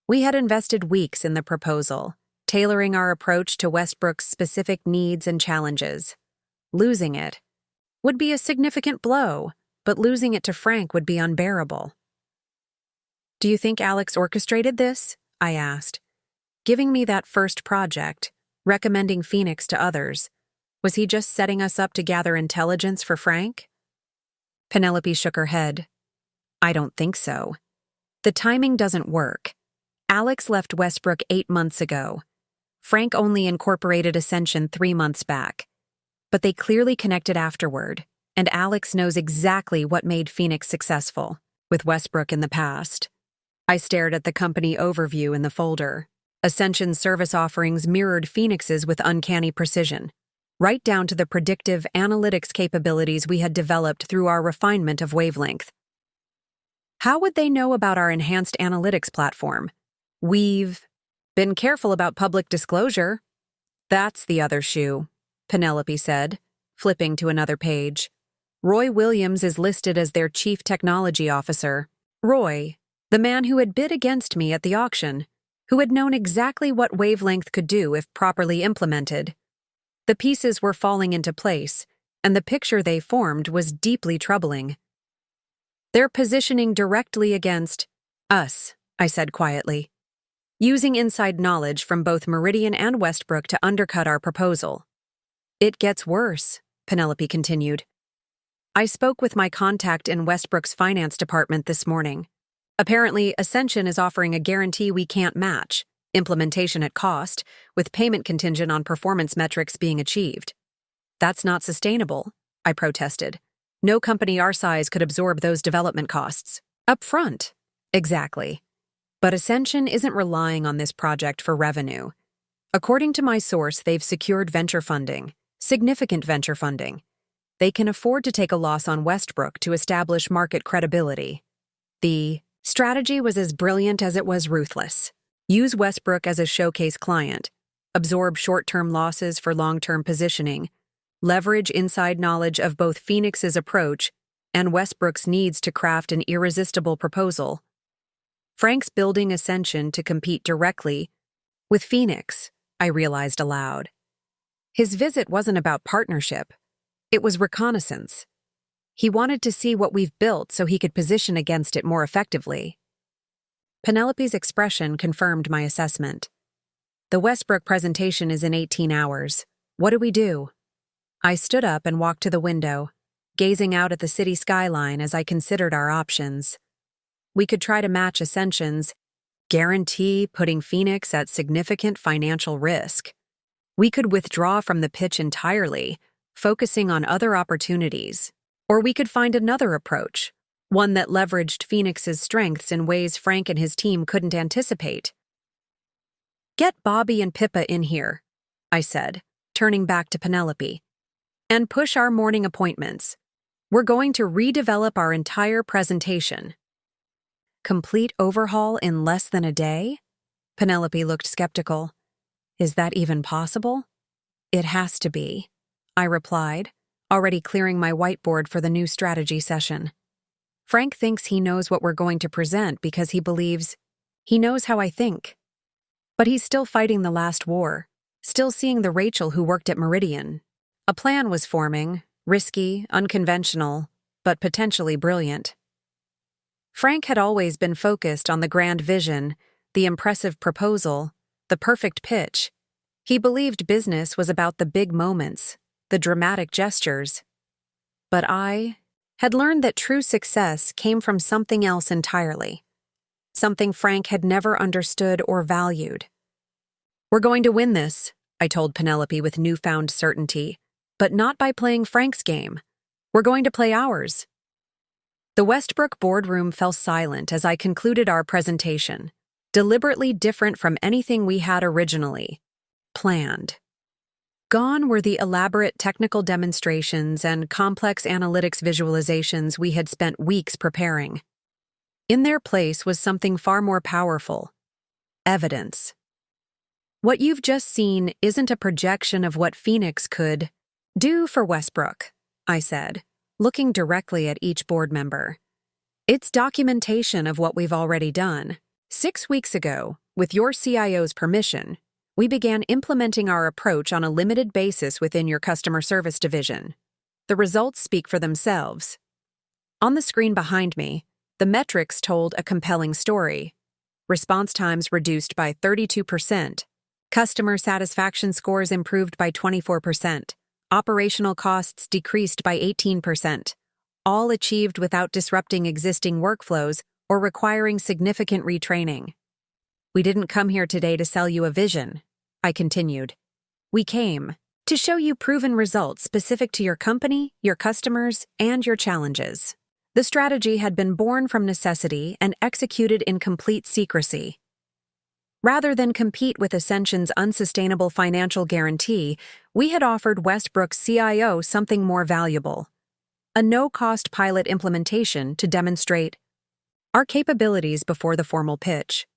We had invested weeks in the proposal, tailoring our approach to Westbrook's specific needs and challenges. Losing it would be a significant blow, but losing it to Frank would be unbearable. Do you think Alex orchestrated this? I asked. Giving me that first project, recommending Phoenix to others. Was he just setting us up to gather intelligence for Frank? Penelope shook her head. I don't think so. The timing doesn't work. Alex left Westbrook 8 months ago. Frank only incorporated Ascension 3 months back. But they clearly connected afterward, and Alex knows exactly what made Phoenix successful. with Westbrook in the past. I stared at the company overview in the folder. Ascension's service offerings mirrored Phoenix's with uncanny precision, right down to the predictive analytics capabilities we had developed through our refinement of wavelength. How would they know about our enhanced analytics platform? We've been careful about public disclosure. That's the other shoe, Penelope said, flipping to another page. Roy Williams is listed as their chief technology officer. Roy, the man who had bid against me at the auction, who had known exactly what wavelength could do if properly implemented. The pieces were falling into place, and the picture they formed was deeply troubling. They're positioning directly against us, I said quietly, using inside knowledge from both Meridian and Westbrook to undercut our proposal. It gets worse, Penelope continued. I spoke with my contact in Westbrook's finance department this morning. Apparently, Ascension is offering a guarantee we can't match, implementation at cost, with payment contingent on performance metrics being achieved. That's not sustainable, I protested. No company our size could absorb those development costs. Up front. Exactly. But Ascension isn't relying on this project for revenue. According to my source, they've secured venture funding, significant venture funding. They can afford to take a loss on Westbrook to establish market credibility. The strategy was as brilliant as it was ruthless. Use Westbrook as a showcase client, absorb short-term losses for long-term positioning, leverage inside knowledge of both Phoenix's approach and Westbrook's needs to craft an irresistible proposal. Frank's building Ascension to compete directly with Phoenix, I realized aloud. His visit wasn't about partnership. It was reconnaissance. He wanted to see what we've built so he could position against it more effectively. Penelope's expression confirmed my assessment. The Westbrook presentation is in 18 hours. What do we do? I stood up and walked to the window, gazing out at the city skyline as I considered our options. We could try to match Ascension's guarantee, putting Phoenix at significant financial risk. We could withdraw from the pitch entirely, focusing on other opportunities. Or we could find another approach, one that leveraged Phoenix's strengths in ways Frank and his team couldn't anticipate. Get Bobby and Pippa in here, I said, turning back to Penelope. And push our morning appointments. We're going to redevelop our entire presentation. Complete overhaul in less than a day? Penelope looked skeptical. Is that even possible? It has to be, I replied, already clearing my whiteboard for the new strategy session. Frank thinks he knows what we're going to present because he believes he knows how I think. But he's still fighting the last war, still seeing the Rachel who worked at Meridian. A plan was forming, risky, unconventional, but potentially brilliant. Frank had always been focused on the grand vision, the impressive proposal, the perfect pitch. He believed business was about the big moments, the dramatic gestures. But I had learned that true success came from something else entirely, something Frank had never understood or valued. We're going to win this, I told Penelope with newfound certainty, but not by playing Frank's game. We're going to play ours. The Westbrook boardroom fell silent as I concluded our presentation, deliberately different from anything we had originally planned. Gone were the elaborate technical demonstrations and complex analytics visualizations we had spent weeks preparing. In their place was something far more powerful: evidence. What you've just seen isn't a projection of what Phoenix could do for Westbrook, I said, looking directly at each board member. It's documentation of what we've already done. 6 weeks ago, with your CIO's permission, we began implementing our approach on a limited basis within your customer service division. The results speak for themselves. On the screen behind me, the metrics told a compelling story. Response times reduced by 32%. Customer satisfaction scores improved by 24%. Operational costs decreased by 18%. All achieved without disrupting existing workflows or requiring significant retraining. We didn't come here today to sell you a vision, I continued. We came to show you proven results specific to your company, your customers, and your challenges. The strategy had been born from necessity and executed in complete secrecy. Rather than compete with Ascension's unsustainable financial guarantee, we had offered Westbrook's CIO something more valuable: a no-cost pilot implementation to demonstrate our capabilities before the formal pitch.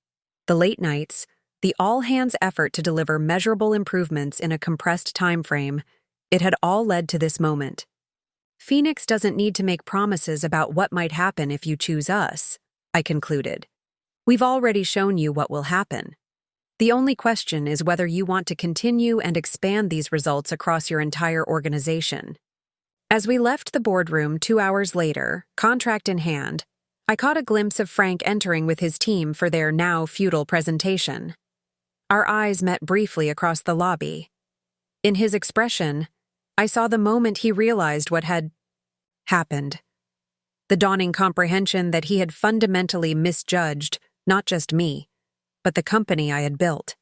The late nights, the all-hands effort to deliver measurable improvements in a compressed timeframe, it had all led to this moment. Phoenix doesn't need to make promises about what might happen if you choose us, I concluded. We've already shown you what will happen. The only question is whether you want to continue and expand these results across your entire organization. As we left the boardroom 2 hours later, contract in hand, I caught a glimpse of Frank entering with his team for their now futile presentation. Our eyes met briefly across the lobby. In his expression, I saw the moment he realized what had happened. The dawning comprehension that he had fundamentally misjudged not just me, but the company I had built.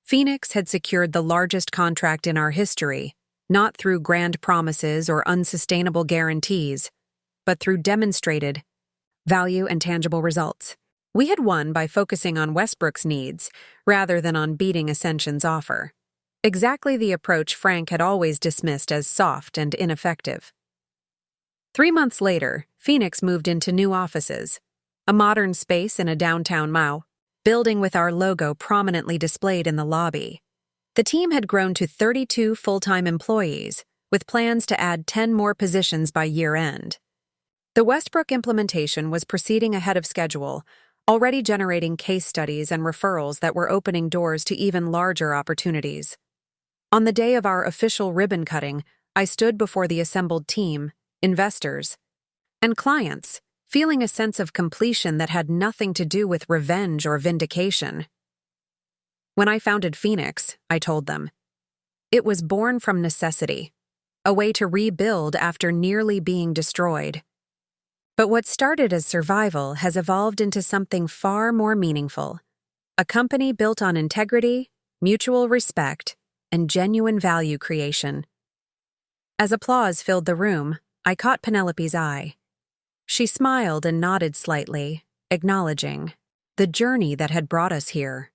Phoenix had secured the largest contract in our history, not through grand promises or unsustainable guarantees, but through demonstrated value and tangible results. We had won by focusing on Westbrook's needs rather than on beating Ascension's offer. Exactly the approach Frank had always dismissed as soft and ineffective. 3 months later, Phoenix moved into new offices, a modern space in a downtown Mao, building with our logo prominently displayed in the lobby. The team had grown to 32 full-time employees, with plans to add 10 more positions by year-end. The Westbrook implementation was proceeding ahead of schedule, already generating case studies and referrals that were opening doors to even larger opportunities. On the day of our official ribbon cutting, I stood before the assembled team, investors, and clients, feeling a sense of completion that had nothing to do with revenge or vindication. When I founded Phoenix, I told them, it was born from necessity, a way to rebuild after nearly being destroyed. But what started as survival has evolved into something far more meaningful: a company built on integrity, mutual respect, and genuine value creation. As applause filled the room, I caught Penelope's eye. She smiled and nodded slightly, acknowledging the journey that had brought us here.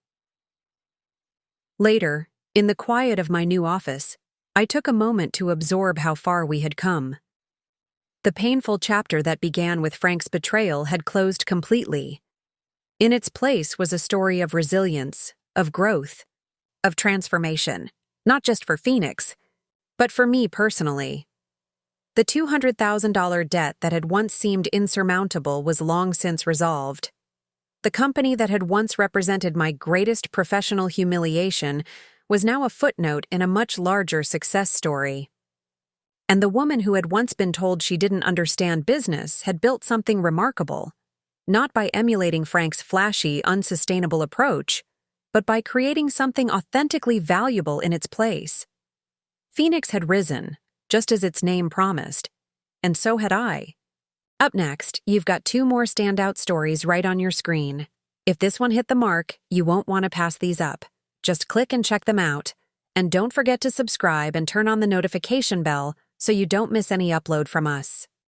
Later, in the quiet of my new office, I took a moment to absorb how far we had come. The painful chapter that began with Frank's betrayal had closed completely. In its place was a story of resilience, of growth, of transformation, not just for Phoenix, but for me personally. The $200,000 debt that had once seemed insurmountable was long since resolved. The company that had once represented my greatest professional humiliation was now a footnote in a much larger success story. And the woman who had once been told she didn't understand business had built something remarkable, not by emulating Frank's flashy, unsustainable approach, but by creating something authentically valuable in its place. Phoenix had risen, just as its name promised, and so had I. Up next, you've got 2 more standout stories right on your screen. If this one hit the mark, you won't want to pass these up. Just click and check them out. And don't forget to subscribe and turn on the notification bell so you don't miss any upload from us.